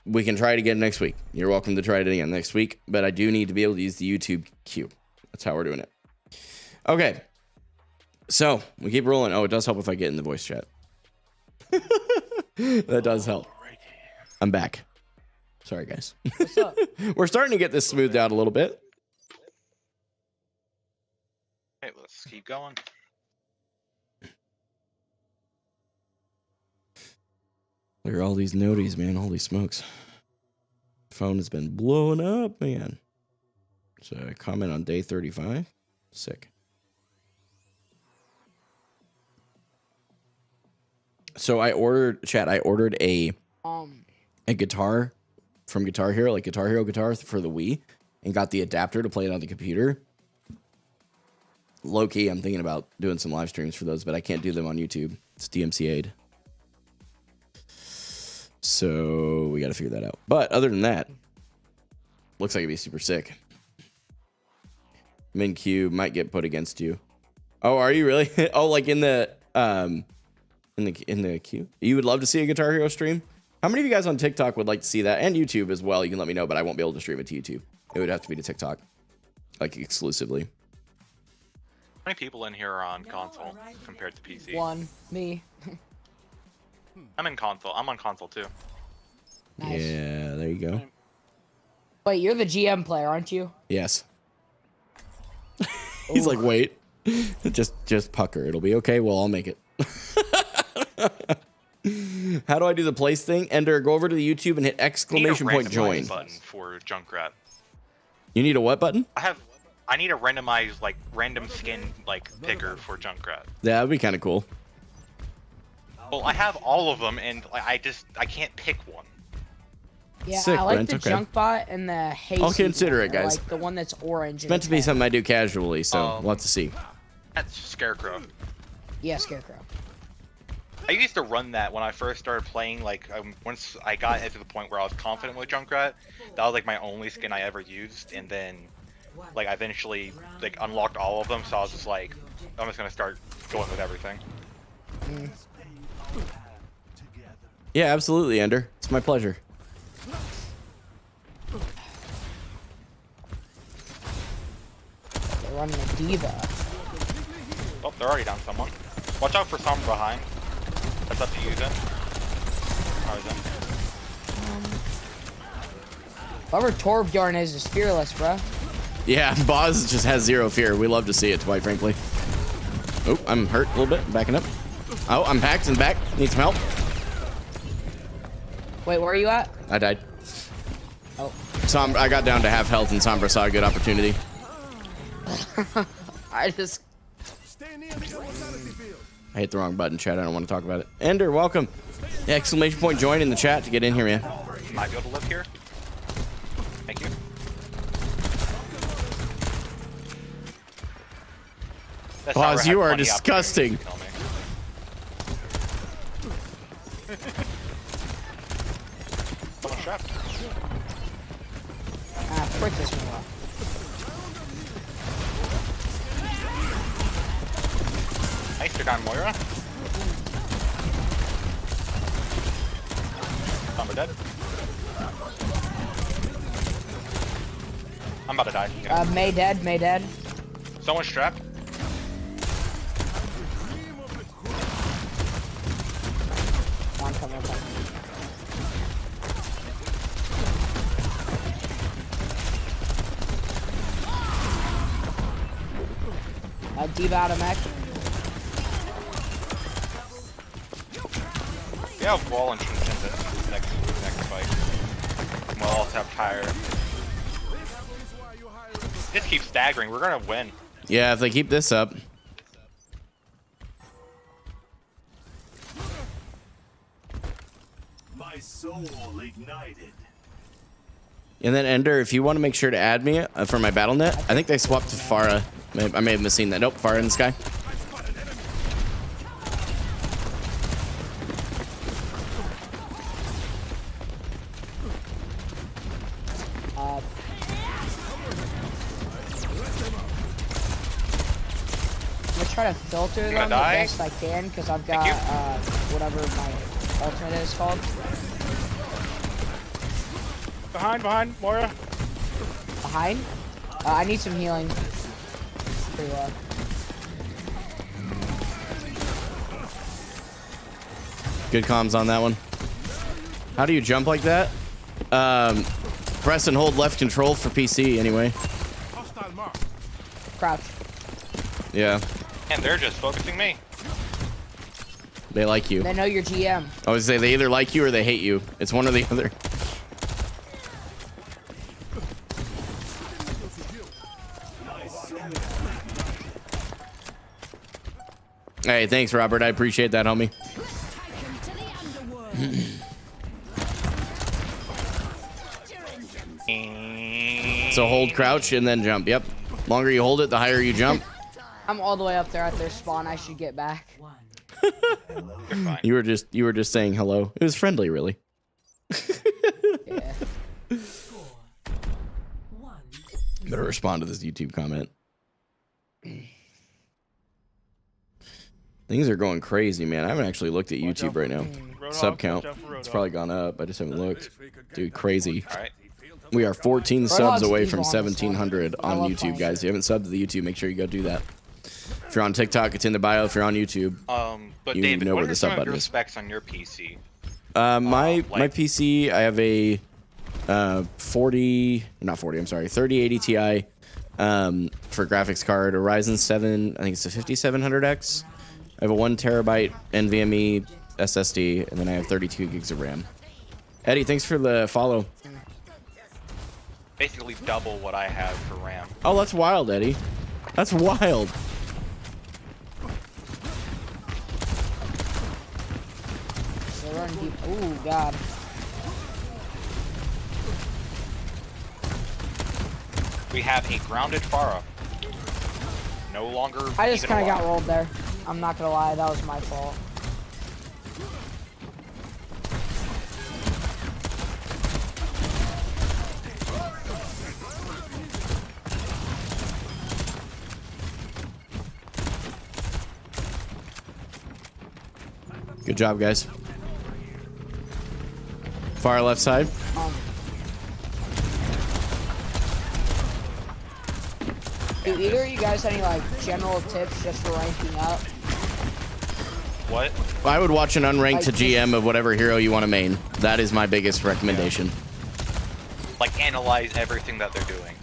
We can try it again next week. You're welcome to try it again next week, but I do need to be able to use the YouTube queue. That's how we're doing it. Okay. So we keep rolling. Oh, it does help if I get in the voice chat. That does help. I'm back. Sorry, guys. What's up? We're starting to get this smoothed out a little bit. Okay, let's keep going. Look at all these noties, man. Holy smokes. Phone has been blowing up, man. So comment on day 35. Sick. So I ordered a guitar from Guitar Hero, like Guitar Hero guitar for the Wii, and got the adapter to play it on the computer. Low key, I'm thinking about doing some live streams for those, but I can't do them on YouTube. It's DMCA'd. So we got to figure that out. But other than that, looks like it'd be super sick. Min Q might get put against you. Oh, are you really? Oh, like in the queue? You would love to see a Guitar Hero stream? How many of you guys on TikTok would like to see that? And YouTube as well. You can let me know, but I won't be able to stream it to YouTube. It would have to be to TikTok, like exclusively. How many people in here are on console compared to PC? One. Me. I'm in console. I'm on console too. Nice. Yeah, there you go. Wait, you're the GM player, aren't you? Yes. He's like, wait, just pucker. It'll be okay. Well, I'll make it. How do I do the place thing? Ender, go over to the YouTube and hit exclamation point join. Button for Junkrat. You need a what button? I need a randomized, like, random skin, like, picker for Junkrat. Yeah, that'd be kind of cool. Well, I have all of them, and I can't pick one. Yeah, Sick, I like Brent, the okay. junk bot and the hazy. I'll consider it, one. I guys. like the one that's orange. It's meant to be something I do casually, so we'll have to see. That's Scarecrow. Yeah, Scarecrow. I used to run that when I first started playing, like, once I got to the point where I was confident with Junkrat, that was, like, my only skin I ever used, and then, like, I eventually, like, unlocked all of them, so I was just like, I'm just gonna start going with everything. Yeah, absolutely, Ender. It's my pleasure. They're running a diva. Oh, they're already down someone. Watch out for some behind. That's up to you, then. Or then. Whoever Torbjorn is fearless, bro. Yeah, Boz just has zero fear. We love to see it, quite frankly. Oh, I'm hurt a little bit. Backing up. Oh, I'm packed in the back. Need some help. Wait, where are you at? I died. Oh. I got down to half health, and Sombra saw a good opportunity. I just... I hit the wrong button, chat. I don't want to talk about it. Ender, welcome. Exclamation point join in the chat to get in here, man. Might be able to live here. Thank you. Boz, you are disgusting. Someone trapped. Ah, frick this one up. Nice, you're down, Moira. Some are dead. I'm about to die. May dead, May dead. Someone's trapped. I'm coming, I'm coming. Diva out of mech. We have wall and this next fight. We'll also have tire. Just keep staggering. We're gonna win. Yeah, if they keep this up. And then Ender, if you want to make sure to add me for my BattleNet, I think they swapped to Pharah. I may have missing that. Nope, Pharah in the sky. I'm gonna try to filter them the best I can because I've got whatever my alternate is called. Behind, Moira. Behind? I need some healing. Pretty low. Good comms on that one. How do you jump like that? Press and hold left control for PC anyway. Crouch. Yeah. And they're just focusing me. They like you. They know your GM. I would say they either like you or they hate you. It's one or the other. Hey, thanks, Robert. I appreciate that, homie. So hold crouch and then jump. Yep. Longer you hold it, the higher you jump. I'm all the way up there at their spawn. I should get back. You were just saying hello. It was friendly, really. Yeah. Better respond to this YouTube comment. Things are going crazy, man. I haven't actually looked at YouTube right now. Sub count. It's probably gone up. I just haven't looked. Dude, crazy. All right. We are 14 subs away from 1,700 on YouTube, guys. If you haven't subbed to the YouTube, make sure you go do that. If you're on TikTok, it's in the bio. If you're on YouTube, But you David, know what where are the some sub of button your is. specs on your PC? My PC, I have a 3080 Ti for graphics card, a Ryzen 7, I think it's a 5700X. I have a 1 terabyte NVMe SSD, and then I have 32 gigs of RAM. Eddie, thanks for the follow. Basically double what I have for RAM. Oh, that's wild, Eddie. That's wild. They're running deep. Ooh, God. We have a grounded Pharah. No longer. I just even kind of got alive. rolled there. I'm not gonna lie, that was my fault. Good job, guys. Far left side. Do either of you guys have any like general tips just for ranking up? What? I would watch an unranked to GM of whatever hero you want to main. That is my biggest recommendation. Like analyze everything that they're doing.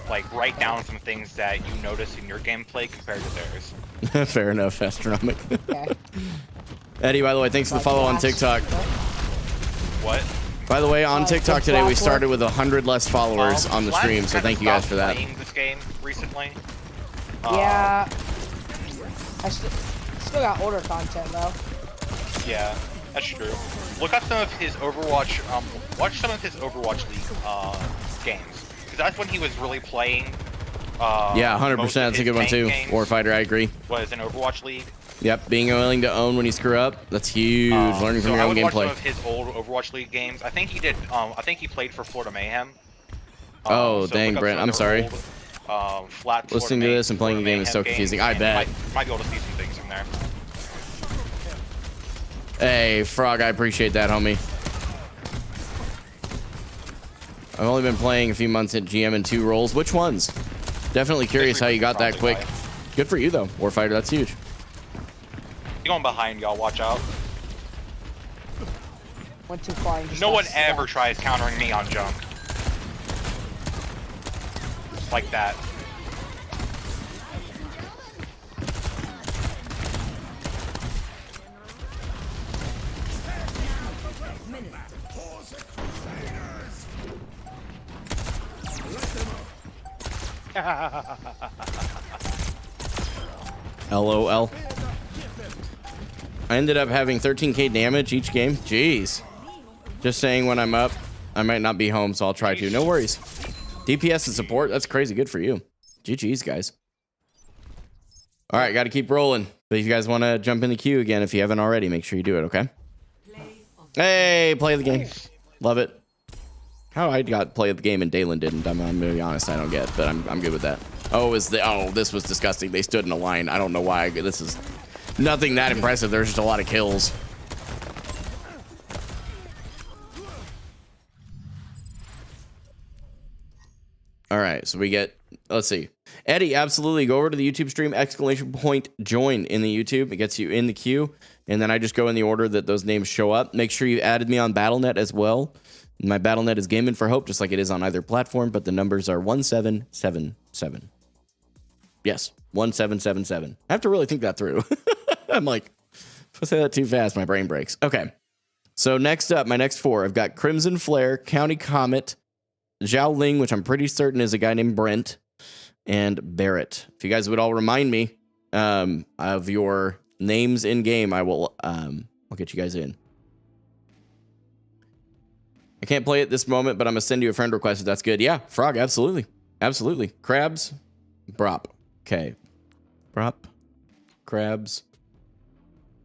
Like write down some things that you notice in your gameplay compared to theirs. Fair enough, Astronomic. Okay. Eddie, by the way, thanks for the follow on TikTok. What? By the way, on TikTok today, we started with 100 less followers on the Flash stream, so kinda thank you guys stopped for that. Playing this game recently. Yeah. I still got older content though. Yeah, that's true. Look up some of his Overwatch. Watch some of his Overwatch League games, because that's when he was really playing. Yeah, 100%. That's a good one too. Warfighter, I agree. Was in Overwatch League. Yep, being willing to own when you screw up, that's huge. Learning from your I own would watch some gameplay. of his old Overwatch League games. I think he did. I think he played for Florida Mayhem. Oh, So dang, look up Brent, some I'm of sorry. their old, flat Listening to this and playing the game is so confusing. I bet. Might be able to see some things in there. Hey, Frog, I appreciate that, homie. I've only been playing a few months at GM in 2 roles. Which ones? Definitely curious how you got that quick. Good for you, though. Warfighter, that's huge. He's going behind y'all. Watch out. Went too far and just No got one stuck. ever tries countering me on junk. Like that. LOL. I ended up having 13k damage each game. Jeez. Just saying when I'm up, I might not be home, so I'll try to. No worries. DPS and support, that's crazy good for you. GG's, guys. All right, got to keep rolling. But if you guys want to jump in the queue again, if you haven't already, make sure you do it, okay? Hey, play the game. Love it. How I got play of the game and Dalen didn't, I'm going to be honest, I don't get, but I'm good with that. Oh, this was disgusting. They stood in a line. I don't know why. This is nothing that impressive. There's just a lot of kills. All right, so we get, let's see. Eddie, absolutely. Go over to the YouTube stream, ! join in the YouTube. It gets you in the queue. And then I just go in the order that those names show up. Make sure you added me on Battle.net as well. My Battle.net is Gaming for Hope, just like it is on either platform, but the numbers are 1777. Yes, 1777. I have to really think that through. I'm like, if I say that too fast, my brain breaks. Okay. So next up, my next four, I've got Crimson Flare, County Comet, Zhao Ling, which I'm pretty certain is a guy named Brent, and Barrett. If you guys would all remind me of your names in game, I'll get you guys in. I can't play at this moment, but I'm gonna send you a friend request if that's good. Yeah, Frog, absolutely. Absolutely. Crabs, Brop. Okay. Brop, Crabs.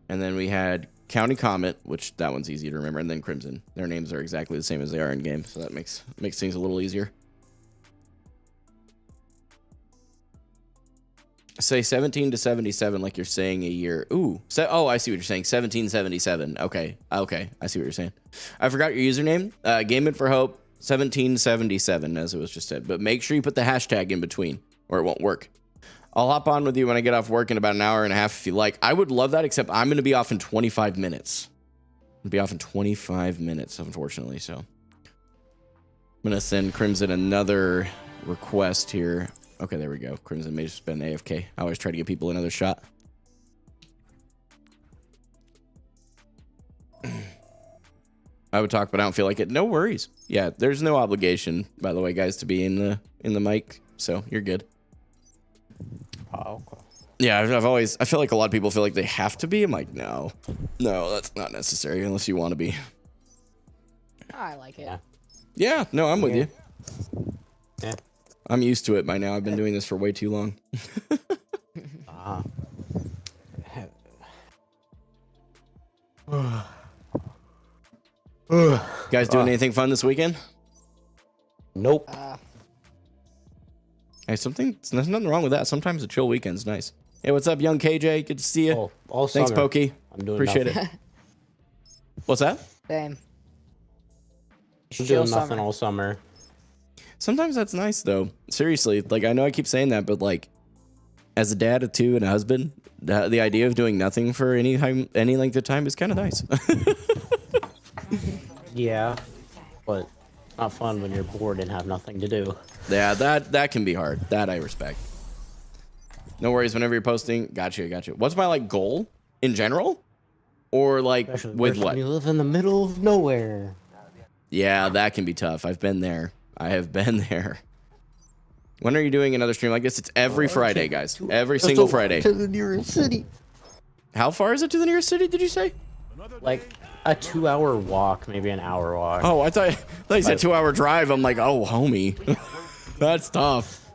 And then we had County Comet, which that one's easy to remember, and then Crimson. Their names are exactly the same as they are in game, so that makes things a little easier. Say 17 to 77 like you're saying a year. Ooh. Oh, I see what you're saying. 1777. Okay. Okay. I see what you're saying. I forgot your username. Gaming for Hope 1777, as it was just said. But make sure you put the hashtag in between, or it won't work. I'll hop on with you when I get off work in about an hour and a half if you like. I would love that, except I'm going to be off in 25 minutes. I'll be off in 25 minutes, unfortunately. So I'm going to send Crimson another request here. Okay, there we go. Crimson may just been AFK. I always try to give people another shot. I would talk, but I don't feel like it. No worries. Yeah, there's no obligation, by the way, guys, to be in the mic, so you're good. Oh, okay. Yeah, I feel like a lot of people feel like they have to be. I'm like, no, that's not necessary unless you want to be. I like it. Yeah, no, I'm with you. Yeah. I'm used to it by now. I've been doing this for way too long. Guys doing anything fun this weekend? Nope. Hey, there's nothing wrong with that. Sometimes a chill weekend's nice. Hey, what's up, young KJ? Good to see you. All Thanks, summer. Pokey. I'm doing Appreciate nothing. it. What's that? Same. I'm doing nothing all summer. Sometimes that's nice, though. Seriously, like, I know I keep saying that, but, like, as a dad of two and a husband, the idea of doing nothing for any length of time is kind of nice. Yeah, but not fun when you're bored and have nothing to do. Yeah, that can be hard. That I respect. No worries whenever you're posting. Gotcha. What's my, like, goal in general? Or, like, Especially with what? You live in the middle of nowhere. Yeah, that can be tough. I've been there. I have been there. When are you doing another stream like this? It's every Friday, guys. Every single Friday. To the nearest city. How far is it to the nearest city, did you say? Like a 2-hour walk, maybe an hour walk. Oh, I thought you said 2-hour drive. I'm like, oh, homie. That's tough.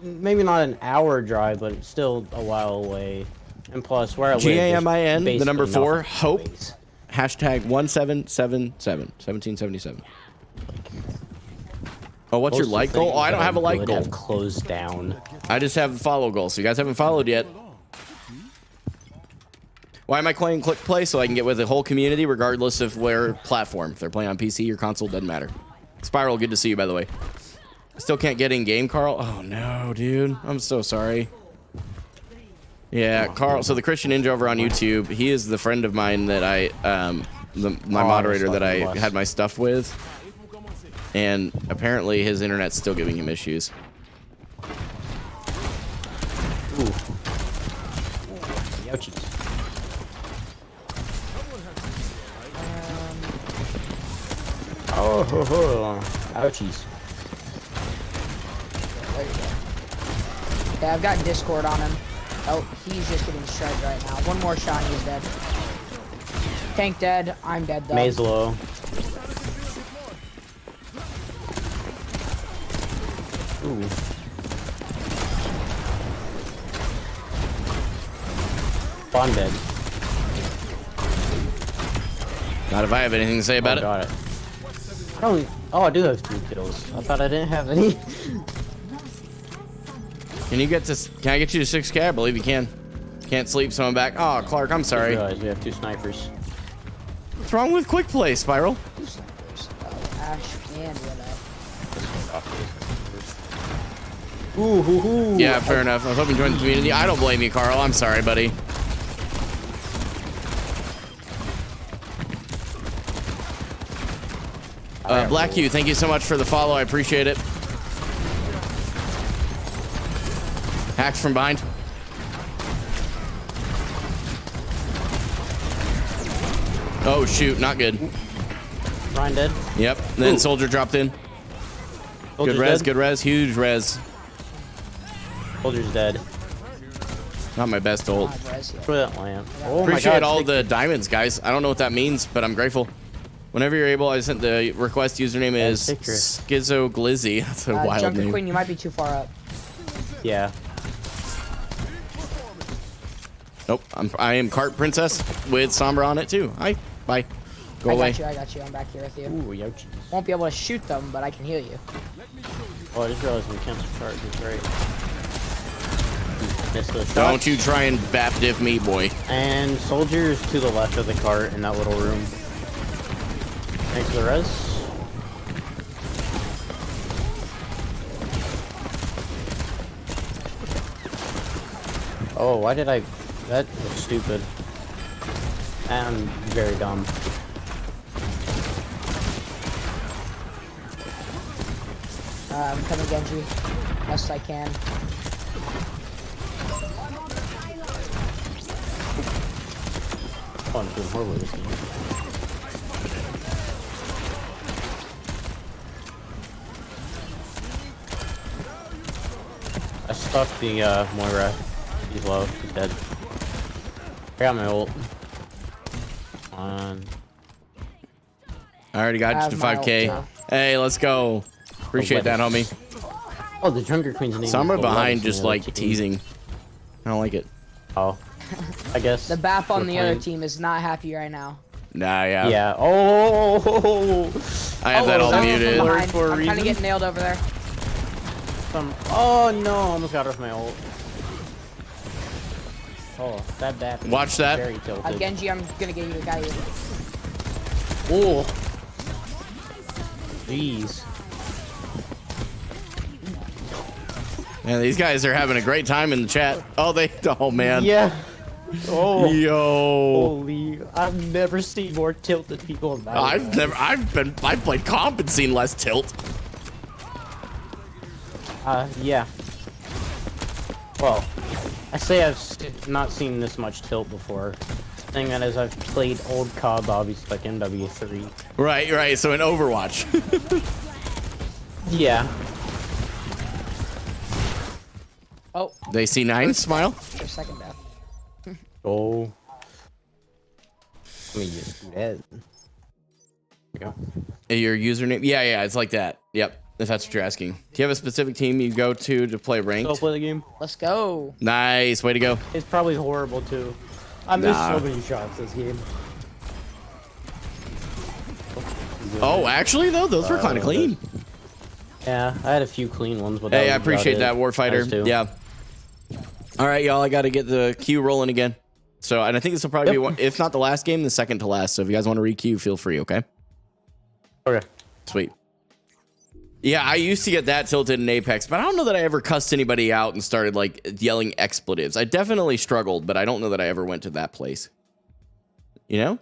Maybe not an hour drive, but still a while away. And plus, where I live, GAMIN, the basically number 4, nothing Hope, anyways. hashtag 1777. Oh, what's your Most of like the goal? things Oh, I don't that have a like would goal. have closed down. I just have a follow goal. So you guys haven't followed yet. Why am I playing click play? So I can get with the whole community regardless of where platform. If they're playing on PC or console, doesn't matter. Spiral, good to see you, by the way. Still can't get in game, Carl. Oh, no, dude. I'm so sorry. Yeah, Carl. So the Christian Ninja over on YouTube, he is the friend of mine that my moderator that I had my stuff with. And apparently his internet's still giving him issues. Ooh. Ouchies. Oh, ho, ho. Ouchies. There you go. Yeah, I've got Discord on him. Oh, he's just getting shredded right now. One more shot and he's dead. Tank dead. I'm dead though. Maze low. Ooh. I'm dead. Not if I have anything to say about it. Got it. Oh, I do have 3 kills. I thought I didn't have any. Can you get to? Can I get you to 6K? I believe you can. Can't sleep, so I'm back. Oh, Clark, I'm I sorry. realized we have 2 snipers. What's wrong with quick play, Spiral? Ash and Willow. Ooh. Yeah, fair enough. I was hoping to join the community. I don't blame you, Carl. I'm sorry, buddy. Black Hugh, thank you so much for the follow. I appreciate it. Hacks from behind. Oh, shoot. Not good. Ryan dead. Yep. Then Soldier dropped in. Soldier's Good res, dead. good res. Huge res. Soldier's dead. Not my best ult. Throw that lamp. Oh Appreciate my God, all the diamonds, guys. I don't know what that means, but I'm grateful. Whenever you're able, I sent the request username is picture. Schizo Glizzy. That's a wild Junker name. Queen, you might be too far up. Yeah. Nope. I am Cart Princess with Sombra on it too. Hi. Bye. Go away. I got you. I'm back here with you. Ooh, Yoshi. Won't be able to shoot them, but I can heal you. Oh, I just realized we cancel charges, right? Missed those shots. Don't you try and bap diff me, boy. And Soldier's to the left of the cart in that little room. Thanks for the res. Oh, why did I... That was stupid. I'm very dumb. I'm coming, Genji. Best I can. Oh, I'm doing horrible this game. I stuck the Moira. He's low. He's dead. I got my ult. On. I already got you to my ult, 5K. too. Hey, let's go. Appreciate that, homie. Oh, the Junker Queen's name. Sombra is behind Lotus just in the like other team. teasing. I don't like it. Oh. I guess. The BAP on we're the other playing- team is not happy right now. Nah, yeah. Yeah. Oh. I have that all someone from muted. behind. For a I'm trying to reason. get nailed over there. Oh no! Almost got her with my ult. Oh, that BAP. is Watch that. Very tilted. Genji, I'm gonna get you a guy. Oh. Jeez. Man, these guys are having a great time in the chat. Oh, oh man. Yeah. Oh. Yo. Holy! I've never seen more tilted people in my life. I've played comp and seen less tilt. Yeah. Well, I say I've not seen this much tilt before. Thing that is, I've played old COD lobbies like MW3. Right. So in Overwatch. Yeah. Oh, They see 9 smile. for a second now. Oh. Let me just do that. There we go. Your username? Yeah, it's like that. Yep, if that's what you're asking. Do you have a specific team you go to play ranked? Still play the game. Let's go. Nice, way to go. It's probably horrible too. I missed Nah. so many shots this game. Oh, actually though, those were kind of clean. Yeah, I had a few clean ones, but Hey, that I was about appreciate it. that, Warfighter. Those two. Yeah. All right, y'all, I got to get the queue rolling again. So, and I think this will probably be one, if not the last game, the second to last. So if you guys want to re-queue, feel free, okay? Okay. Sweet. Yeah, I used to get that tilted in Apex, but I don't know that I ever cussed anybody out and started like yelling expletives. I definitely struggled, but I don't know that I ever went to that place. You know?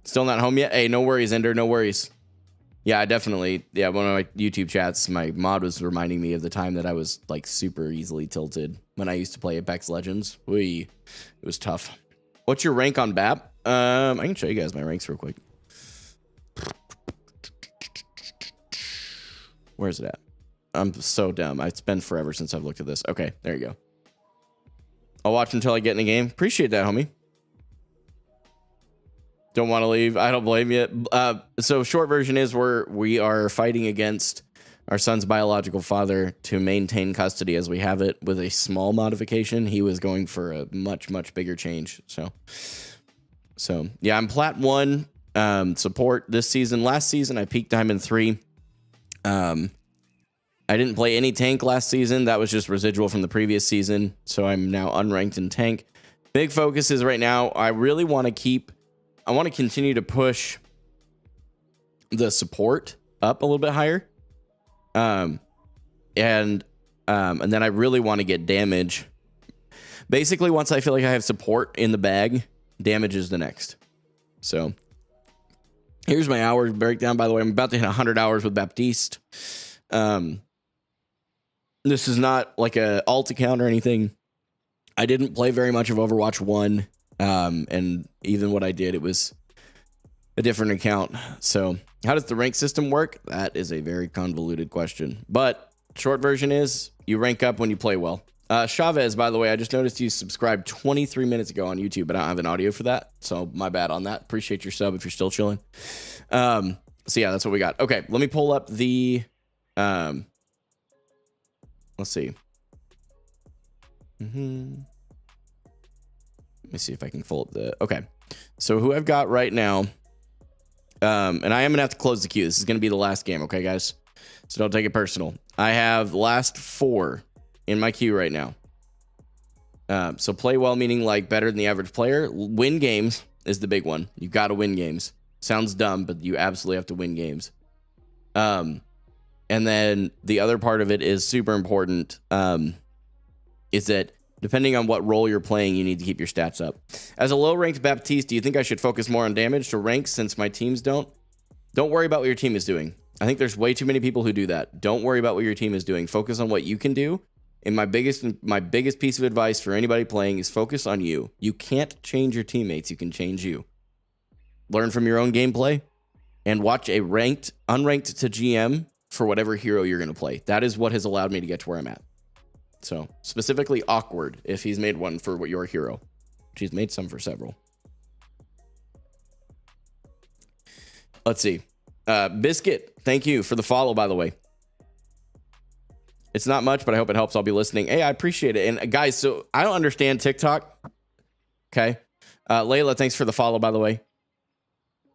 Still not home yet? Hey, no worries, Ender, no worries. Yeah, I definitely. Yeah, one of my YouTube chats, my mod was reminding me of the time that I was like super easily tilted when I used to play Apex Legends. It was tough. What's your rank on BAP? I can show you guys my ranks real quick. Where's it at? I'm so dumb. It's been forever since I've looked at this. Okay, there you go. I'll watch until I get in the game. Appreciate that, homie. Don't want to leave. I don't blame you. So short version is we are fighting against our son's biological father to maintain custody as we have it with a small modification. He was going for a much, much bigger change. So yeah, I'm Plat 1 support this season. Last season, I peaked Diamond 3. I didn't play any tank last season. That was just residual from the previous season. So I'm now unranked in tank. Big focus is right now, I really want to continue to push the support up a little bit higher. And then I really want to get damage. Basically, once I feel like I have support in the bag, damage is the next. So here's my hours breakdown. By the way, I'm about to hit 100 hours with Baptiste. This is not like a alt account or anything. I didn't play very much of Overwatch 1. And even what I did, it was a different account. So how does the rank system work? That is a very convoluted question. But short version is you rank up when you play well. Chavez, by the way, I just noticed you subscribed 23 minutes ago on YouTube, but I don't have an audio for that. So my bad on that. Appreciate your sub if you're still chilling. So yeah, that's what we got. Okay, let me pull up the... let's see. Let me see if I can pull up the... Okay, so who I've got right now... and I am going to have to close the queue. This is going to be the last game, okay, guys? So don't take it personal. I have the last 4 in my queue right now. So play well, meaning like better than the average player. Win games is the big one. You got to win games. Sounds dumb, but you absolutely have to win games. And then the other part of it is super important. Is that depending on what role you're playing, you need to keep your stats up. As a low-ranked Baptiste, do you think I should focus more on damage to ranks since my teams don't? Don't worry about what your team is doing. I think there's way too many people who do that. Don't worry about what your team is doing. Focus on what you can do. And my biggest piece of advice for anybody playing is focus on you. You can't change your teammates. You can change you. Learn from your own gameplay and watch a unranked to GM for whatever hero you're going to play. That is what has allowed me to get to where I'm at. So specifically awkward if he's made one for your hero. She's made some for several. Let's see. Biscuit, thank you for the follow, by the way. It's not much, but I hope it helps. I'll be listening. Hey, I appreciate it. And guys, so I don't understand TikTok. Okay. Layla, thanks for the follow, by the way.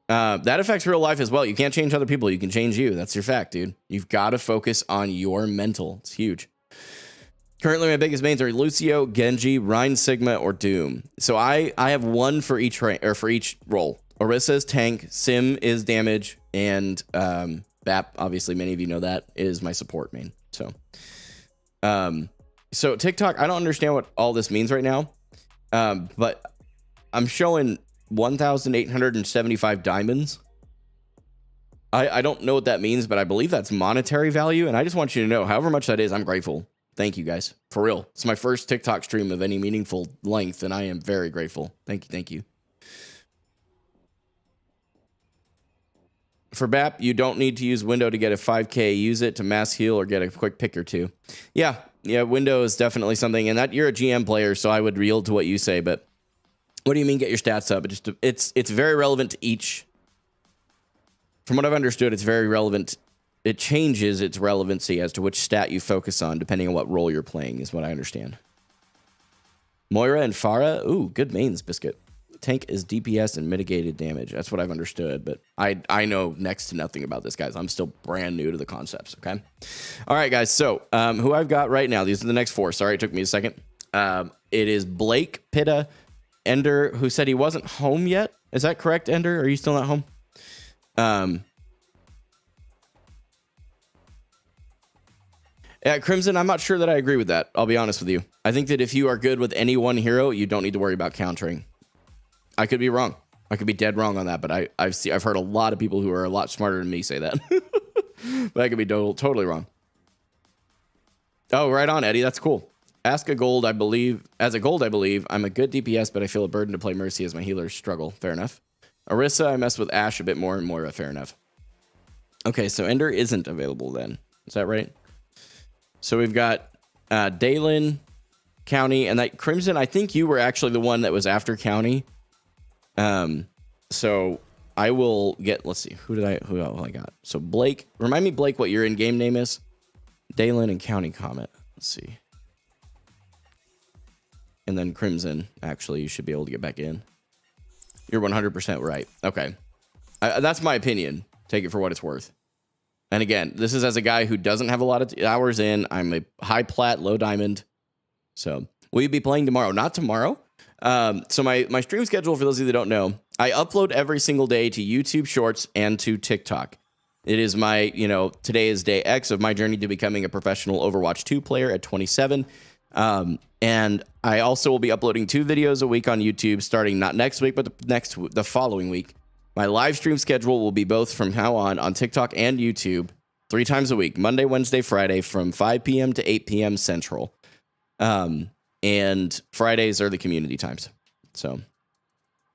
That affects real life as well. You can't change other people. You can change you. That's your fact, dude. You've got to focus on your mental. It's huge. Currently, my biggest mains are Lucio, Genji, Rein Sigma, or Doom. So I have one for each for each role. Orisa is tank, Sim is damage, and Bap, obviously many of you know that, is my support main. So TikTok, I don't understand what all this means right now, but I'm showing 1,875 diamonds. I don't know what that means, but I believe that's monetary value, and I just want you to know, however much that is, I'm grateful. Thank you, guys. For real. It's my first TikTok stream of any meaningful length, and I am very grateful. Thank you. For BAP, you don't need to use window to get a 5k. Use it to mass heal or get a quick pick or two. Yeah, window is definitely something, and that you're a GM player, so I would yield to what you say, but what do you mean get your stats up? It's very relevant to each. From what I've understood, it's very relevant. It changes its relevancy as to which stat you focus on, depending on what role you're playing, is what I understand. Moira and Pharah, ooh, good mains, Biscuit. Tank is DPS and mitigated damage. That's what I've understood, but I know next to nothing about this, guys. I'm still brand new to the concepts, okay? All right, guys, so who I've got right now, these are the next 4. Sorry, it took me a second. It is Blake, Pitta, Ender, who said he wasn't home yet. Is that correct, Ender? Are you still not home? Yeah, Crimson, I'm not sure that I agree with that. I'll be honest with you. I think that if you are good with any one hero, you don't need to worry about countering. I could be wrong. I could be dead wrong on that, but I've heard a lot of people who are a lot smarter than me say that. But I could be totally wrong. Oh, right on, Eddie. That's cool. As a gold, I believe I'm a good DPS, but I feel a burden to play Mercy as my healers struggle. Fair enough. Orisa, I mess with Ashe a bit more and Moira. Fair enough. Okay, so Ender isn't available then. Is that right? So we've got Dalen, County, and that Crimson. I think you were actually the one that was after County. So I will get. Let's see. Who I got? So Blake. Remind me, Blake, what your in-game name is. Dalen and County Comment. Let's see. And then Crimson. Actually, you should be able to get back in. You're 100% right. Okay. That's my opinion. Take it for what it's worth. And again, this is as a guy who doesn't have a lot of hours in. I'm a high plat, low diamond. So will you be playing tomorrow? Not tomorrow. So my stream schedule, for those of you that don't know, I upload every single day to YouTube Shorts and to TikTok. It is my, today is day X of my journey to becoming a professional Overwatch 2 player at 27. And I also will be uploading 2 videos a week on YouTube starting not next week, but the following week. My live stream schedule will be both from now on TikTok and YouTube 3 times a week, Monday, Wednesday, Friday from 5 p.m. to 8 p.m. Central. And Fridays are the community times. So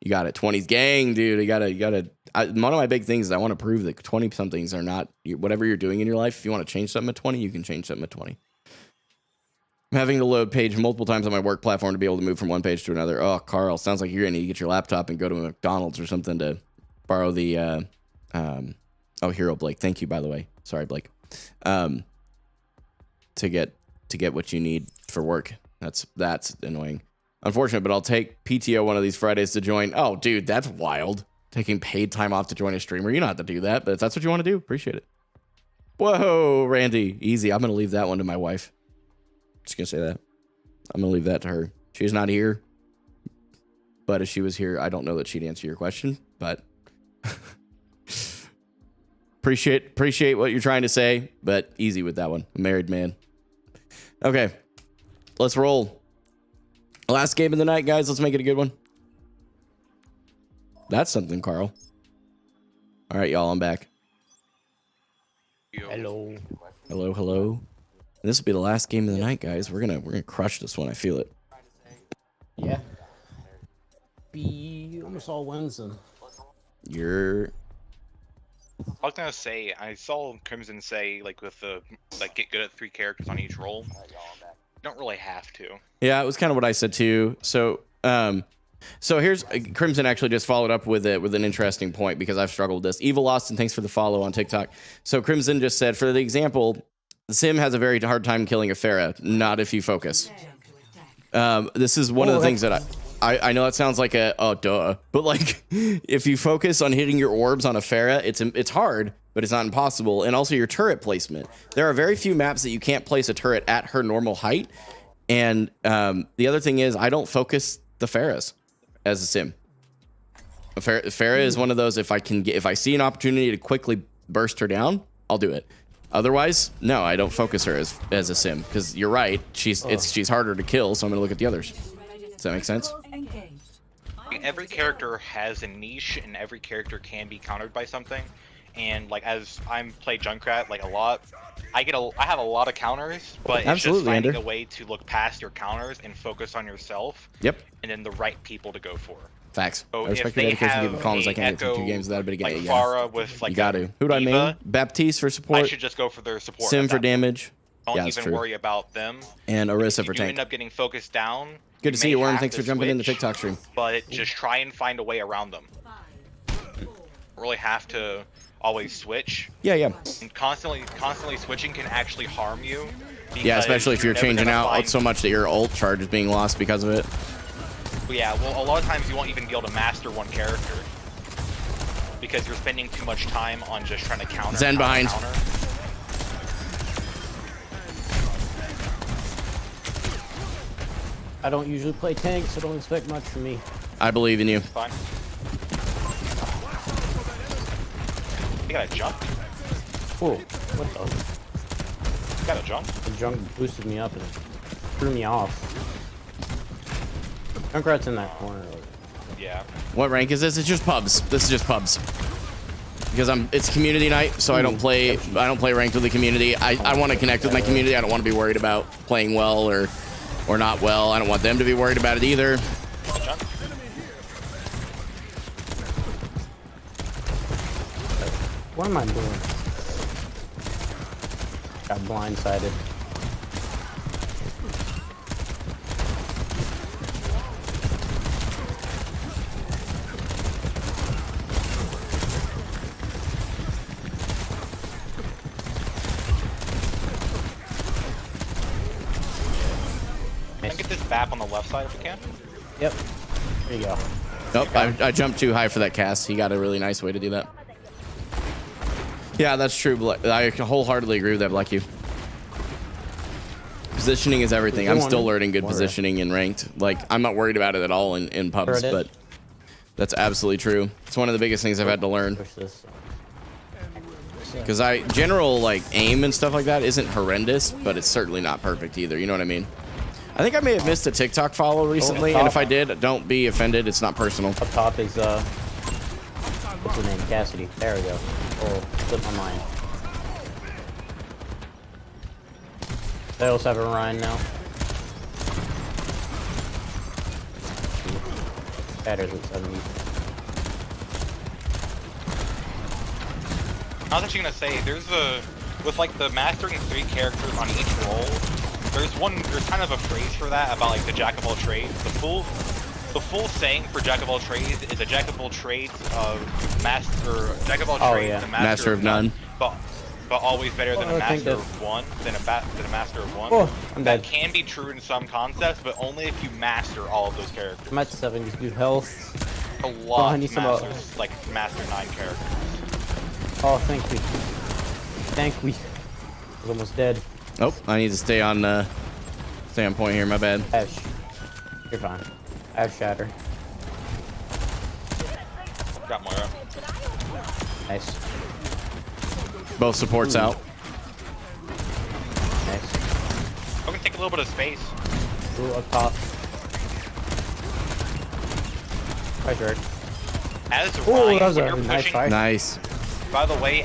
you got it. 20s gang, dude. You gotta, one of my big things is I want to prove that 20 somethings are not whatever you're doing in your life. If you want to change something at 20, you can change something at 20. I'm having to load page multiple times on my work platform to be able to move from one page to another. Oh, Carl, sounds like you're going to need to get your laptop and go to McDonald's or something to borrow the, Hero Blake. Thank you, by the way. Sorry, Blake. To get what you need for work. That's annoying. Unfortunate, but I'll take PTO one of these Fridays to join. Oh, dude, that's wild. Taking paid time off to join a streamer. You don't have to do that, but if that's what you want to do, appreciate it. Whoa, Randy. Easy. I'm going to leave that one to my wife. Just going to say that. I'm going to leave that to her. She's not here. But if she was here, I don't know that she'd answer your question, but appreciate what you're trying to say, but easy with that one. A married man. Okay. Let's roll. Last game of the night, guys. Let's make it a good one. That's something, Carl. All right, y'all. I'm back. Hello. Hello. This will be the last game of the night, guys. We're gonna crush this one. I feel it. Yeah. Be almost all wins them. You're. I was gonna say, I saw Crimson say, with the, get good at 3 characters on each role. You don't really have to. Yeah, it was kind of what I said too. So here's Crimson actually just followed up with an interesting point because I've struggled with this. Evil Austin, thanks for the follow on TikTok. So Crimson just said, for the example, Sim has a very hard time killing a Pharah, not if you focus. This is one of the things that I know it sounds like duh, but if you focus on hitting your orbs on a Pharah, it's hard, but it's not impossible. And also your turret placement. There are very few maps that you can't place a turret at her normal height. And the other thing is I don't focus the Pharahs as a Sim. Pharah is one of those, if I see an opportunity to quickly burst her down, I'll do it. Otherwise, no, I don't focus her as a Sim because you're right. She's harder to kill, so I'm gonna look at the others. Does that make sense? Every character has a niche, and every character can be countered by something. And as I'm played Junkrat a lot, I have a lot of counters, but it's just finding a way to look past your counters and focus on yourself. Yep. And then the right people to go for. Facts. So I respect your dedication. Give calm as I can get through 2 games without a bit of getting. Pharah with you got to. Who do I main? Baptiste for support. I should just go for their support. Sim for damage. Don't even worry about them. And Orisa for tank. You end up getting focused down. Good to see you, Worm. Thanks for jumping in the TikTok stream. But just try and find a way around them. Really have to always switch. Yeah. And constantly switching can actually harm you. Yeah, especially if you're changing out so much that your ult charge is being lost because of it. But yeah, well, a lot of times you won't even be able to master one character because you're spending too much time on just trying to counter. Zen behind. I don't usually play tank, so don't expect much from me. I believe in you. Fine. You got a jump? Whoa, what the? You got a jump? The jump boosted me up and threw me off. Junkrat's in that corner. Yeah. What rank is this? It's just pubs. This is just pubs. Because it's community night, so I don't play ranked with the community. I want to connect with my community. I don't want to be worried about playing well or not well. I don't want them to be worried about it either. What am I doing? Got blindsided. BAP on the left side if we can. Yep. There you go. Nope, I jumped too high for that cast. He got a really nice way to do that. Yeah, that's true. I wholeheartedly agree with that, Black U. Positioning is everything. I'm still learning good positioning in ranked. Like, I'm not worried about it at all in pubs, but that's absolutely true. It's one of the biggest things I've had to learn. Because general like aim and stuff like that isn't horrendous, but it's certainly not perfect either. You know what I mean? I think I may have missed a TikTok follow recently, and if I did, don't be offended. It's not personal. Up top is what's her name? Cassidy. There we go. Oh, slipped my mind. They also have a Ryan now. Batters at 70. I was actually gonna say, with like the mastering 3 characters on each role, there's kind of a phrase for that about like the jack of all trades. The full saying for jack of all trades is a jack of all trades of jack of all trades, the master of none. But always better than a master of one, than a master of one. Oh, I'm that dead. can be true in some concepts, but only if you master all of those characters. I'm at 72 health. A lot I need of some masters, like master 9 characters. Oh, thank you. Thank we. I was almost dead. Oh, I need to stay on point here. My bad. You're fine. I have shatter. Got Moira. Nice. Both supports out. Nice. I'm gonna take a little bit of space. Ooh, up top. Hi, Jared. As Ooh, Ryan, that was when a you're nice pushing, fight. Nice. by the way,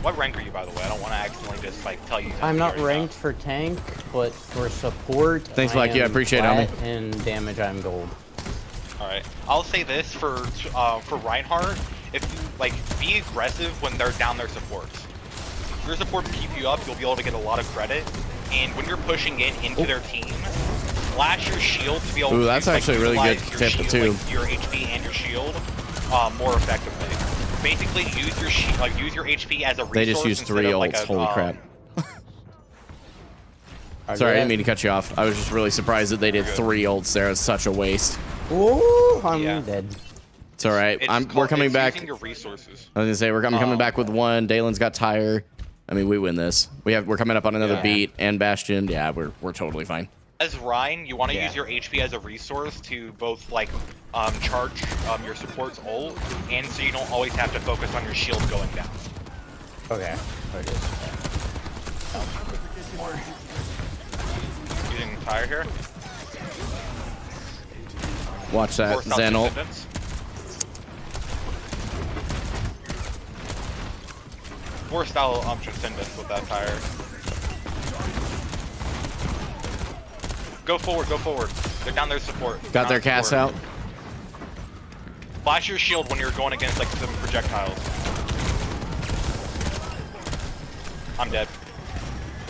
what rank are you, by the way? I don't want to accidentally just like tell you. I'm not ranked for tank, but for support, Thanks, Black U. I appreciate it, homie. And damage, I'm gold. All right, I'll say this for Reinhardt: if you like, be aggressive when they're down their supports. If your supports keep you up, you'll be able to get a lot of credit. And when you're pushing into their team, flash your shield to be able to. That's actually a really good tip too. Like, your HP and your shield more effectively. Basically, use your use your HP as a resource. They just used 3 ults. Like holy crap. Sorry, I didn't mean to cut you off. I was just really surprised that they did 3 ults there. It's such a waste. Ooh, I'm dead. It's all right. We're coming back. Using your resources. I was gonna say we're coming back with 1. Dalen's got tire. I mean, we win this. We're coming up on another beat and Bastion. Yeah, we're totally fine. As Ryan, you want to use your HP as a resource to both like charge your support's ult, and so you don't always have to focus on your shield going down. Okay. Using tire here. Watch that Zen ult. Forced out Transcendence with that tire. Go forward, go forward. They're down their support. Got their cast out. Flash your shield when you're going against like some projectiles. I'm dead.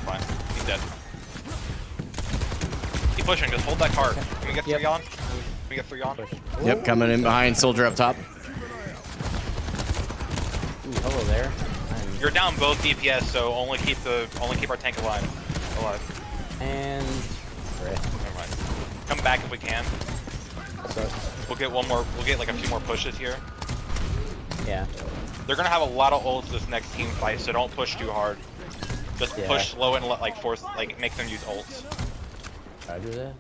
Fine. He's dead. Keep pushing, just hold that card. Can we get 3 on? Can we get 3 on? Yep, coming in behind, soldier up top. Ooh, hello there. You're down both DPS, so only keep our tank alive. And never mind. Come back if we can. We'll get one more. We'll get like a few more pushes here. Yeah. They're gonna have a lot of ults this next team fight, so don't push too hard. Just push slow and make them use ults. I do that.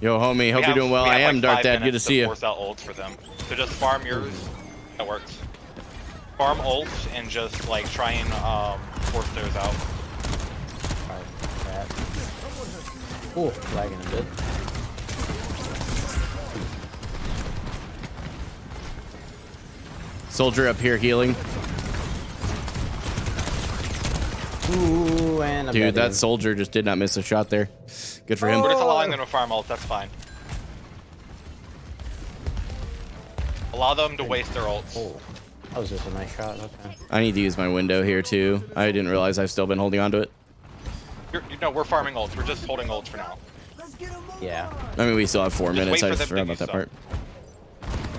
Yo, homie, hope you're doing well. I am Dark Dad. Good to see you. Force out ults for them. So just farm yours. That works. Farm ults and just like try and force theirs out. Ooh, lagging a bit. Soldier up here healing. Ooh, and dude, that soldier just did not miss a shot there. Good for him. We're just allowing them to farm ult. That's fine. Allow them to waste their ults. Oh, that was just a nice shot. Okay. I need to use my window here too. I didn't realize I've still been holding on to it. No, we're farming ults. We're just holding ults for now. Yeah. I mean, we still have 4 minutes. I just forgot about that part.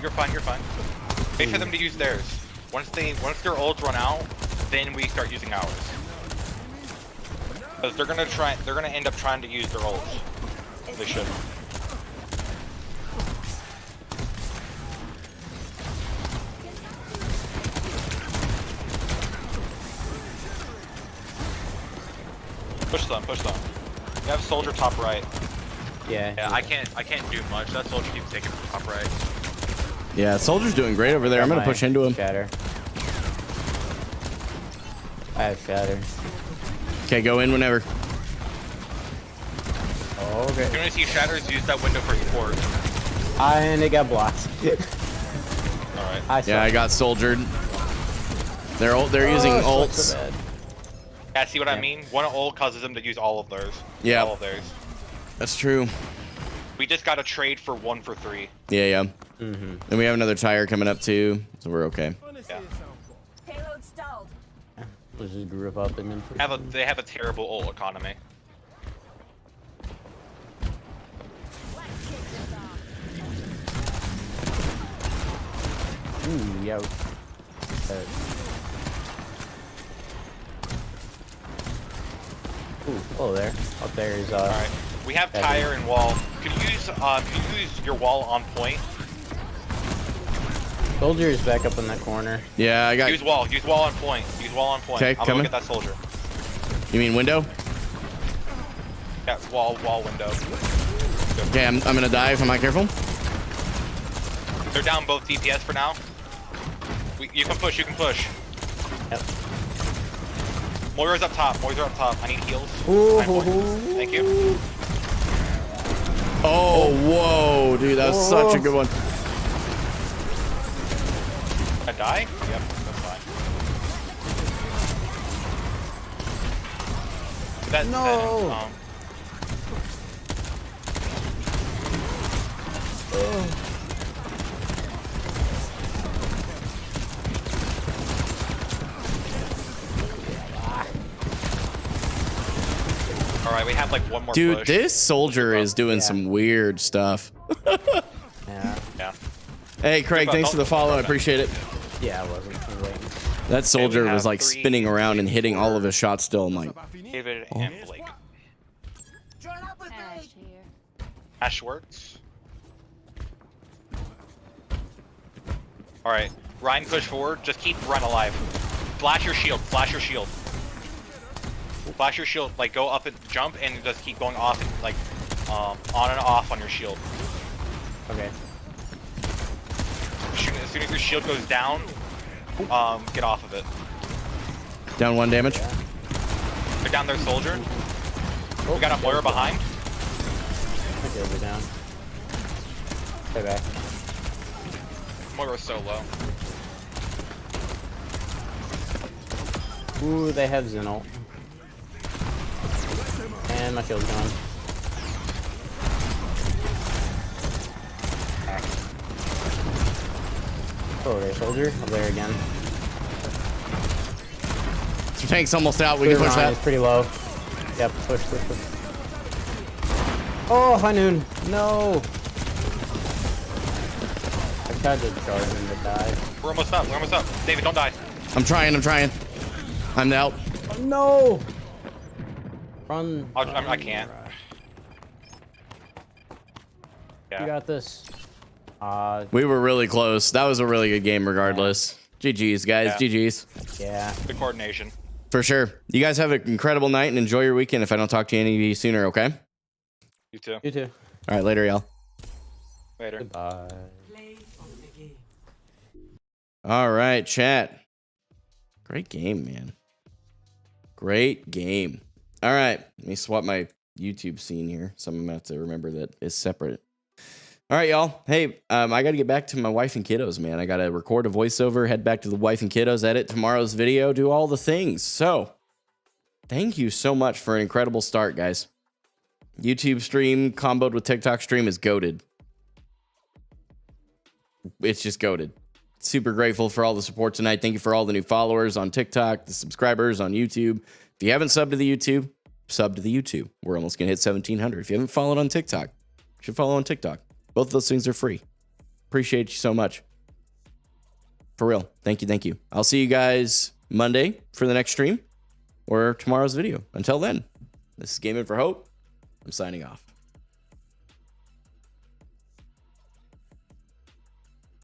You're fine. You're fine. Wait for them to use theirs. Once their ults run out, then we start using ours. Because they're gonna end up trying to use their ults. They should. Push them, push them. You have soldier top right. Yeah. Yeah, I can't do much. That soldier keeps taking top right. Yeah, soldier's doing great over there. I'm gonna push into him. Shatter. I have shatter. Okay, go in whenever. Oh, okay. As soon as he shatters, use that window for support. And it got blocked. Alright. Yeah, I got soldiered. They're using ults. So bad. Yeah, see what I mean? One ult causes them to use all of theirs. Yeah. All of theirs. That's true. We just got a trade for 1 for 3. Yeah. And we have another tire coming up too, so we're okay. Yeah. Payload stalled. Let's just group up and then They have a terrible ult economy. Ooh, yeah. Ooh, oh there. Up there is Alright. We have tire and wall. Can you use your wall on point? Soldier is back up in that corner. Yeah, I got. Use wall on point. Use wall on point. Okay, I'm coming. gonna get that soldier. You mean window? Yeah, wall window. Okay, I'm gonna die if I'm not careful. They're down both DPS for now. You can push, Yep. Moira's up top, I need heals. Ooh, 9 points. Thank you. Oh, whoa, dude, that was such a good one. I die? Yep, that's fine. No. Alright, we have like one more Dude, push. this soldier is doing some weird stuff. Yeah. Hey, Craig, thanks for the follow. I appreciate it. Yeah, I wasn't. I was waiting. That soldier have was like 3, spinning around and hitting all of his shots still. I'm like, David and Blake. Ash here. Ash works. Alright, Ryan push forward, just keep Ryan alive. Flash your shield, Flash your shield, like go up and jump and just keep going off and like on and off on your shield. Okay. As soon as your shield goes down, get off of it. down 1 damage. They're down their soldier. We got a Moira behind. Okay, we're down. Stay back. Moira's so low. Ooh, they have Zenalt. And my shield's gone. Oh, there, soldier. Up there again. So tank's almost out. We can push that. It's pretty low. Yep, push. Oh, high noon. No. I tried to charge him to die. We're almost up. David, don't die. I'm trying. I'm out. Oh, no. Run. I can't. You got this. We were really close. That was a really good game regardless. GG's, guys. Yeah. GG's. Yeah. Good coordination. For sure. You guys have an incredible night and enjoy your weekend if I don't talk to any of you sooner, okay? You too. You too. All right, later, y'all. Later. Goodbye. Play of the game. All right, chat. Great game, man. Great game. All right, let me swap my YouTube scene here. So I'm going to have to remember that it's separate. All right, y'all. Hey, I got to get back to my wife and kiddos, man. I got to record a voiceover, head back to the wife and kiddos, edit tomorrow's video, do all the things. So thank you so much for an incredible start, guys. YouTube stream comboed with TikTok stream is goated. It's just goated. Super grateful for all the support tonight. Thank you for all the new followers on TikTok, the subscribers on YouTube. If you haven't subbed to the YouTube, sub to the YouTube. We're almost going to hit 1,700. If you haven't followed on TikTok, you should follow on TikTok. Both of those things are free. Appreciate you so much. For real. Thank you. I'll see you guys Monday for the next stream or tomorrow's video. Until then, this is Gaming for Hope. I'm signing off.